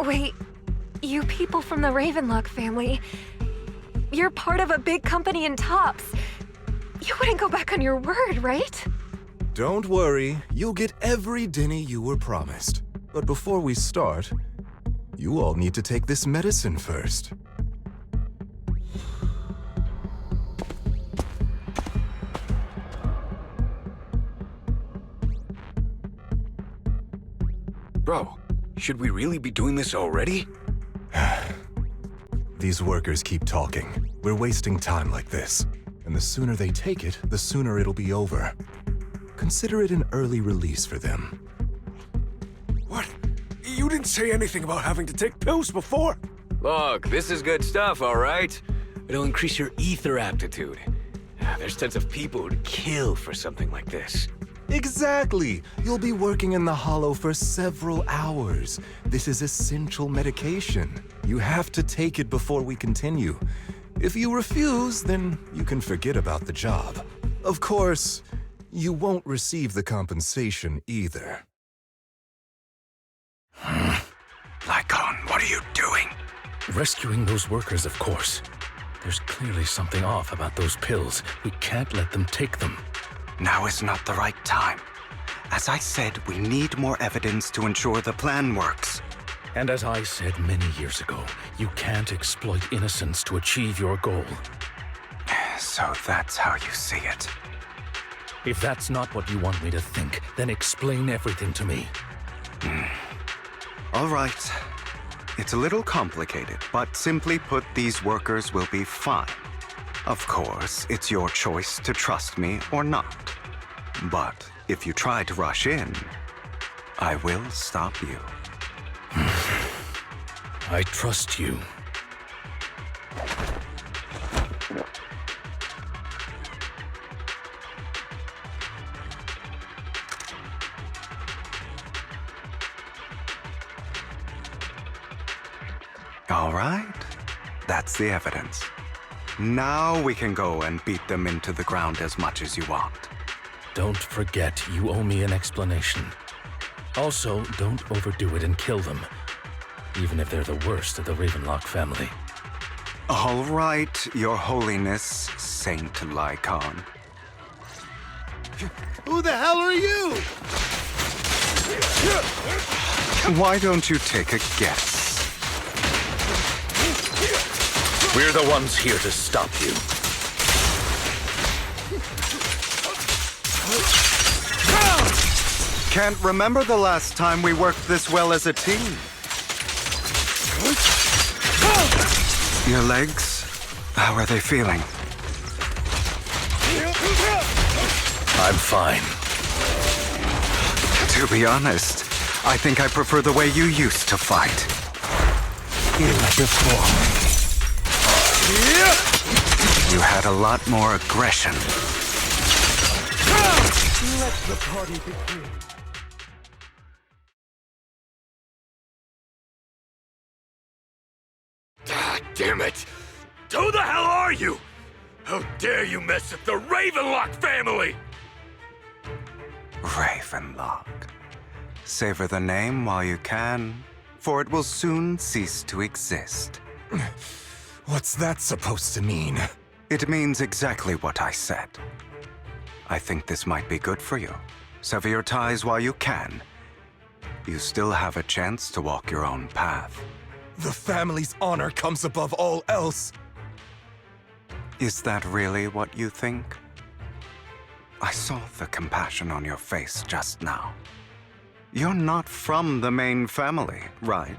Wait, you people from the Ravenlock family, you're part of a big company in Tops. You wouldn't go back on your word, right? Don't worry, you'll get every denny you were promised. But before we start, you all need to take this medicine first. Bro, should we really be doing this already? These workers keep talking. We're wasting time like this. And the sooner they take it, the sooner it'll be over. Consider it an early release for them. What? You didn't say anything about having to take pills before. Look, this is good stuff, all right? It'll increase your ether aptitude. There's tons of people who'd kill for something like this. Exactly! You'll be working in the hollow for several hours. This is essential medication. You have to take it before we continue. If you refuse, then you can forget about the job. Of course, you won't receive the compensation either. Lycon, what are you doing? Rescuing those workers, of course. There's clearly something off about those pills. We can't let them take them. Now is not the right time. As I said, we need more evidence to ensure the plan works. And as I said many years ago, you can't exploit innocence to achieve your goal. So that's how you see it. If that's not what you want me to think, then explain everything to me. All right. It's a little complicated, but simply put, these workers will be fine. Of course, it's your choice to trust me or not. But if you try to rush in, I will stop you. I trust you. All right. That's the evidence. Now we can go and beat them into the ground as much as you want. Don't forget, you owe me an explanation. Also, don't overdo it and kill them, even if they're the worst of the Ravenlock family. All right, Your Holiness, Saint Lycon. Who the hell are you? Why don't you take a guess? We're the ones here to stop you. Can't remember the last time we worked this well as a team. Your legs, how are they feeling? I'm fine. To be honest, I think I prefer the way you used to fight. You had a lot more aggression. Let the party begin. Damn it! Who the hell are you? How dare you mess with the Ravenlock family? Ravenlock. Savor the name while you can, for it will soon cease to exist. What's that supposed to mean? It means exactly what I said. I think this might be good for you. Sever your ties while you can. You still have a chance to walk your own path. The family's honor comes above all else. Is that really what you think? I saw the compassion on your face just now. You're not from the main family, right?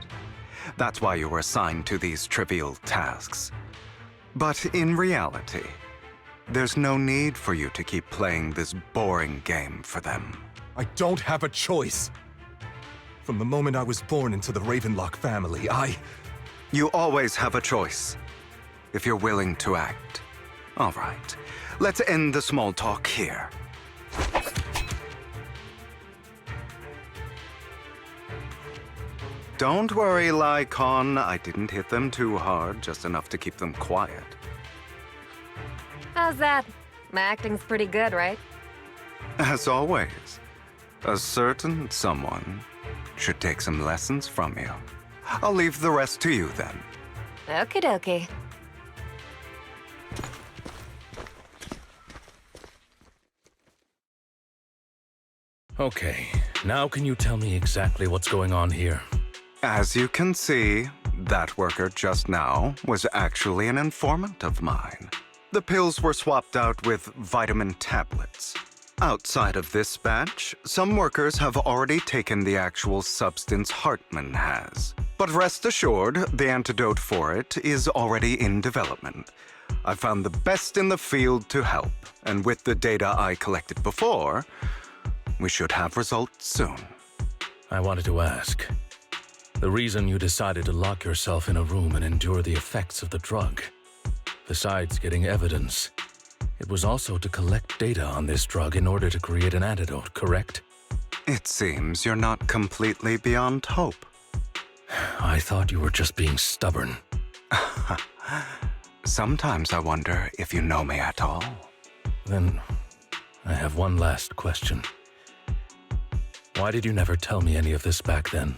That's why you were assigned to these trivial tasks. But in reality, there's no need for you to keep playing this boring game for them. I don't have a choice. From the moment I was born into the Ravenlock family, You always have a choice, if you're willing to act. All right, let's end the small talk here. Don't worry, Lycon. I didn't hit them too hard, just enough to keep them quiet. How's that? My acting's pretty good, right? As always, a certain someone should take some lessons from you. I'll leave the rest to you then. Okie dokie. Okay, now can you tell me exactly what's going on here? As you can see, that worker just now was actually an informant of mine. The pills were swapped out with vitamin tablets. Outside of this batch, some workers have already taken the actual substance Hartman has. But rest assured, the antidote for it is already in development. I found the best in the field to help, and with the data I collected before, we should have results soon. I wanted to ask. The reason you decided to lock yourself in a room and endure the effects of the drug, besides getting evidence, it was also to collect data on this drug in order to create an antidote, correct? It seems you're not completely beyond hope. I thought you were just being stubborn. Sometimes I wonder if you know me at all. Then, I have one last question. Why did you never tell me any of this back then?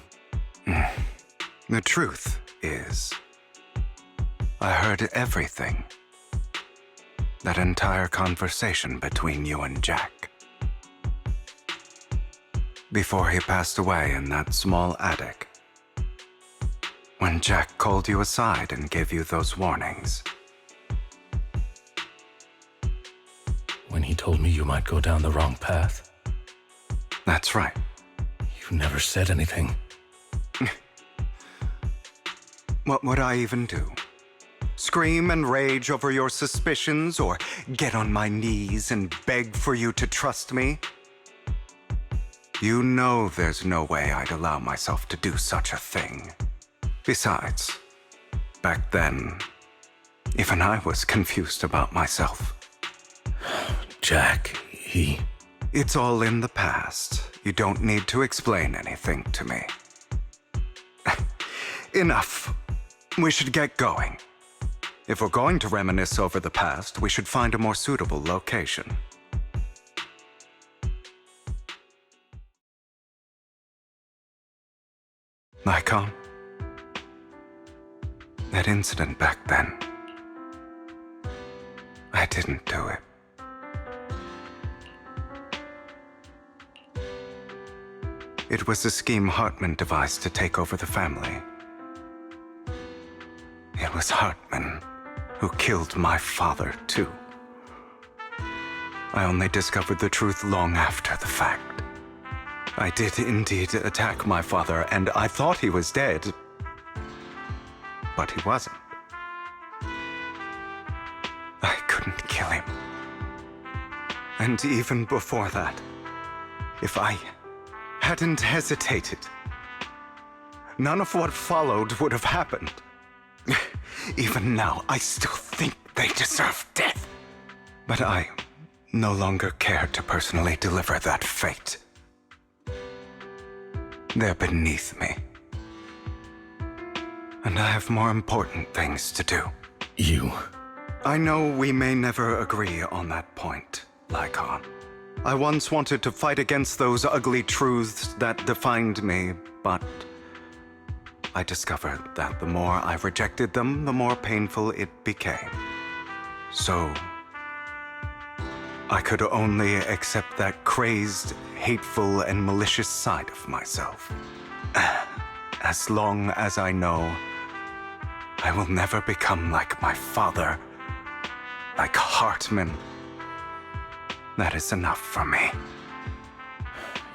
The truth is, I heard everything. That entire conversation between you and Jack. Before he passed away in that small attic. When Jack called you aside and gave you those warnings. When he told me you might go down the wrong path? That's right. You never said anything. What would I even do? Scream and rage over your suspicions, or get on my knees and beg for you to trust me? You know there's no way I'd allow myself to do such a thing. Besides, back then, even I was confused about myself. Jack, he... It's all in the past. You don't need to explain anything to me. Enough. We should get going. If we're going to reminisce over the past, we should find a more suitable location. Nikon? That incident back then. I didn't do it. It was a scheme Hartman devised to take over the family. It was Hartman who killed my father, too. I only discovered the truth long after the fact. I did indeed attack my father, and I thought he was dead. But he wasn't. I couldn't kill him. And even before that, if I hadn't hesitated, none of what followed would have happened. Even now, I still think they deserve death. But I no longer care to personally deliver that fate. They're beneath me. And I have more important things to do. You? I know we may never agree on that point, Lycon. I once wanted to fight against those ugly truths that defined me, but I discovered that the more I rejected them, the more painful it became. So I could only accept that crazed, hateful, and malicious side of myself. As long as I know I will never become like my father, like Hartman, that is enough for me.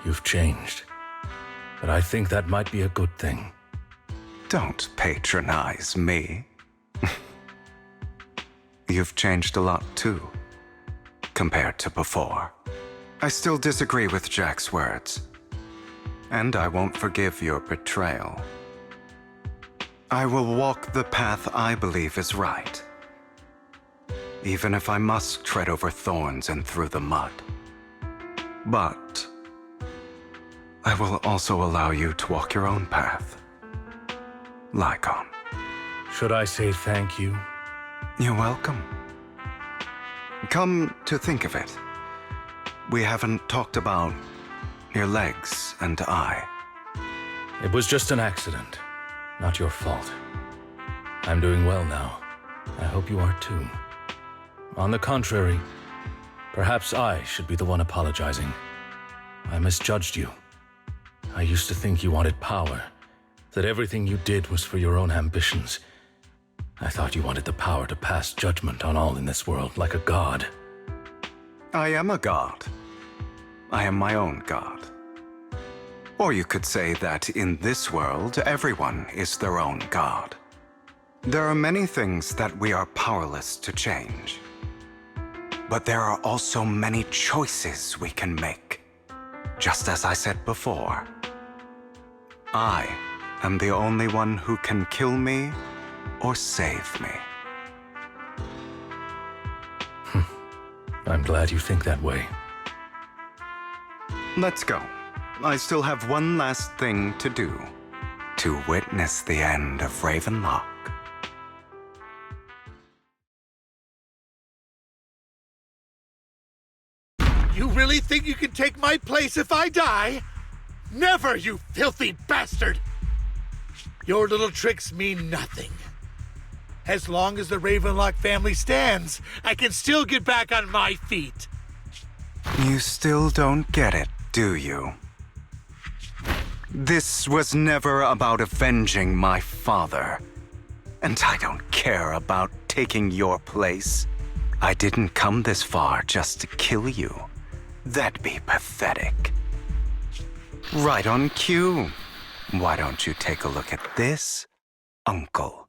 You've changed, but I think that might be a good thing. Don't patronize me. You've changed a lot too, compared to before. I still disagree with Jack's words, and I won't forgive your betrayal. I will walk the path I believe is right, even if I must tread over thorns and through the mud. But I will also allow you to walk your own path. Lycon. Should I say thank you? You're welcome. Come to think of it, we haven't talked about your legs and eye. It was just an accident, not your fault. I'm doing well now. I hope you are too. On the contrary, perhaps I should be the one apologizing. I misjudged you. I used to think you wanted power, that everything you did was for your own ambitions. I thought you wanted the power to pass judgment on all in this world like a god. I am a god. I am my own god. Or you could say that in this world, everyone is their own god. There are many things that we are powerless to change. But there are also many choices we can make. Just as I said before, I am the only one who can kill me or save me. I'm glad you think that way. Let's go. I still have one last thing to do. To witness the end of Ravenlock. You really think you can take my place if I die? Never, you filthy bastard! Your little tricks mean nothing. As long as the Ravenlock family stands, I can still get back on my feet. You still don't get it, do you? This was never about avenging my father. And I don't care about taking your place. I didn't come this far just to kill you. That'd be pathetic. Right on cue. Why don't you take a look at this, Uncle?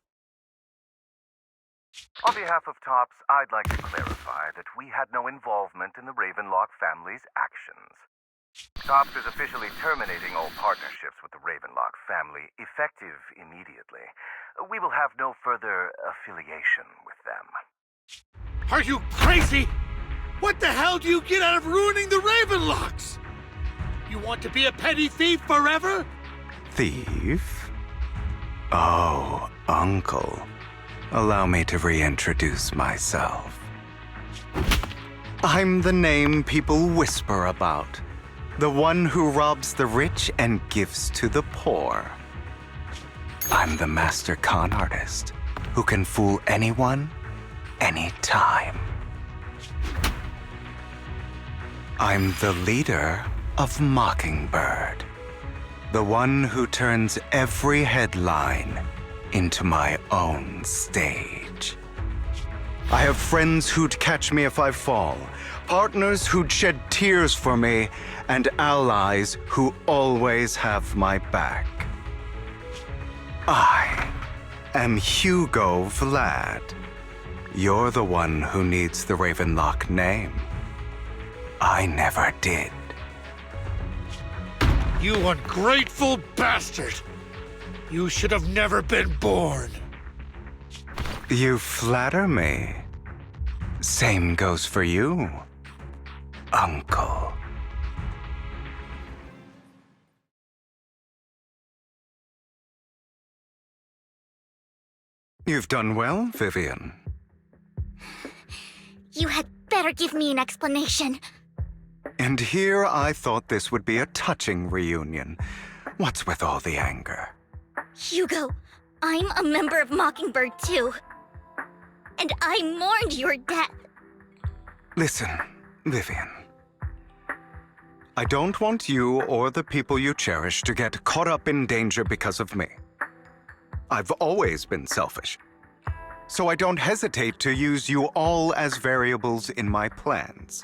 On behalf of TOPS, I'd like to clarify that we had no involvement in the Ravenlock family's actions. TOPS is officially terminating all partnerships with the Ravenlock family, effective immediately. We will have no further affiliation with them. Are you crazy? What the hell do you get out of ruining the Ravenlocks? You want to be a petty thief forever? Thief? Oh, Uncle, allow me to reintroduce myself. I'm the name people whisper about. The one who robs the rich and gives to the poor. I'm the master con artist who can fool anyone, anytime. I'm the leader of Mockingbird. The one who turns every headline into my own stage. I have friends who'd catch me if I fall, partners who'd shed tears for me, and allies who always have my back. I am Hugo Vlad. You're the one who needs the Ravenlock name. I never did. You ungrateful bastard! You should have never been born. You flatter me. Same goes for you, Uncle. You've done well, Vivian. You had better give me an explanation. And here I thought this would be a touching reunion. What's with all the anger? Hugo, I'm a member of Mockingbird too. And I mourned your death. Listen, Vivian. I don't want you or the people you cherish to get caught up in danger because of me. I've always been selfish, so I don't hesitate to use you all as variables in my plans.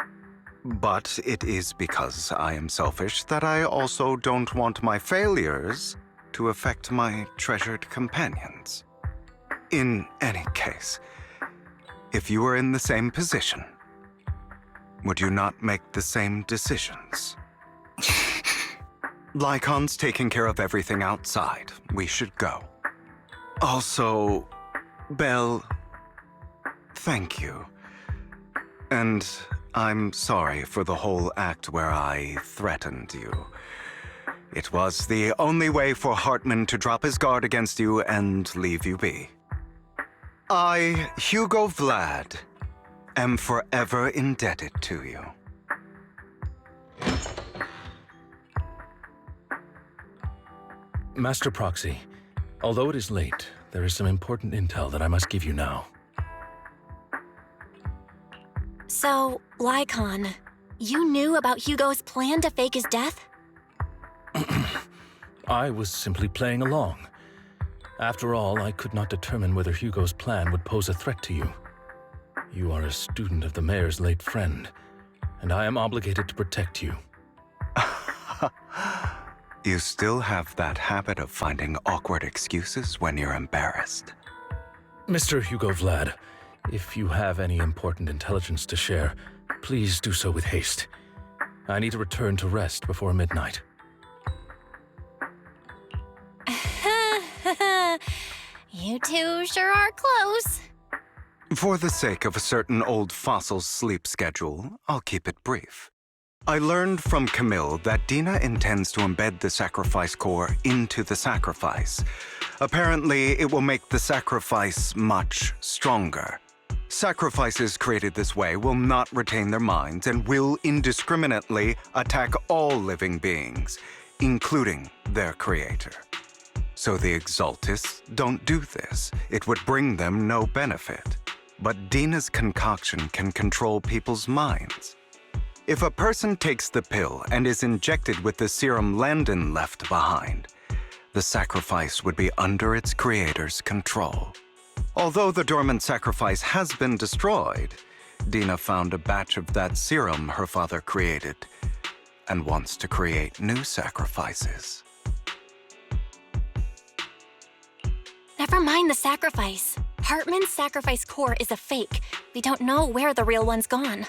But it is because I am selfish that I also don't want my failures to affect my treasured companions. In any case, if you were in the same position, would you not make the same decisions? Lycon's taking care of everything outside. We should go. Also, Belle, thank you. And I'm sorry for the whole act where I threatened you. It was the only way for Hartman to drop his guard against you and leave you be. I, Hugo Vlad, am forever indebted to you. Master Proxy, although it is late, there is some important intel that I must give you now. So, Lycon, you knew about Hugo's plan to fake his death? I was simply playing along. After all, I could not determine whether Hugo's plan would pose a threat to you. You are a student of the mayor's late friend, and I am obligated to protect you. You still have that habit of finding awkward excuses when you're embarrassed. Mr. Hugo Vlad, if you have any important intelligence to share, please do so with haste. I need to return to rest before midnight. You two sure are close. For the sake of a certain old fossil's sleep schedule, I'll keep it brief. I learned from Camille that Dina intends to embed the sacrifice core into the sacrifice. Apparently, it will make the sacrifice much stronger. Sacrifices created this way will not retain their minds and will indiscriminately attack all living beings, including their creator. So the Exaltists don't do this. It would bring them no benefit. But Dina's concoction can control people's minds. If a person takes the pill and is injected with the serum Landon left behind, the sacrifice would be under its creator's control. Although the dormant sacrifice has been destroyed, Dina found a batch of that serum her father created and wants to create new sacrifices. Never mind the sacrifice. Hartman's sacrifice core is a fake. We don't know where the real one's gone.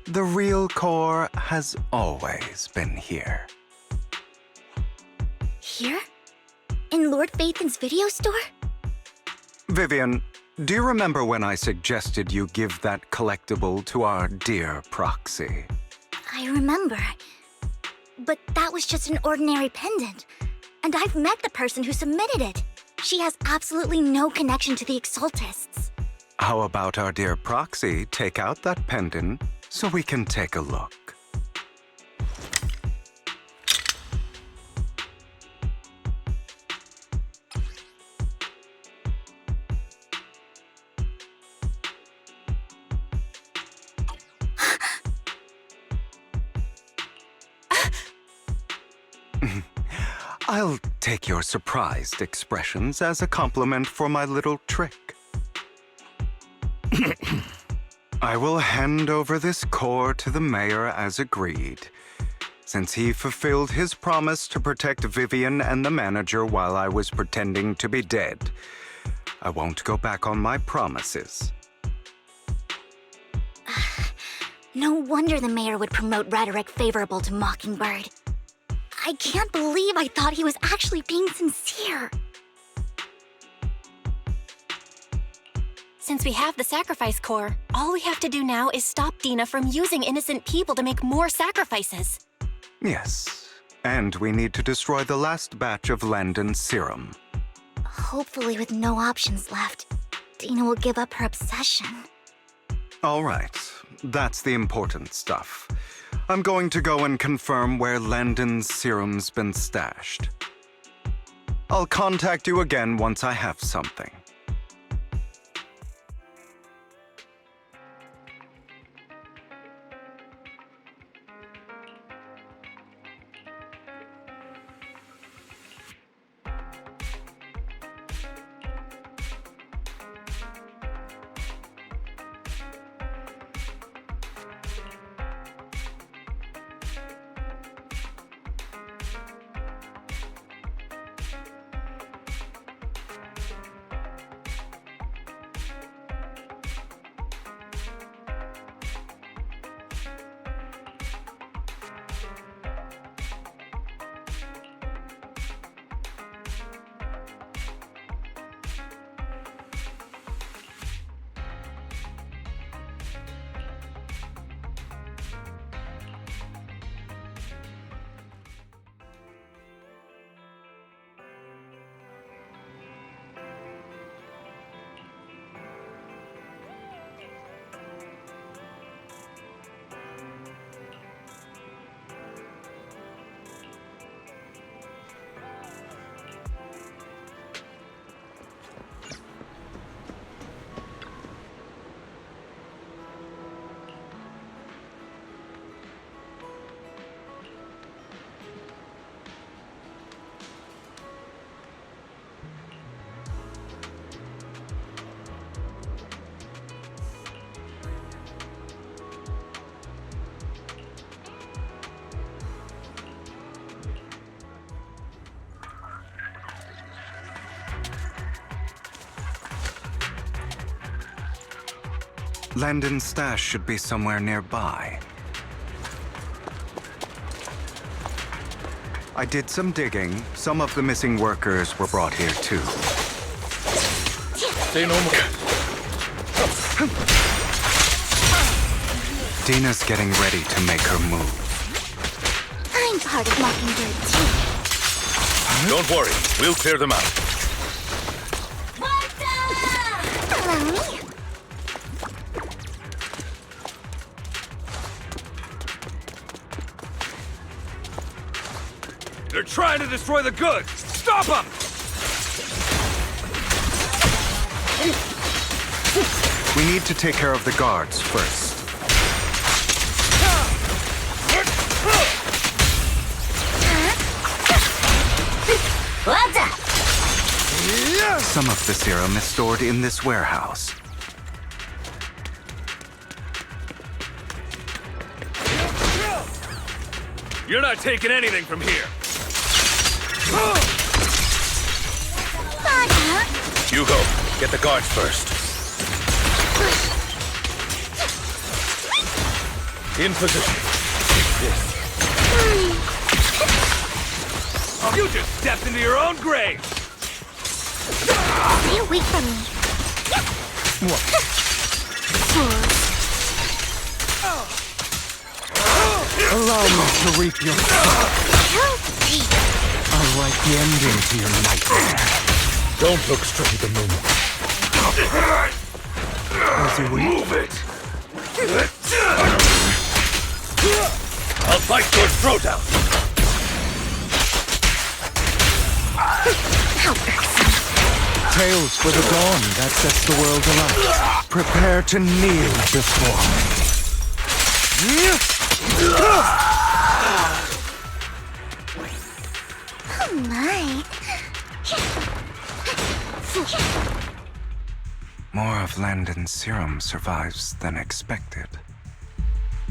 The real core has always been here. Here? In Lord Phaethon's video store? Vivian, do you remember when I suggested you give that collectible to our dear Proxy? I remember. But that was just an ordinary pendant. And I've met the person who submitted it. she has absolutely no connection to the Exaltists. How about our dear Proxy take out that pendant so we can take a look? I'll take your surprised expressions as a compliment for my little trick. I will hand over this core to the mayor as agreed. Since he fulfilled his promise to protect Vivian and the manager while I was pretending to be dead, I won't go back on my promises. No wonder the mayor would promote rhetoric favorable to Mockingbird. I can't believe I thought he was actually being sincere. Since we have the sacrifice core, all we have to do now is stop Dina from using innocent people to make more sacrifices. Yes, and we need to destroy the last batch of Landon's serum. Hopefully with no options left, Dina will give up her obsession. All right, that's the important stuff. I'm going to go and confirm where Landon's serum's been stashed. I'll contact you again once I have something. Landon's stash should be somewhere nearby. I did some digging. Some of the missing workers were brought here too. Stay normal. Dina's getting ready to make her move. I'm part of Mockingbird too. Don't worry, we'll clear them out. Hello. They're trying to destroy the goods! Stop them! We need to take care of the guards first. Some of the serum is stored in this warehouse. You're not taking anything from here! Hugo, get the guards first. In position. You just stepped into your own grave! Stay away from me. What? Allow me to reap your I'll write the ending to your nightmare. Don't look straight at the moon. Move it! I'll fight your throat out! Tales for the dawn that sets the world alight. Prepare to kneel before Oh my. More of Landon's serum survives than expected.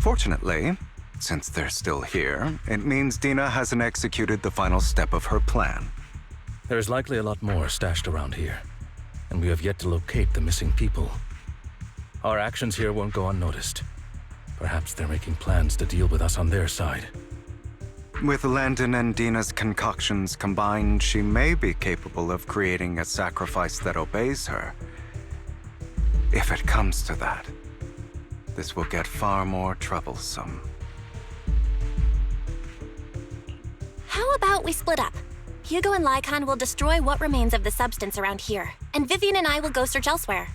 Fortunately, since they're still here, it means Dina hasn't executed the final step of her plan. There's likely a lot more stashed around here, and we have yet to locate the missing people. Our actions here won't go unnoticed. Perhaps they're making plans to deal with us on their side. With Landon and Dina's concoctions combined, she may be capable of creating a sacrifice that obeys her. If it comes to that, this will get far more troublesome. How about we split up? Hugo and Lycon will destroy what remains of the substance around here, and Vivian and I will go search elsewhere.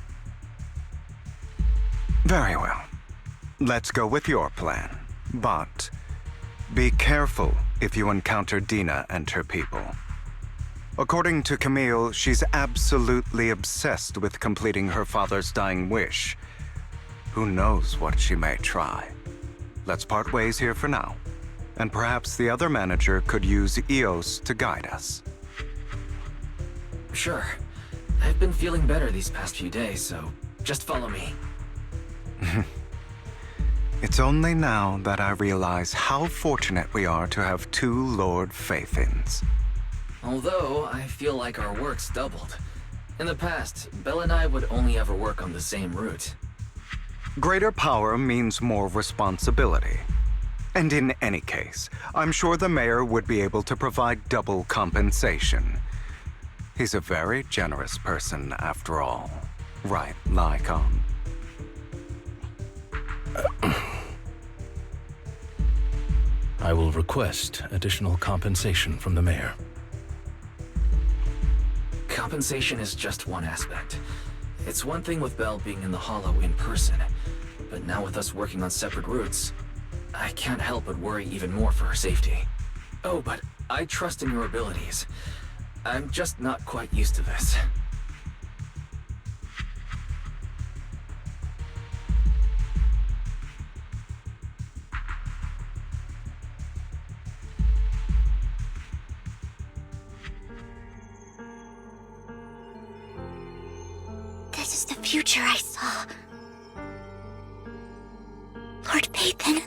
Very well. Let's go with your plan. But be careful if you encounter Dina and her people. According to Camille, she's absolutely obsessed with completing her father's dying wish. Who knows what she may try? Let's part ways here for now. And perhaps the other manager could use EOS to guide us. Sure. I've been feeling better these past few days, so just follow me. It's only now that I realize how fortunate we are to have two Lord Faithins. Although, I feel like our work's doubled. In the past, Belle and I would only ever work on the same route. Greater power means more responsibility. And in any case, I'm sure the mayor would be able to provide double compensation. He's a very generous person, after all. Right, Lycon? I will request additional compensation from the mayor. Compensation is just one aspect. It's one thing with Belle being in the Hollow in person, but now with us working on separate routes, I can't help but worry even more for her safety. Oh, but I trust in your abilities. I'm just not quite used to this. This is the future I saw. Lord Pathan.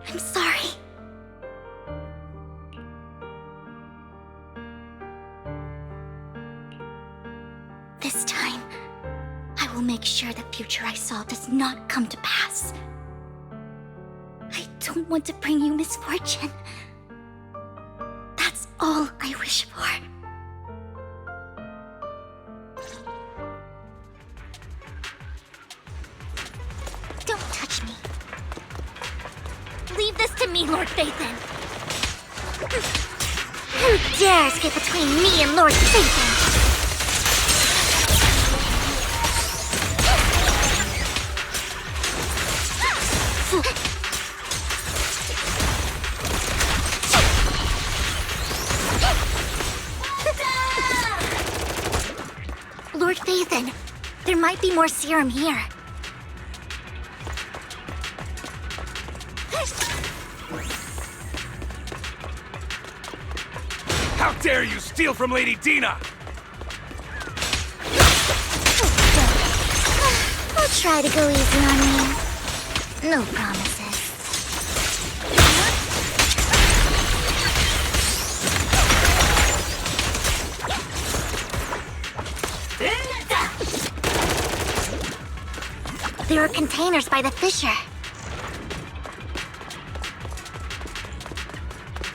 I'm sorry. This time, I will make sure the future I saw does not come to pass. I don't want to bring you misfortune. That's all I wish for. Don't touch me. Leave this to me, Lord Phaethon. Who dares get between me and Lord Phaethon? Lord Phaethon, there might be more serum here. How dare you steal from Lady Dina! I'll try to go easy on you. No promises. There are containers by the fissure.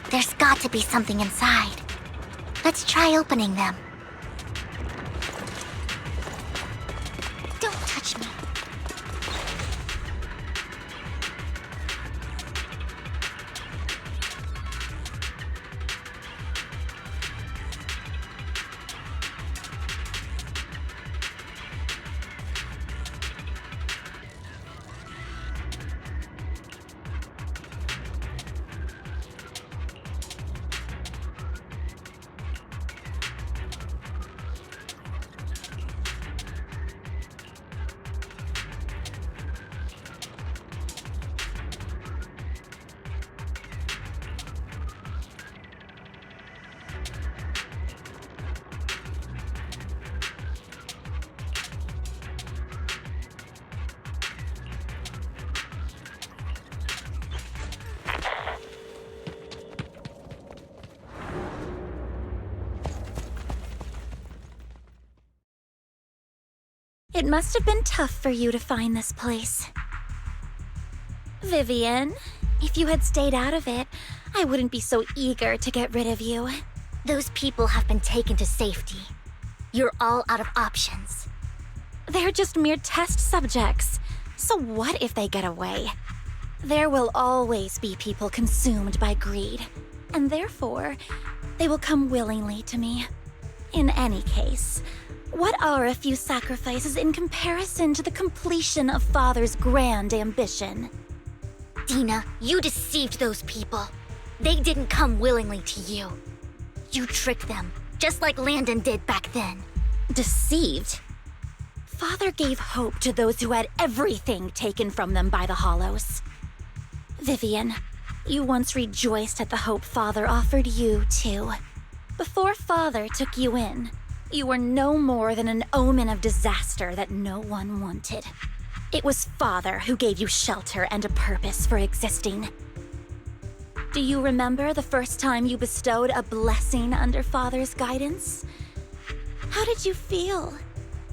There's got to be something inside. Let's try opening them. It must have been tough for you to find this place. Vivian, if you had stayed out of it, I wouldn't be so eager to get rid of you. Those people have been taken to safety. You're all out of options. They're just mere test subjects. So what if they get away? There will always be people consumed by greed, and therefore, they will come willingly to me. In any case, what are a few sacrifices in comparison to the completion of Father's grand ambition? Dina, you deceived those people. They didn't come willingly to you. You tricked them, just like Landon did back then. Deceived? Father gave hope to those who had everything taken from them by the Hollows. Vivian, you once rejoiced at the hope Father offered you, too. Before Father took you in, you were no more than an omen of disaster that no one wanted. It was Father who gave you shelter and a purpose for existing. Do you remember the first time you bestowed a blessing under Father's guidance? How did you feel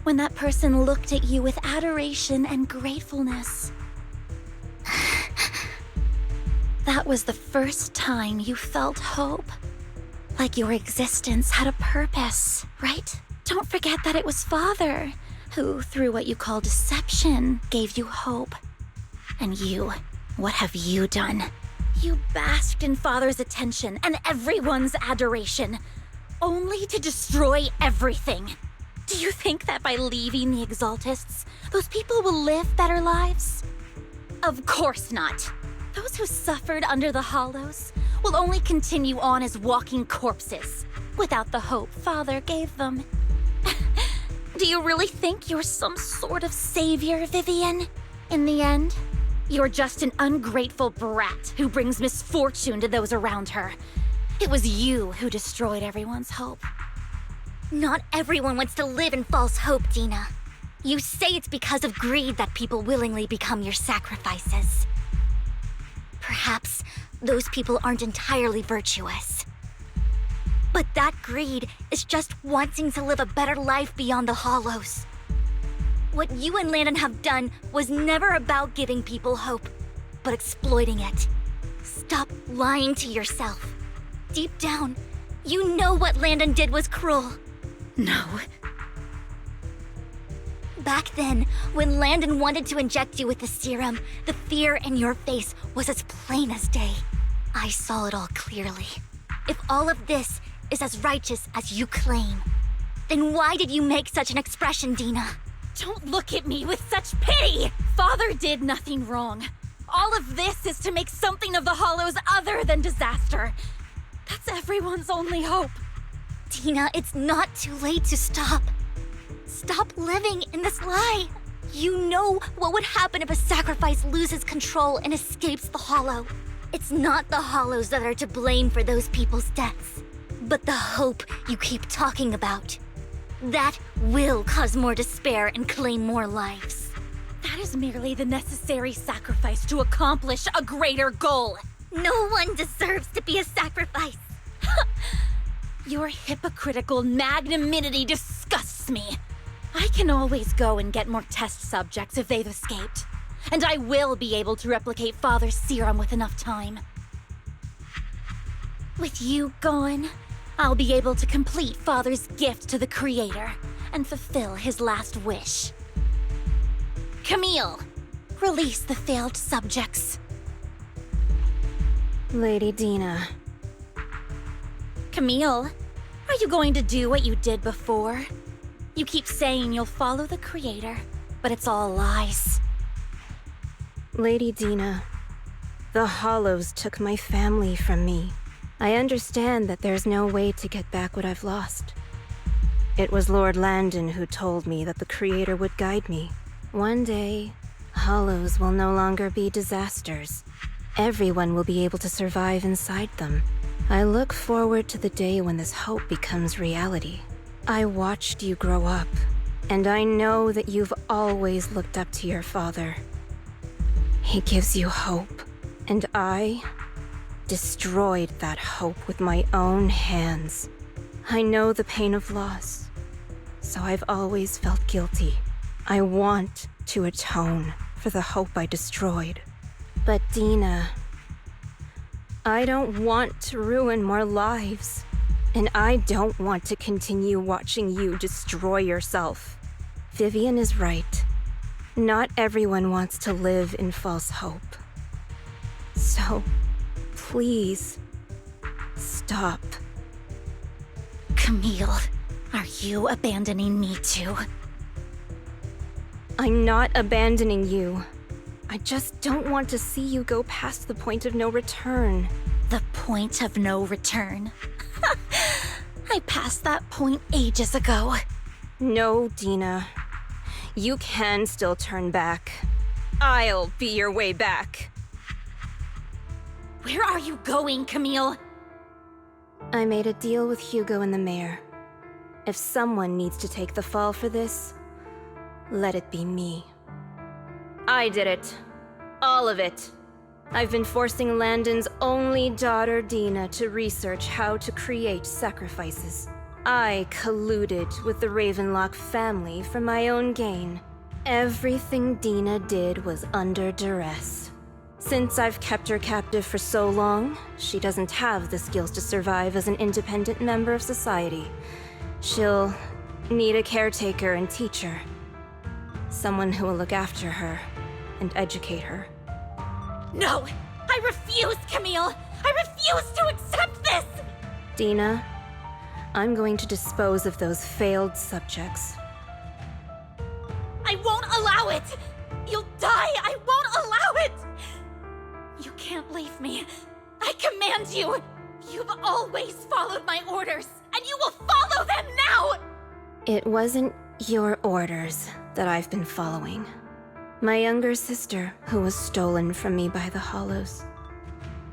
when that person looked at you with adoration and gratefulness? That was the first time you felt hope. Like your existence had a purpose, right? Don't forget that it was Father who, through what you call deception, gave you hope. And you, what have you done? You basked in Father's attention and everyone's adoration, only to destroy everything. Do you think that by leaving the Exaltists, those people will live better lives? Of course not. Those who suffered under the Hollows will only continue on as walking corpses, without the hope Father gave them. Do you really think you're some sort of savior, Vivian? In the end, you're just an ungrateful brat who brings misfortune to those around her. It was you who destroyed everyone's hope. Not everyone wants to live in false hope, Dina. You say it's because of greed that people willingly become your sacrifices. Perhaps those people aren't entirely virtuous. But that greed is just wanting to live a better life beyond the Hollows. What you and Landon have done was never about giving people hope, but exploiting it. Stop lying to yourself. Deep down, you know what Landon did was cruel. No. Back then, when Landon wanted to inject you with the serum, the fear in your face was as plain as day. I saw it all clearly. If all of this is as righteous as you claim, then why did you make such an expression, Dina? Don't look at me with such pity! Father did nothing wrong. All of this is to make something of the Hollows other than disaster. That's everyone's only hope. Dina, it's not too late to stop. Stop living in this lie. You know what would happen if a sacrifice loses control and escapes the Hollow. It's not the Hollows that are to blame for those people's deaths, but the hope you keep talking about. That will cause more despair and claim more lives. That is merely the necessary sacrifice to accomplish a greater goal. No one deserves to be a sacrifice. Your hypocritical magnanimity disgusts me. I can always go and get more test subjects if they've escaped. And I will be able to replicate Father's serum with enough time. With you gone, I'll be able to complete Father's gift to the Creator and fulfill his last wish. Camille, release the failed subjects. Lady Dina. Camille, are you going to do what you did before? You keep saying you'll follow the Creator, but it's all lies. Lady Dina, the Hollows took my family from me. I understand that there's no way to get back what I've lost. It was Lord Landon who told me that the Creator would guide me. One day, Hollows will no longer be disasters. Everyone will be able to survive inside them. I look forward to the day when this hope becomes reality. I watched you grow up, and I know that you've always looked up to your father. He gives you hope, and I destroyed that hope with my own hands. I know the pain of loss, so I've always felt guilty. I want to atone for the hope I destroyed. But Dina, I don't want to ruin more lives. And I don't want to continue watching you destroy yourself. Vivian is right. Not everyone wants to live in false hope. So, please, stop. Camille, are you abandoning me too? I'm not abandoning you. I just don't want to see you go past the point of no return. The point of no return? I passed that point ages ago. No, Dina. You can still turn back. I'll be your way back. Where are you going, Camille? I made a deal with Hugo and the mayor. If someone needs to take the fall for this, let it be me. I did it. All of it. I've been forcing Landon's only daughter, Dina, to research how to create sacrifices. I colluded with the Ravenlock family for my own gain. Everything Dina did was under duress. Since I've kept her captive for so long, she doesn't have the skills to survive as an independent member of society. She'll need a caretaker and teacher. Someone who will look after her and educate her. No! I refuse, Camille! I refuse to accept this! Dina, I'm going to dispose of those failed subjects. I won't allow it! You'll die! I won't allow it! You can't leave me. I command you! You've always followed my orders, and you will follow them now! It wasn't your orders that I've been following. My younger sister, who was stolen from me by the Hollows,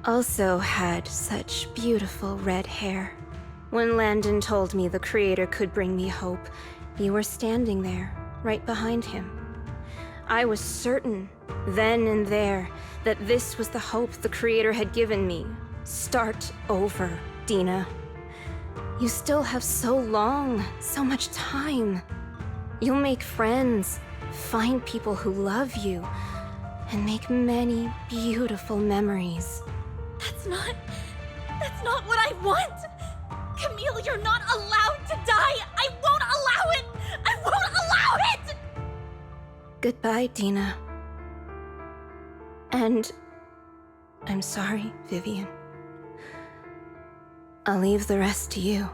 also had such beautiful red hair. When Landon told me the Creator could bring me hope, you were standing there, right behind him. I was certain, then and there, that this was the hope the Creator had given me. Start over, Dina. You still have so long, so much time. You'll make friends, find people who love you, and make many beautiful memories. That's not what I want! Camille, you're not allowed to die! I won't allow it! I won't allow it! Goodbye, Dina. And I'm sorry, Vivian. I'll leave the rest to you.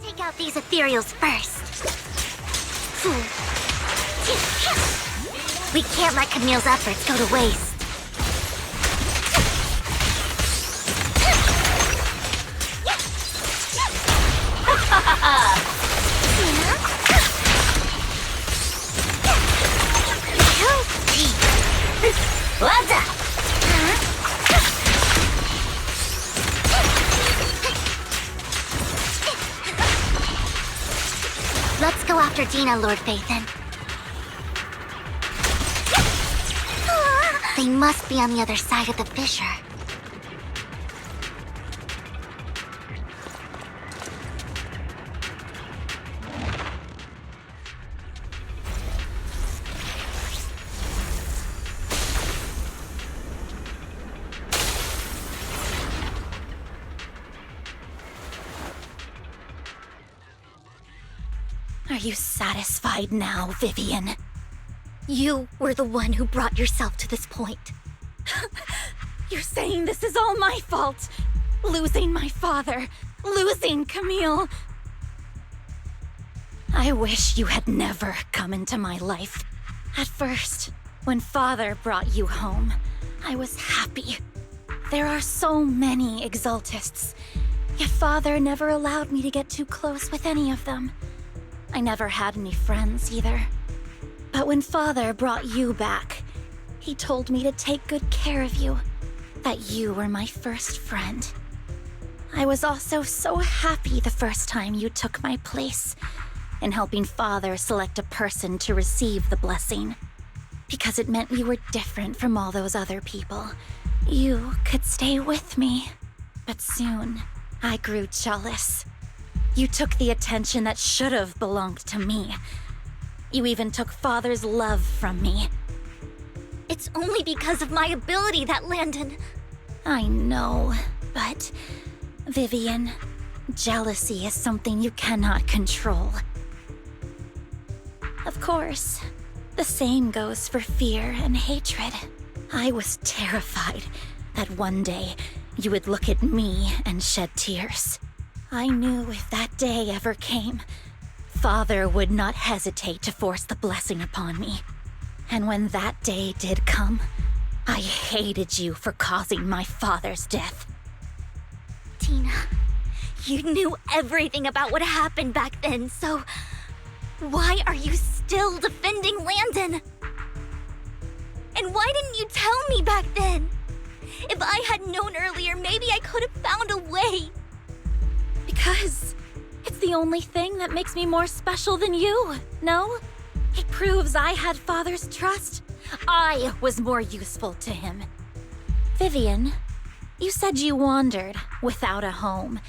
Take out these ethereals first. We can't let Camille's efforts go to waste. Let's go after Dina, Lord Phaethon. They must be on the other side of the fissure. Are you satisfied now, Vivian? You were the one who brought yourself to this point. You're saying this is all my fault. Losing my father, losing Camille. I wish you had never come into my life. At first, when Father brought you home, I was happy. There are so many Exaltists, yet Father never allowed me to get too close with any of them. I never had any friends either. But when Father brought you back, he told me to take good care of you, that you were my first friend. I was also so happy the first time you took my place, in helping Father select a person to receive the blessing. Because it meant you were different from all those other people. You could stay with me. But soon, I grew jealous. You took the attention that should have belonged to me. You even took Father's love from me. It's only because of my ability that Landon... I know, but... Vivian, jealousy is something you cannot control. Of course, the same goes for fear and hatred. I was terrified that one day you would look at me and shed tears. I knew if that day ever came, Father would not hesitate to force the blessing upon me. And when that day did come, I hated you for causing my father's death. Tina, you knew everything about what happened back then, so... why are you still defending Landon? And why didn't you tell me back then? If I had known earlier, maybe I could have found a way. Because it's the only thing that makes me more special than you, no? It proves I had Father's trust. I was more useful to him. Vivian, you said you wandered without a home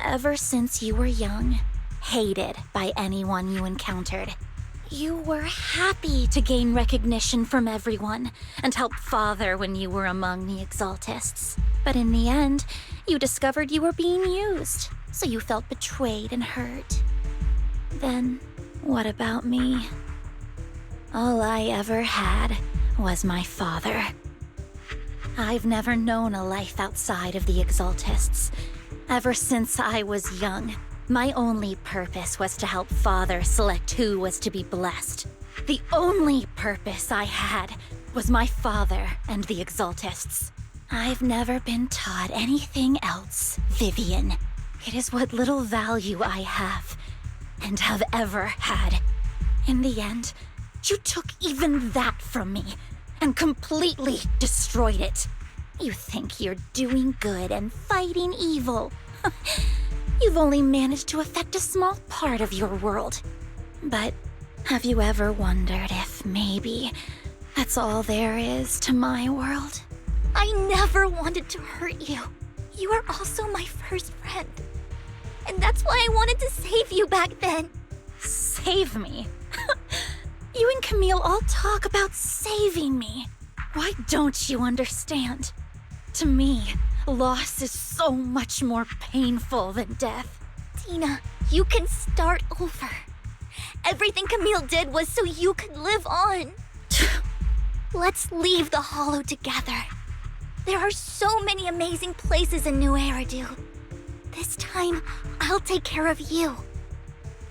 ever since you were young, hated by anyone you encountered. You were happy to gain recognition from everyone and help Father when you were among the Exaltists. But in the end, you discovered you were being used, so you felt betrayed and hurt. Then, what about me? All I ever had was my father. I've never known a life outside of the Exaltists. Ever since I was young, my only purpose was to help Father select who was to be blessed. The only purpose I had was my father and the Exaltists. I've never been taught anything else, Vivian. It is what little value I have, and have ever had. In the end, you took even that from me, and completely destroyed it. You think you're doing good and fighting evil. You've only managed to affect a small part of your world. But have you ever wondered if maybe that's all there is to my world? I never wanted to hurt you. You are also my first friend. And that's why I wanted to save you back then. Save me? You and Camille all talk about saving me. Why don't you understand? To me, loss is so much more painful than death. Tina, you can start over. Everything Camille did was so you could live on. Let's leave the Hollow together. There are so many amazing places in New Eridu. This time, I'll take care of you.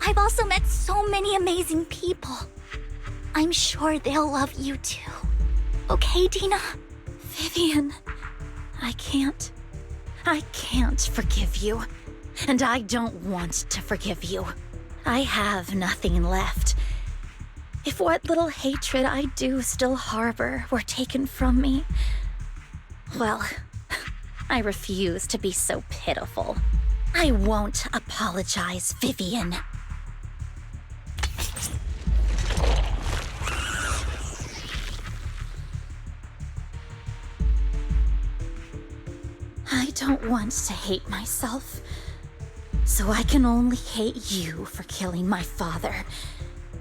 I've also met so many amazing people. I'm sure they'll love you too. Okay, Tina? Vivian, I can't forgive you. And I don't want to forgive you. I have nothing left. If what little hatred I do still harbor were taken from me, well, I refuse to be so pitiful. I won't apologize, Vivian. I don't want to hate myself, so I can only hate you for killing my father,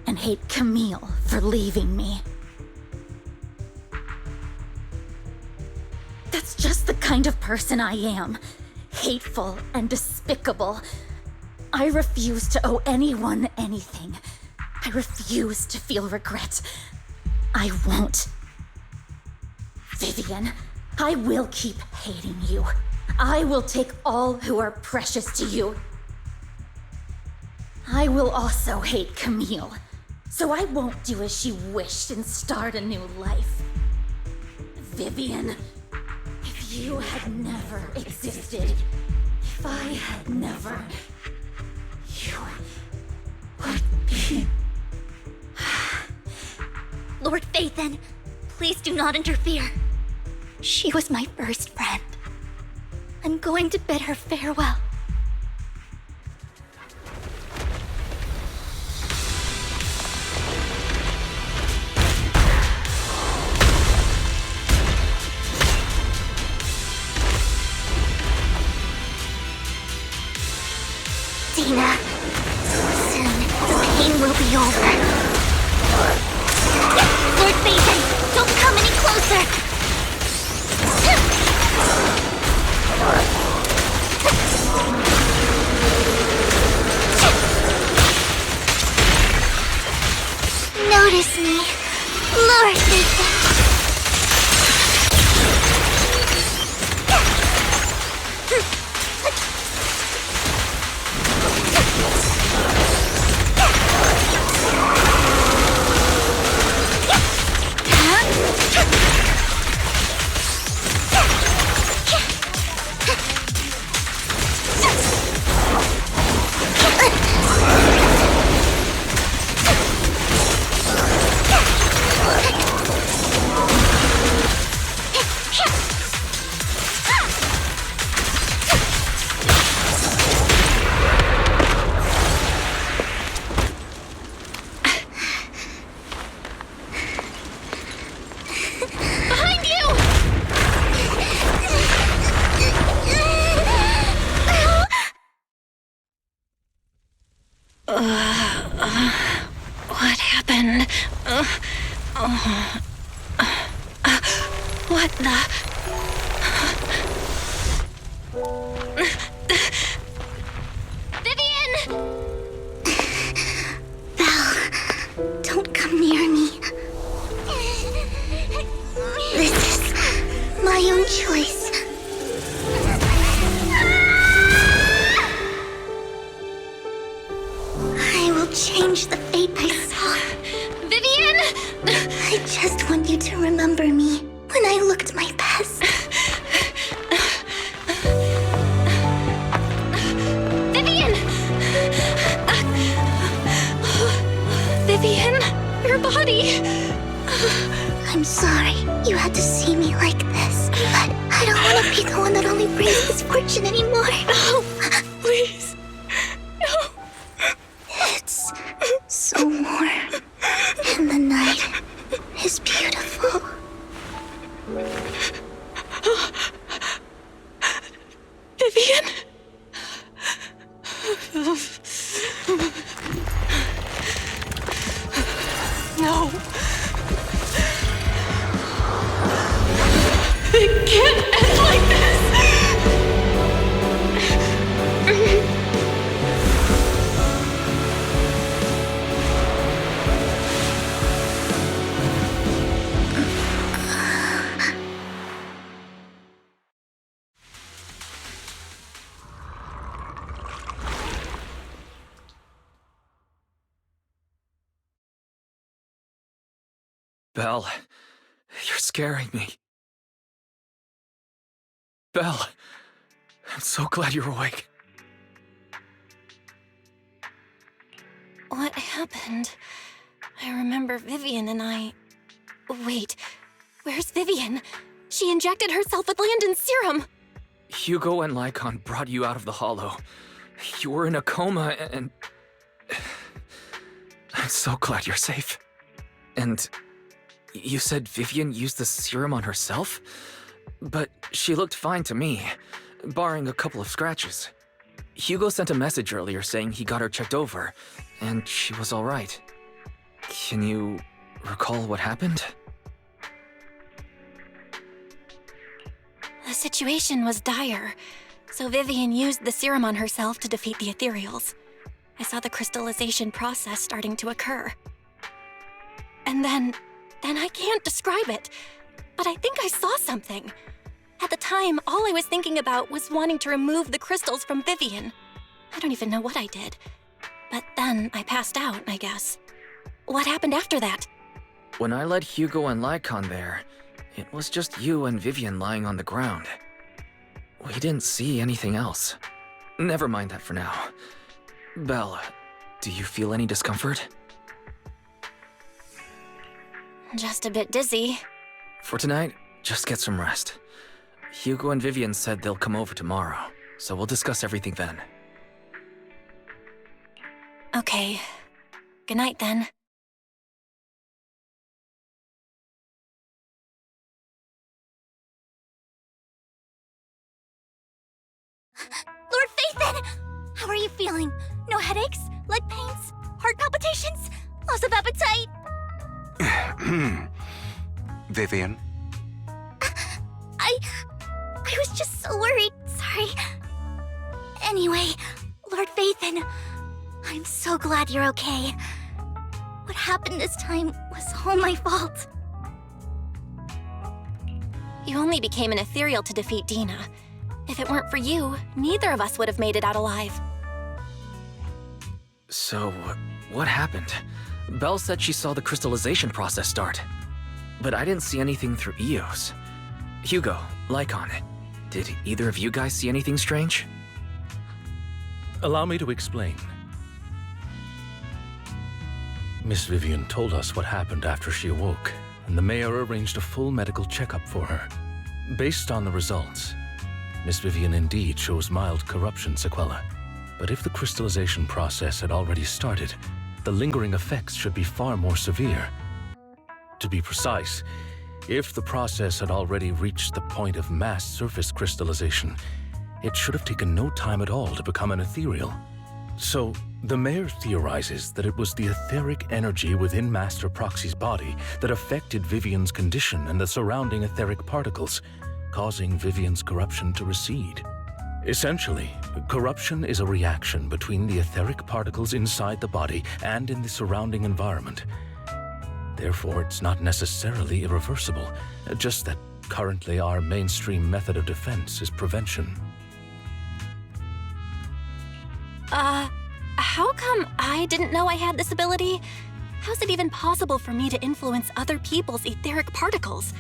and hate Camille for leaving me. That's just the kind of person I am. Hateful and despicable. I refuse to owe anyone anything. I refuse to feel regret. I won't. Vivian, I will keep hating you. I will take all who are precious to you. I will also hate Camille, so I won't do as she wished and start a new life. Vivian, if you had never existed, if I had never, you would be... Lord Phaethon, please do not interfere. She was my first friend. I'm going to bid her farewell. Luna. Soon, the pain will be over. Lord Phaeton, don't come any closer! Notice me, Lord Phaeton. What happened? What the? Vivian! Belle, don't come near me. This is my own choice. I will change the fate I saw. Vivian! I just want you to remember me when I looked my best. Vivian! Vivian, your body. I'm sorry you had to see me like this, but I don't want to be the one that only brings misfortune anymore. No, please. No. It's so warm, and the night is beautiful. Vivian? No. It can't end like this. Belle, you're scaring me. Belle, I'm so glad you're awake. What happened? I remember Vivian and I... Wait, where's Vivian? She injected herself with Landon's serum. Hugo and Lycon brought you out of the hollow. You were in a coma and... I'm so glad you're safe. And you said Vivian used the serum on herself? But she looked fine to me, barring a couple of scratches. Hugo sent a message earlier saying he got her checked over, and she was all right. Can you recall what happened? The situation was dire, so Vivian used the serum on herself to defeat the ethereals. I saw the crystallization process starting to occur. And then I can't describe it, but I think I saw something. At the time, all I was thinking about was wanting to remove the crystals from Vivian. I don't even know what I did. But then I passed out, I guess. What happened after that? When I led Hugo and Lycon there, it was just you and Vivian lying on the ground. We didn't see anything else. Never mind that for now. Belle, do you feel any discomfort? Just a bit dizzy. For tonight, just get some rest. Hugo and Vivian said they'll come over tomorrow, so we'll discuss everything then. Okay. Good night then. Lord Phaeton! How are you feeling? No headaches, leg pains, heart palpitations, loss of appetite. Vivian? I was just so worried. Sorry. Anyway, Lord Phaethon, I'm so glad you're okay. What happened this time was all my fault. You only became an ethereal to defeat Dina. If it weren't for you, neither of us would have made it out alive. So, what happened? Belle said she saw the crystallization process start. But I didn't see anything through Eos. Hugo, Lycon, did either of you guys see anything strange? Allow me to explain. Miss Vivian told us what happened after she awoke, and the mayor arranged a full medical checkup for her. Based on the results, Miss Vivian indeed shows mild corruption sequelae. But if the crystallization process had already started, the lingering effects should be far more severe. To be precise, if the process had already reached the point of mass surface crystallization, it should have taken no time at all to become an ethereal. So, the mayor theorizes that it was the etheric energy within Master Proxy's body that affected Vivian's condition and the surrounding etheric particles, causing Vivian's corruption to recede. Essentially, corruption is a reaction between the etheric particles inside the body and in the surrounding environment. Therefore, it's not necessarily irreversible, just that currently our mainstream method of defense is prevention. How come I didn't know I had this ability? How's it even possible for me to influence other people's etheric particles?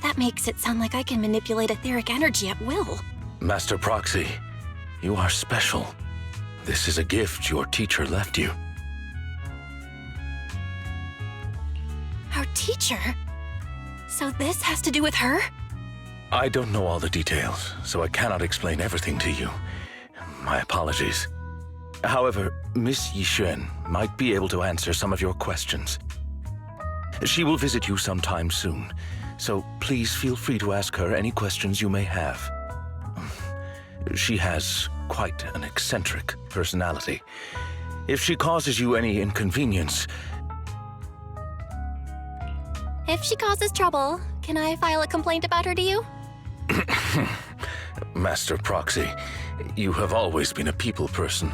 That makes it sound like I can manipulate etheric energy at will. Master Proxy, you are special. This is a gift your teacher left you. Our teacher? So this has to do with her? I don't know all the details, so I cannot explain everything to you. My apologies. However, Miss Yixuan might be able to answer some of your questions. She will visit you sometime soon, so please feel free to ask her any questions you may have. She has quite an eccentric personality. If she causes you any inconvenience... If she causes trouble, can I file a complaint about her to you? Master Proxy, you have always been a people person,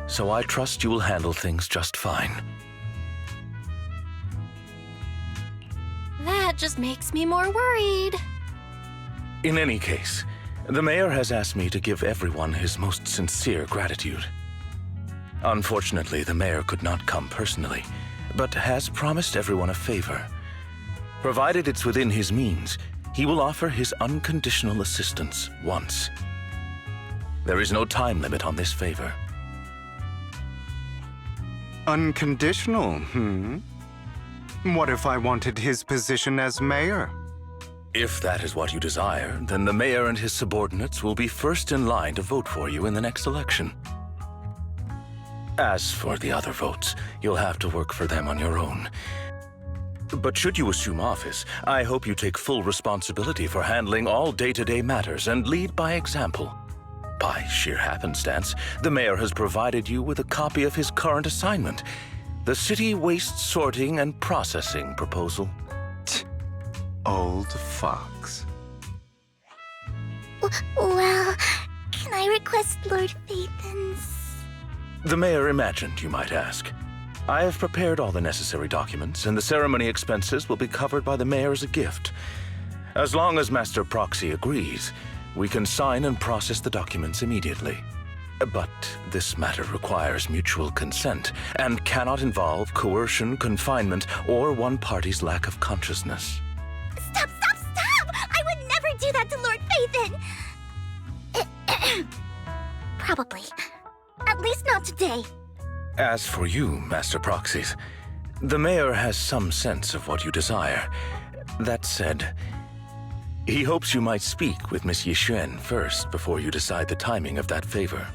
so I trust you will handle things just fine. That just makes me more worried. In any case, the mayor has asked me to give everyone his most sincere gratitude. Unfortunately, the mayor could not come personally, but has promised everyone a favor. Provided it's within his means, he will offer his unconditional assistance once. There is no time limit on this favor. Unconditional, What if I wanted his position as mayor? If that is what you desire, then the mayor and his subordinates will be first in line to vote for you in the next election. As for the other votes, you'll have to work for them on your own. But should you assume office, I hope you take full responsibility for handling all day-to-day matters and lead by example. By sheer happenstance, the mayor has provided you with a copy of his current assignment, the City Waste Sorting and Processing proposal. Old fox. Well, can I request Lord Phaethon's? The mayor imagined you might ask. I have prepared all the necessary documents, and the ceremony expenses will be covered by the mayor as a gift. As long as Master Proxy agrees, we can sign and process the documents immediately. But this matter requires mutual consent and cannot involve coercion, confinement, or one party's lack of consciousness. Stop! I would never do that to Lord Phaethon! Probably. At least not today. As for you, Master Proxies, the mayor has some sense of what you desire. That said, he hopes you might speak with Miss Yixuan first before you decide the timing of that favor.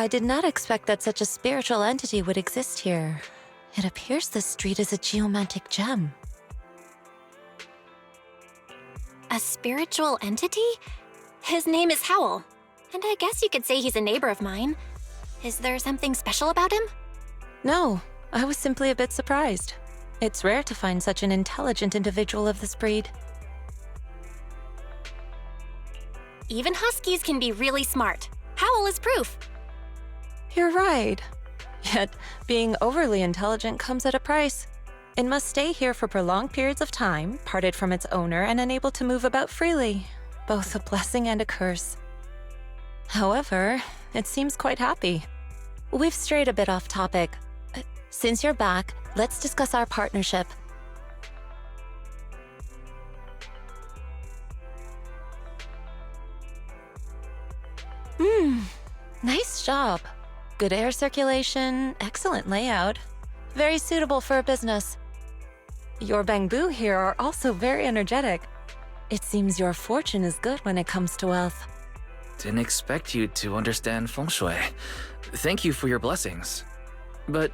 I did not expect that such a spiritual entity would exist here. It appears this street is a geomantic gem. A spiritual entity? His name is Howl, and I guess you could say he's a neighbor of mine. Is there something special about him? No, I was simply a bit surprised. It's rare to find such an intelligent individual of this breed. Even huskies can be really smart. Howl is proof. You're right. Yet, being overly intelligent comes at a price. It must stay here for prolonged periods of time, parted from its owner and unable to move about freely. Both a blessing and a curse. However, it seems quite happy. We've strayed a bit off topic. Since you're back, let's discuss our partnership. Nice job. Good air circulation, excellent layout. Very suitable for a business. Your bamboo here are also very energetic. It seems your fortune is good when it comes to wealth. Didn't expect you to understand feng shui. Thank you for your blessings. But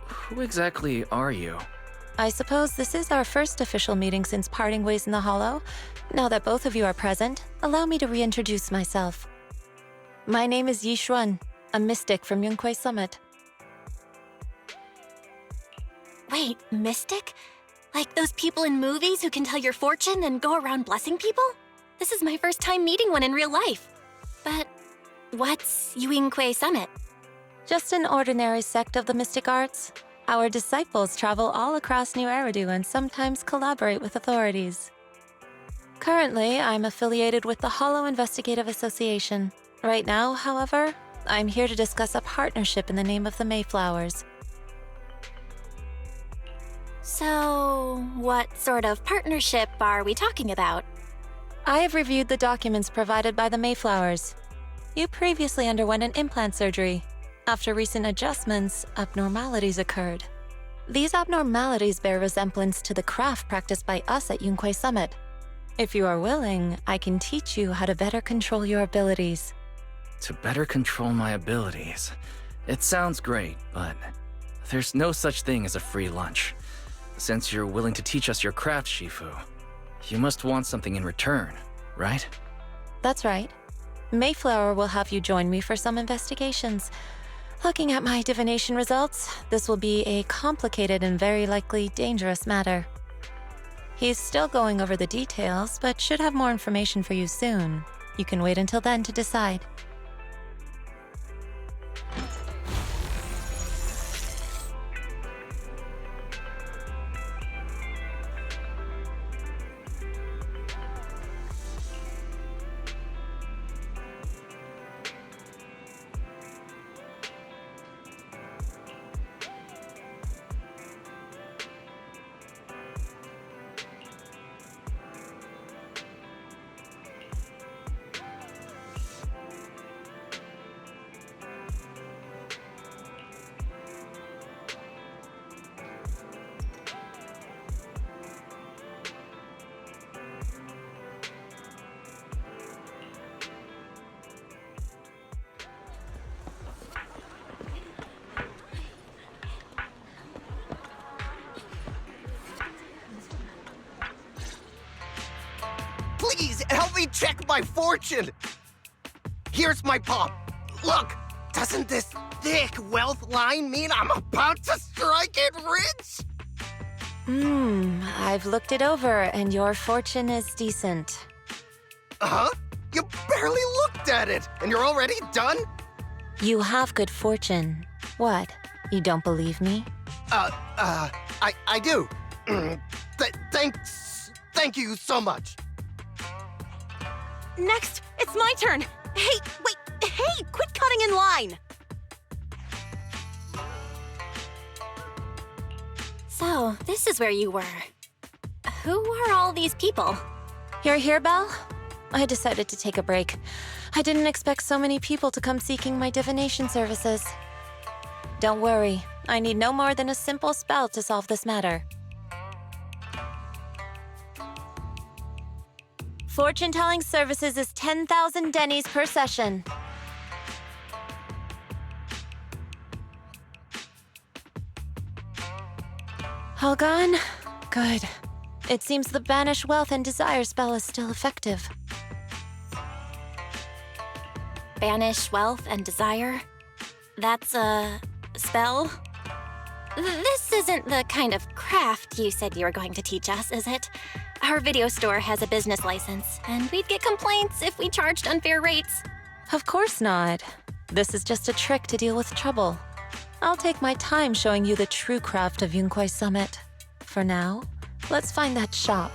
who exactly are you? I suppose this is our first official meeting since parting ways in the Hollow. Now that both of you are present, allow me to reintroduce myself. My name is Yixuan, a mystic from Yunquei Summit. Wait, mystic? Like those people in movies who can tell your fortune and go around blessing people? This is my first time meeting one in real life. But what's Yunquei Summit? Just an ordinary sect of the mystic arts. Our disciples travel all across New Eridu and sometimes collaborate with authorities. Currently, I'm affiliated with the Hollow Investigative Association. Right now, however, I'm here to discuss a partnership in the name of the Mayflowers. So, what sort of partnership are we talking about? I have reviewed the documents provided by the Mayflowers. You previously underwent an implant surgery. After recent adjustments, abnormalities occurred. These abnormalities bear resemblance to the craft practiced by us at Yunquei Summit. If you are willing, I can teach you how to better control your abilities. To better control my abilities. It sounds great, but there's no such thing as a free lunch. Since you're willing to teach us your craft, Shifu, you must want something in return, right? That's right. Mayflower will have you join me for some investigations. Looking at my divination results, this will be a complicated and very likely dangerous matter. He's still going over the details, but should have more information for you soon. You can wait until then to decide. Please, help me check my fortune! Here's my palm. Look, doesn't this thick wealth line mean I'm about to strike it rich? I've looked it over, and your fortune is decent. Huh? You barely looked at it, and you're already done? You have good fortune. What? You don't believe me? I do. Thank you so much. Next, it's my turn. Hey, wait, hey, quit cutting in line. So, this is where you were. Who are all these people? You're here, Belle? I decided to take a break. I didn't expect so many people to come seeking my divination services. Don't worry, I need no more than a simple spell to solve this matter. Fortune-telling services is 10,000 dennies per session. All gone? Good. It seems the Banish Wealth and Desire spell is still effective. Banish wealth and desire? That's a spell? This isn't the kind of craft you said you were going to teach us, is it? Our video store has a business license, and we'd get complaints if we charged unfair rates. Of course not. This is just a trick to deal with trouble. I'll take my time showing you the true craft of Yunkwai Summit. For now, let's find that shop.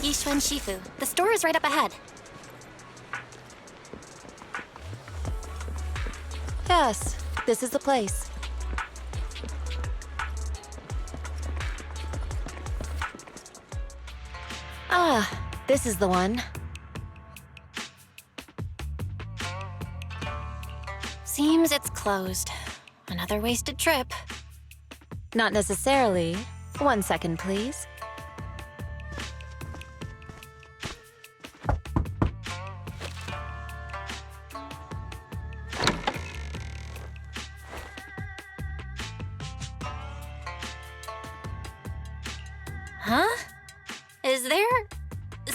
Yixuan Shifu. The store is right up ahead. Yes, this is the place. Ah, this is the one. Seems it's closed. Another wasted trip. Not necessarily. 1 second, please.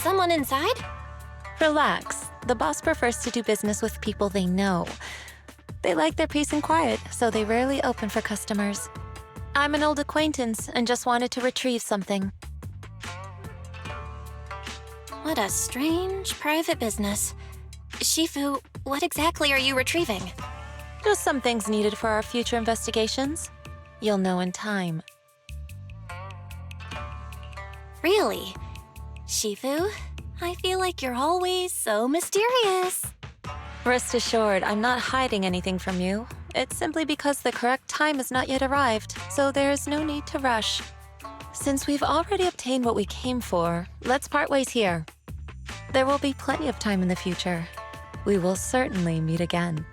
someone inside? Relax. The boss prefers to do business with people they know. They like their peace and quiet, so they rarely open for customers. I'm an old acquaintance and just wanted to retrieve something. What a strange private business. Shifu, what exactly are you retrieving? Just some things needed for our future investigations. You'll know in time. Really? Shifu, I feel like you're always so mysterious. Rest assured, I'm not hiding anything from you. It's simply because the correct time has not yet arrived, so there is no need to rush. Since we've already obtained what we came for, let's part ways here. There will be plenty of time in the future. We will certainly meet again.